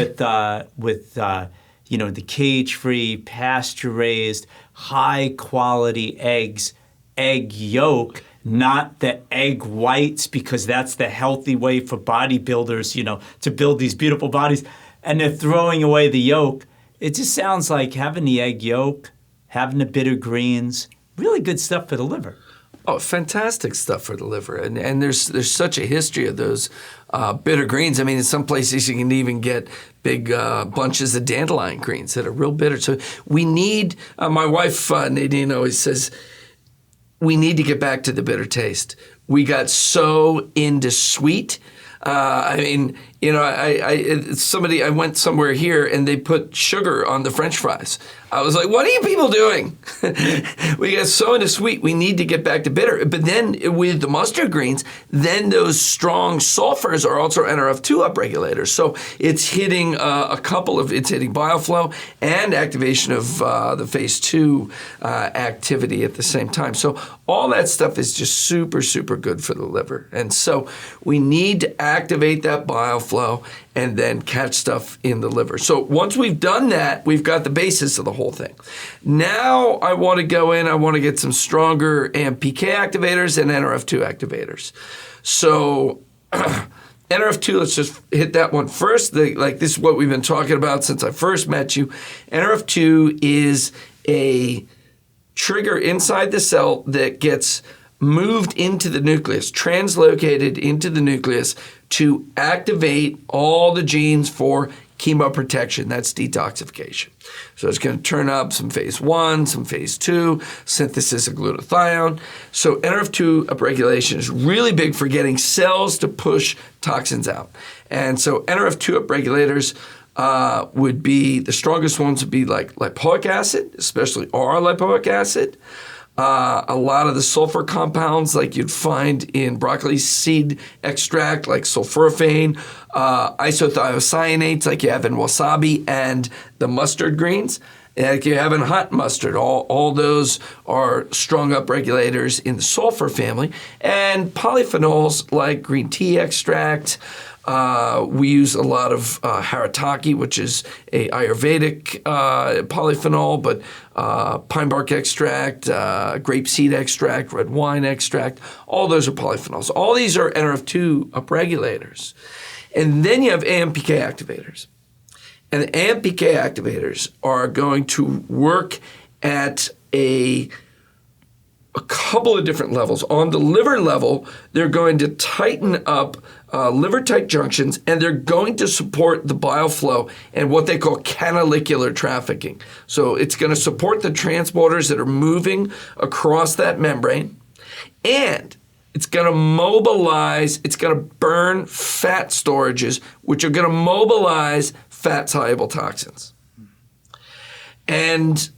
with the cage-free, pasture-raised, high-quality eggs, egg yolk, not the egg whites, because that's the healthy way for bodybuilders, to build these beautiful bodies. And they're throwing away the yolk. It just sounds like having the egg yolk, having the bitter greens, really good stuff for the liver. Oh, fantastic stuff for the liver. And there's such a history of those bitter greens. I mean, in some places you can even get big bunches of dandelion greens that are real bitter. So we need, my wife Nadine always says, we need to get back to the bitter taste. We got so into sweet. I went somewhere here and they put sugar on the French fries. I was like, what are you people doing? We got so into sweet, we need to get back to bitter. But then with the mustard greens, then those strong sulfurs are also NRF2 upregulators. So it's hitting it's hitting bile flow and activation of the phase 2 activity at the same time. So all that stuff is just super, super good for the liver. And so we need to activate that bile flow and then catch stuff in the liver. So once we've done that, we've got the basis of the whole thing. Now I want to go in, I want to get some stronger AMPK activators and NRF2 activators. So NRF2, let's just hit that one first. This is what we've been talking about since I first met you. NRF2 is a trigger inside the cell that gets moved into the nucleus, translocated into the nucleus to activate all the genes for chemoprotection. That's detoxification. So it's going to turn up some phase 1, some phase 2, synthesis of glutathione. So NRF2 upregulation is really big for getting cells to push toxins out. And so NRF2 upregulators would be, the strongest ones would be like lipoic acid, especially R-lipoic acid. A lot of the sulfur compounds like you'd find in broccoli seed extract like sulforaphane, isothiocyanates like you have in wasabi and the mustard greens, like you have in hot mustard. All those are strong upregulators in the sulfur family. And polyphenols like green tea extract. We use a lot of haritaki, which is a Ayurvedic polyphenol, but pine bark extract, grapeseed extract, red wine extract, all those are polyphenols. All these are NRF2 upregulators. And then you have AMPK activators. And the AMPK activators are going to work at a couple of different levels. On the liver level, they're going to tighten up liver tight junctions, and they're going to support the bile flow and what they call canalicular trafficking. So it's going to support the transporters that are moving across that membrane, and it's going to mobilize, it's going to burn fat storages, which are going to mobilize fat-soluble toxins. And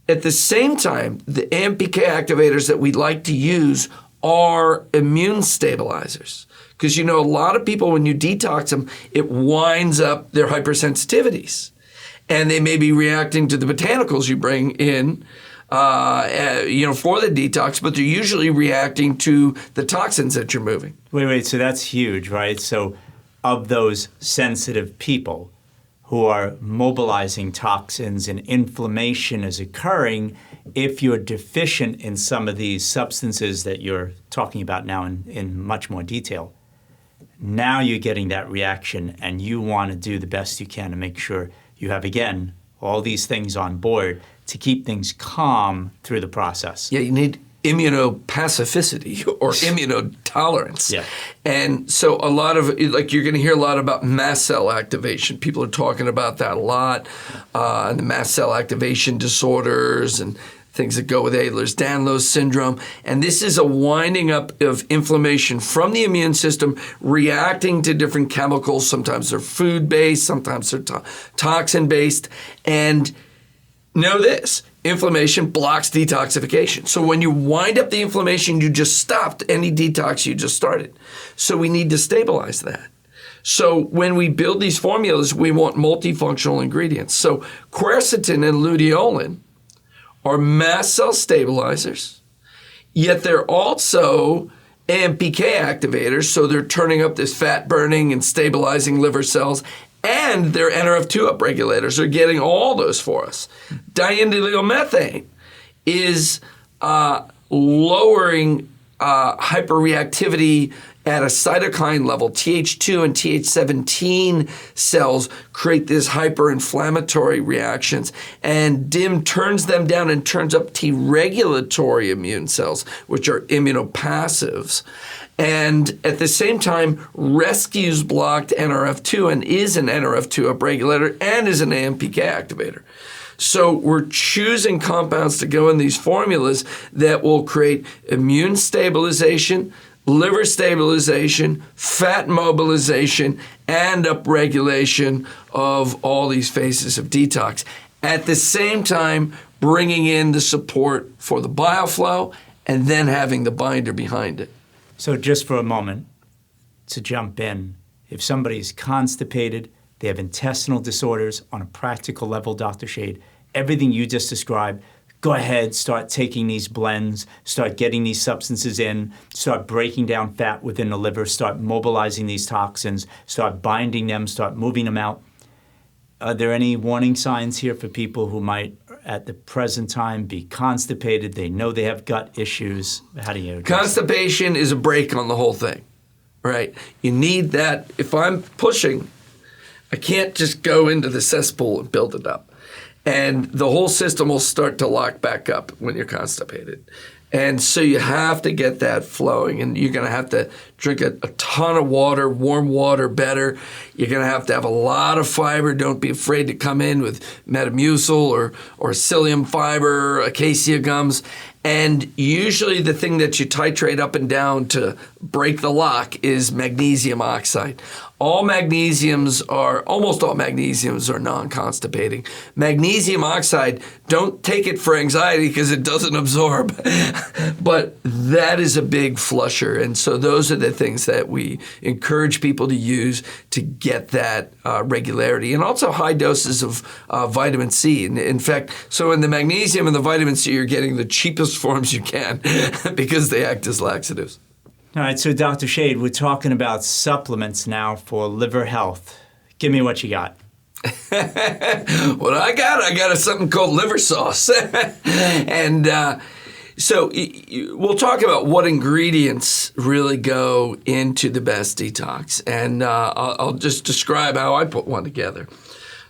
at the same time, the AMPK activators that we like to use are immune stabilizers. Because, a lot of people, when you detox them, it winds up their hypersensitivities. And they may be reacting to the botanicals you bring in, for the detox, but they're usually reacting to the toxins that you're moving. Wait, so that's huge, right? So of those sensitive people who are mobilizing toxins and inflammation is occurring, if you're deficient in some of these substances that you're talking about now in much more detail, now you're getting that reaction and you want to do the best you can to make sure you have, again, all these things on board to keep things calm through the process. Yeah, you need immunopacifity or immunotolerance. Yeah. And so a lot of, like, you're going to hear a lot about mast cell activation. People are talking about that a lot, and the mast cell activation disorders and things that go with Ehlers-Danlos syndrome. And this is a winding up of inflammation from the immune system reacting to different chemicals. Sometimes they're food-based, sometimes they're toxin-based. And know this, inflammation blocks detoxification. So when you wind up the inflammation, you just stopped any detox you just started. So we need to stabilize that. So when we build these formulas, we want multifunctional ingredients. So quercetin and luteolin are mast cell stabilizers, yet they're also AMPK activators, so they're turning up this fat burning and stabilizing liver cells, and they're NRF2 upregulators. They're getting all those for us. Diindolylmethane is lowering hyperreactivity at a cytokine level. Th2 and Th17 cells create these hyperinflammatory reactions, and DIM turns them down and turns up T-regulatory immune cells, which are immunopassives. And at the same time, rescues blocked NRF2 and is an NRF2 upregulator and is an AMPK activator. So we're choosing compounds to go in these formulas that will create immune stabilization, liver stabilization, fat mobilization, and upregulation of all these phases of detox. At the same time, bringing in the support for the bile flow and then having the binder behind it. So just for a moment, to jump in, if somebody's constipated, they have intestinal disorders on a practical level, Dr. Shade, everything you just described, go ahead, start taking these blends, start getting these substances in, start breaking down fat within the liver, start mobilizing these toxins, start binding them, start moving them out. Are there any warning signs here for people who might, at the present time, be constipated? They know they have gut issues. How do you address Constipation is a brake on the whole thing, right? You need that. If I'm pushing, I can't just go into the cesspool and build it up. And the whole system will start to lock back up when you're constipated. And so you have to get that flowing, and you're going to have to drink a ton of water, warm water better. You're going to have a lot of fiber. Don't be afraid to come in with Metamucil or psyllium fiber, acacia gums. And usually the thing that you titrate up and down to break the lock is magnesium oxide. Almost all magnesiums are non-constipating. Magnesium oxide, don't take it for anxiety because it doesn't absorb, but that is a big flusher. And so those are the things that we encourage people to use to get that regularity, and also high doses of vitamin C. In fact, so in the magnesium and the vitamin C, you're getting the cheapest forms you can because they act as laxatives. All right, so Dr. Shade, we're talking about supplements now for liver health. Give me what you got. What I got something called liver sauce. And so we'll talk about what ingredients really go into the best detox. And I'll just describe how I put one together.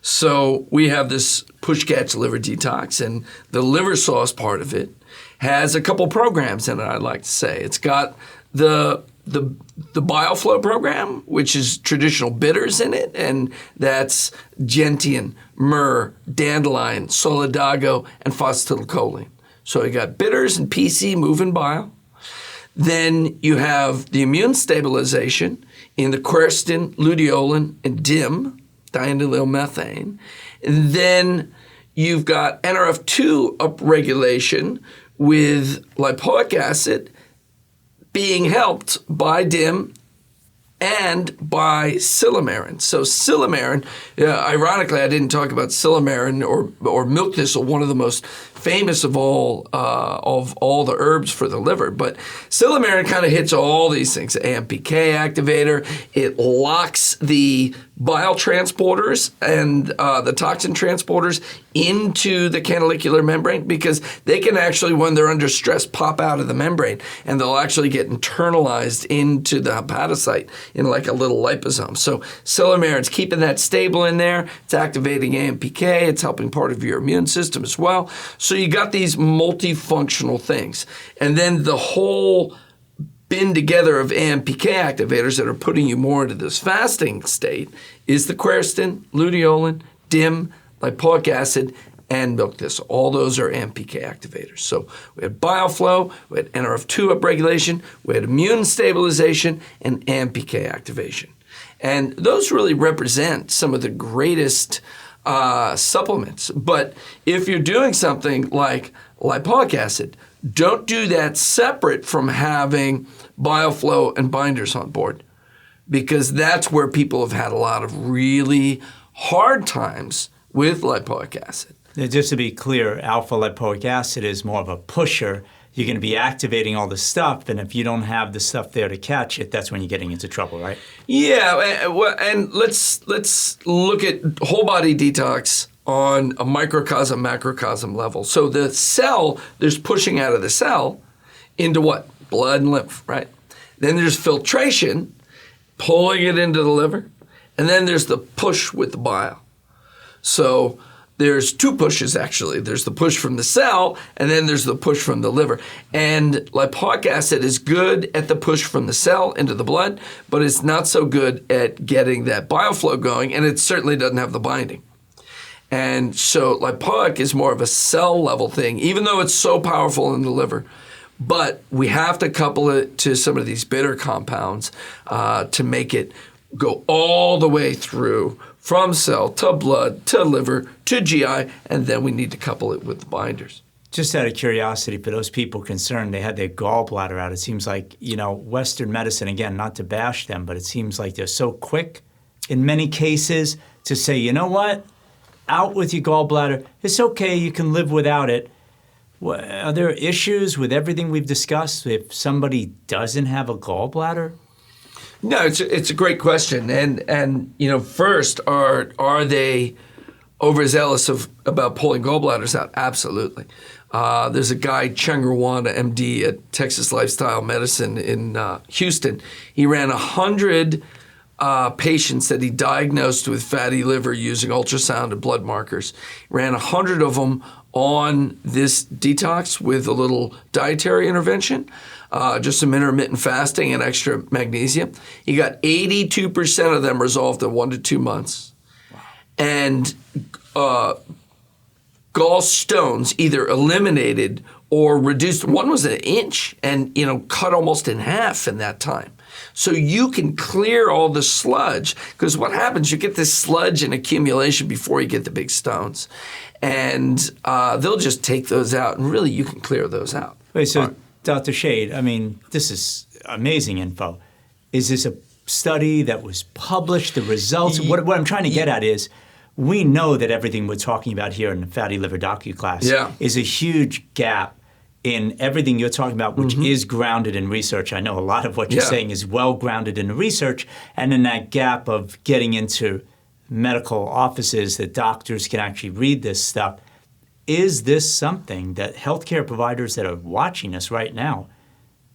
So we have this push-catch liver detox, and the liver sauce part of it has a couple programs in it, I'd like to say. It's got the BioFlow program, which is traditional bitters in it, and that's gentian, myrrh, dandelion, solidago, and phosphatidylcholine. So you got bitters and PC moving bile. Then you have the immune stabilization in the quercetin, luteolin, and DIM. diethylmethane. And then you've got NRF2 upregulation with lipoic acid being helped by DIM and by silymarin. So silymarin, ironically, I didn't talk about silymarin or milk thistle, one of the most famous of all the herbs for the liver. But silymarin kind of hits all these things. AMPK activator, it locks the bile transporters and the toxin transporters into the canalicular membrane, because they can actually, when they're under stress, pop out of the membrane, and they'll actually get internalized into the hepatocyte in like a little liposome. So silymarin's keeping that stable in there. It's activating AMPK. It's helping part of your immune system as well. So you got these multifunctional things. And then the whole bin together of AMPK activators that are putting you more into this fasting state is the quercetin, luteolin, DIM, lipoic acid, and milk thistle. All those are AMPK activators. So we had bile flow, we had NRF2 upregulation, we had immune stabilization, and AMPK activation. And those really represent some of the greatest supplements. But if you're doing something like lipoic acid, don't do that separate from having bile flow and binders on board, because that's where people have had a lot of really hard times with lipoic acid. Just to be clear, alpha lipoic acid is more of a pusher. You're going to be activating all the stuff, and if you don't have the stuff there to catch it, that's when you're getting into trouble, right? Yeah, and let's look at whole body detox on a microcosm, macrocosm level. So the cell, there's pushing out of the cell into what? Blood and lymph, right? Then there's filtration, pulling it into the liver, and then there's the push with the bile. So there's two pushes, actually. There's the push from the cell, and then there's the push from the liver. And lipoic acid is good at the push from the cell into the blood, but it's not so good at getting that bile flow going, and it certainly doesn't have the binding. And so lipoic is more of a cell level thing, even though it's so powerful in the liver. But we have to couple it to some of these bitter compounds to make it go all the way through from cell to blood to liver to GI, and then we need to couple it with the binders. Just out of curiosity, for those people concerned, they had their gallbladder out. It seems like, Western medicine, again, not to bash them, but it seems like they're so quick in many cases to say, you know what? Out with your gallbladder. It's okay. You can live without it. Are there issues with everything we've discussed if somebody doesn't have a gallbladder? No, it's a great question. And first, are they overzealous about pulling gallbladders out? Absolutely. There's a guy, Cheng Rwanda, MD at Texas Lifestyle Medicine in Houston. He ran 100 patients that he diagnosed with fatty liver using ultrasound and blood markers. He ran 100 of them on this detox with a little dietary intervention, just some intermittent fasting and extra magnesium. He got 82% of them resolved in 1 to 2 months. Wow. And gallstones either eliminated or reduced. One was 1 inch and cut almost in half in that time. So you can clear all the sludge, because what happens, you get this sludge and accumulation before you get the big stones. And they'll just take those out, and really you can clear those out. Wait, so Dr. Shade, this is amazing info. Is this a study that was published, the results? What I'm trying to get at is, we know that everything we're talking about here in the Fatty Liver Docu-class is a huge gap in everything you're talking about, which is grounded in research. I know a lot of what you're saying is well grounded in the research, and in that gap of getting into medical offices that doctors can actually read this stuff. Is this something that healthcare providers that are watching us right now,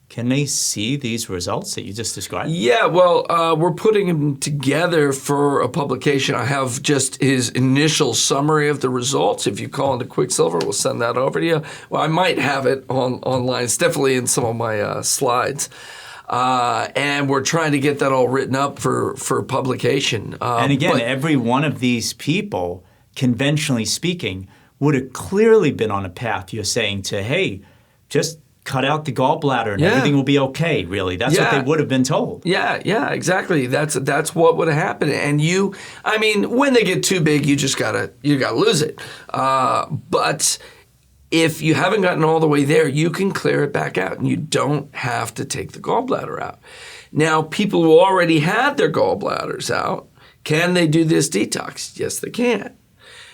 can they see these results that you just described? Yeah, well, we're putting them together for a publication. I have just his initial summary of the results. If you call into Quicksilver, we'll send that over to you. Well, I might have it online. It's definitely in some of my slides. And we're trying to get that all written up for publication. And again, every one of these people, conventionally speaking, would have clearly been on a path, you're saying, to, hey, just cut out the gallbladder and Yeah. everything will be okay, really. That's what Yeah. they would have been told. Yeah, exactly. That's what would have happened. And when they get too big, you gotta lose it. But if you haven't gotten all the way there, you can clear it back out, and you don't have to take the gallbladder out. Now, people who already had their gallbladders out, can they do this detox? Yes, they can.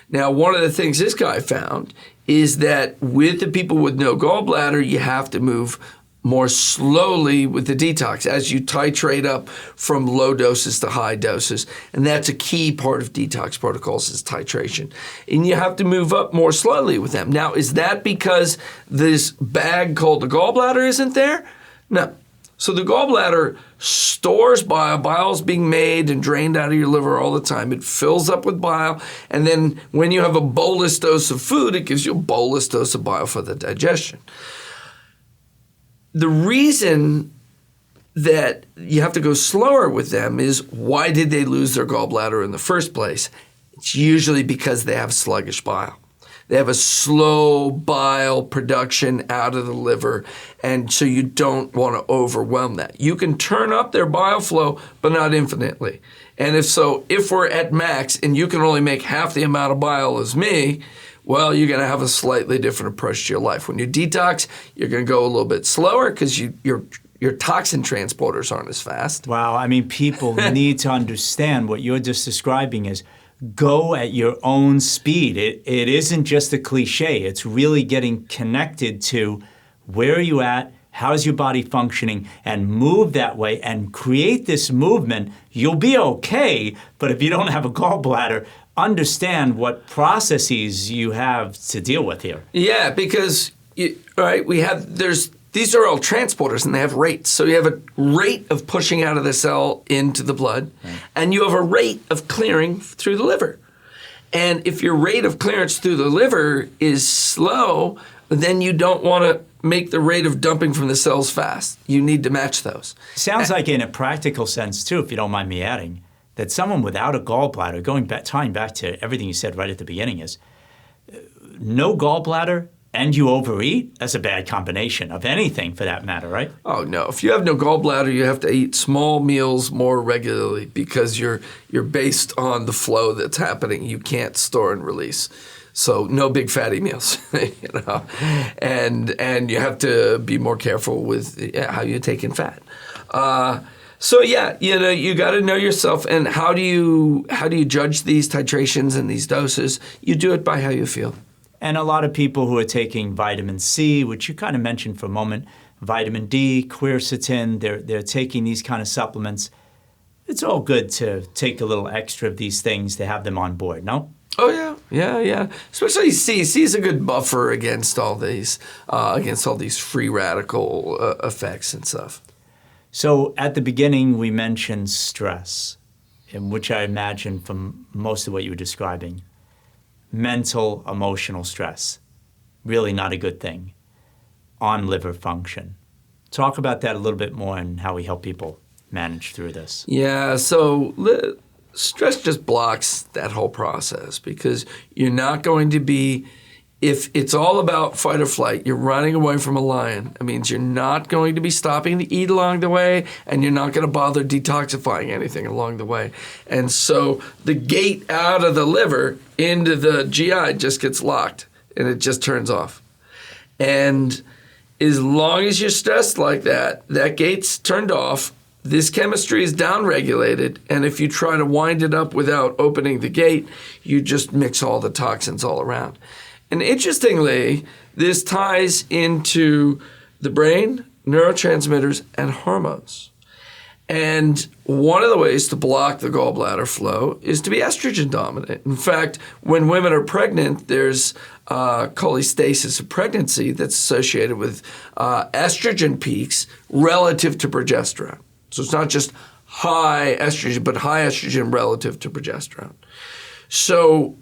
Now, one of the things this guy found is that with the people with no gallbladder, you have to move more slowly with the detox as you titrate up from low doses to high doses. And that's a key part of detox protocols is titration. And you have to move up more slowly with them. Now, is that because this bag called the gallbladder isn't there? No. So the gallbladder stores bile. Bile's being made and drained out of your liver all the time. It fills up with bile. And then when you have a bolus dose of food, it gives you a bolus dose of bile for the digestion. The reason that you have to go slower with them is why did they lose their gallbladder in the first place? It's usually because they have sluggish bile. They have a slow bile production out of the liver, and so you don't want to overwhelm that. You can turn up their bile flow, but not infinitely. And if we're at max and you can only make half the amount of bile as me, well, you're going to have a slightly different approach to your life. When you detox, you're going to go a little bit slower because your toxin transporters aren't as fast. Wow, I mean, people need to understand what you're just describing is go at your own speed. It isn't just a cliche. It's really getting connected to where are you at, how's your body functioning, and move that way and create this movement. You'll be okay, but if you don't have a gallbladder, understand what processes you have to deal with here. Yeah, because these are all transporters and they have rates. So you have a rate of pushing out of the cell into the blood, and you have a rate of clearing through the liver. And if your rate of clearance through the liver is slow, then you don't want to make the rate of dumping from the cells fast. You need to match those. Sounds like in a practical sense too, if you don't mind me adding, that someone without a gallbladder, tying back to everything you said right at the beginning is, no gallbladder and you overeat, that's a bad combination of anything for that matter, right? Oh, no. If you have no gallbladder, you have to eat small meals more regularly because you're based on the flow that's happening. You can't store and release. So no big fatty meals, and you have to be more careful with how you take in fat. You got to know yourself. And how do you judge these titrations and these doses? You do it by how you feel. And a lot of people who are taking vitamin C, which you kind of mentioned for a moment, vitamin D, quercetin, they're taking these kind of supplements. It's all good to take a little extra of these things to have them on board, no? Oh, yeah. Especially C. C is a good buffer against all these free radical effects and stuff. So at the beginning, we mentioned stress, in which I imagine from most of what you were describing, mental, emotional stress, really not a good thing on liver function. Talk about that a little bit more and how we help people manage through this. Yeah, so stress just blocks that whole process because you're not going to be, if it's all about fight or flight, you're running away from a lion. It means you're not going to be stopping to eat along the way, and you're not going to bother detoxifying anything along the way. And so the gate out of the liver into the GI just gets locked, and it just turns off. And as long as you're stressed like that, that gate's turned off, this chemistry is downregulated, and if you try to wind it up without opening the gate, you just mix all the toxins all around. And interestingly, this ties into the brain, neurotransmitters, and hormones. And one of the ways to block the gallbladder flow is to be estrogen dominant. In fact, when women are pregnant, there's cholestasis of pregnancy that's associated with estrogen peaks relative to progesterone. So it's not just high estrogen, but high estrogen relative to progesterone. So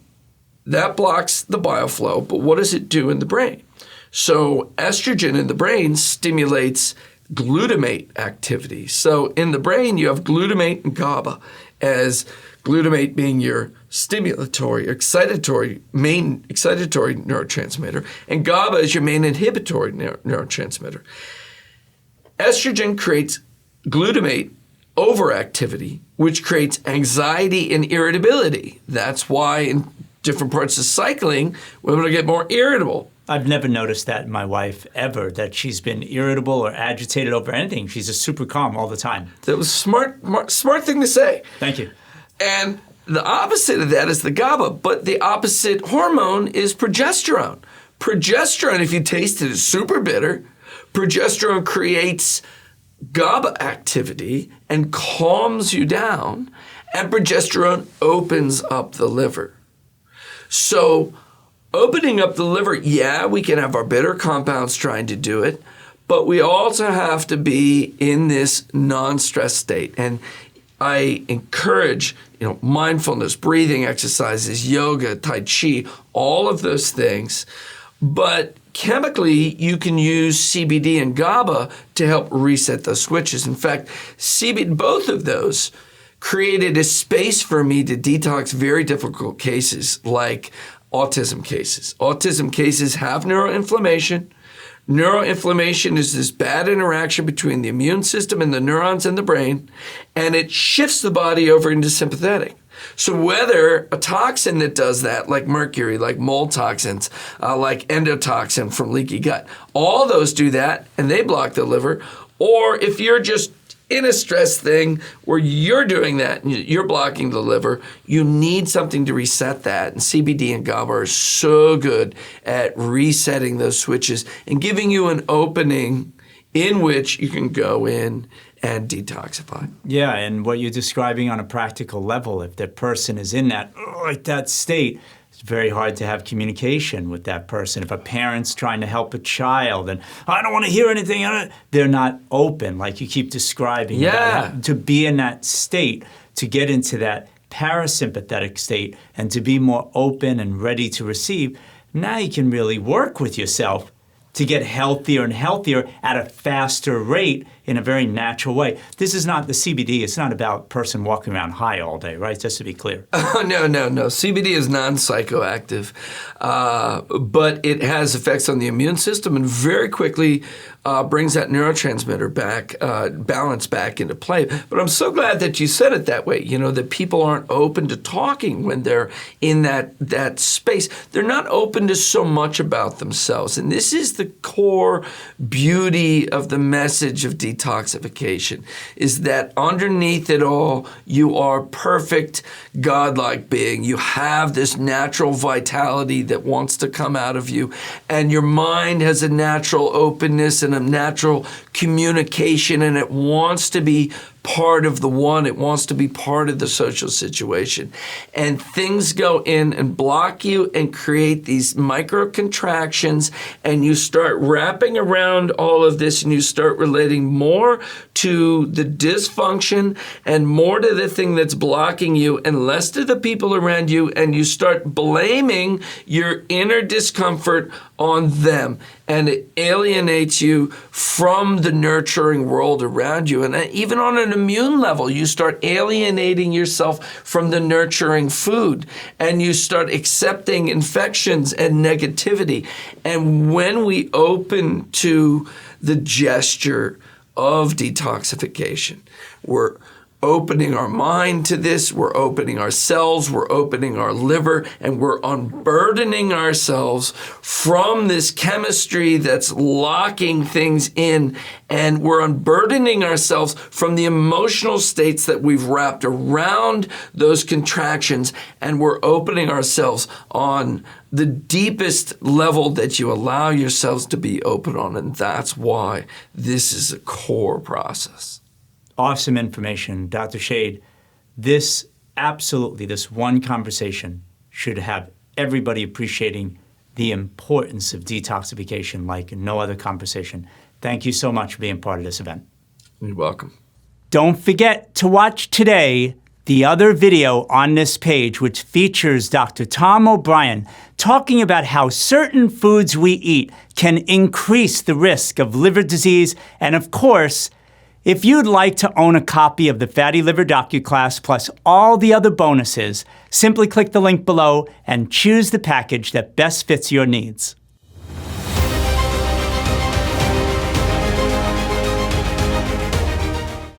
that blocks the bile flow, but what does it do in the brain? So estrogen in the brain stimulates glutamate activity. So in the brain, you have glutamate and GABA as Glutamate being your stimulatory, main excitatory neurotransmitter, and GABA is your main inhibitory neurotransmitter. Estrogen creates glutamate overactivity, which creates anxiety and irritability. That's why in different parts of cycling, women will get more irritable. I've never noticed that in my wife ever, that she's been irritable or agitated over anything. She's just super calm all the time. That was a smart thing to say. Thank you. And the opposite of that is the GABA, but the opposite hormone is progesterone. Progesterone, if you taste it, is super bitter. Progesterone creates GABA activity and calms you down, and progesterone opens up the liver. So opening up the liver, yeah, we can have our bitter compounds trying to do it, but we also have to be in this non-stress state. And I encourage, mindfulness, breathing exercises, yoga, Tai Chi, all of those things. But chemically, you can use CBD and GABA to help reset those switches. In fact, both of those created a space for me to detox very difficult cases like autism cases. Autism cases have neuroinflammation. Neuroinflammation is this bad interaction between the immune system and the neurons in the brain, and it shifts the body over into sympathetic. So whether a toxin that does that, like mercury, like mold toxins, like endotoxin from leaky gut, all those do that, and they block the liver. Or if you're just in a stress thing where you're doing that and you're blocking the liver, you need something to reset that. And CBD and GABA are so good at resetting those switches and giving you an opening in which you can go in and detoxify. Yeah, and what you're describing on a practical level, if the person is in that state, it's very hard to have communication with that person. If a parent's trying to help a child and I don't want to hear anything, they're not open, like you keep describing. Yeah. To be in that state, to get into that parasympathetic state and to be more open and ready to receive, now you can really work with yourself to get healthier and healthier at a faster rate in a very natural way. This is not the CBD. It's not about a person walking around high all day, right? Just to be clear. Oh, no. CBD is non-psychoactive, but it has effects on the immune system and very quickly brings that neurotransmitter balance back into play. But I'm so glad that you said it that way, that people aren't open to talking when they're in that space. They're not open to so much about themselves. And this is the core beauty of the message of detoxification, is that underneath it all, you are perfect, godlike being. You have this natural vitality that wants to come out of you, and your mind has a natural openness and a natural communication, and it wants to be part of the one. It wants to be part of the social situation. And things go in and block you and create these micro contractions, and you start wrapping around all of this and you start relating more to the dysfunction and more to the thing that's blocking you and less to the people around you, and you start blaming your inner discomfort on them, and it alienates you from the nurturing world around you. And even on an immune level, you start alienating yourself from the nurturing food, and you start accepting infections and negativity. And when we open to the gesture of detoxification, we're opening our mind to this, we're opening our cells, we're opening our liver, and we're unburdening ourselves from this chemistry that's locking things in, and we're unburdening ourselves from the emotional states that we've wrapped around those contractions, and we're opening ourselves on the deepest level that you allow yourselves to be open on, and that's why this is a core process. Awesome information, Dr. Shade. This one conversation should have everybody appreciating the importance of detoxification like no other conversation. Thank you so much for being part of this event. You're welcome. Don't forget to watch today the other video on this page, which features Dr. Tom O'Brien talking about how certain foods we eat can increase the risk of liver disease and, of course, If you'd like to own a copy of the Fatty Liver DocuClass plus all the other bonuses, simply click the link below and choose the package that best fits your needs.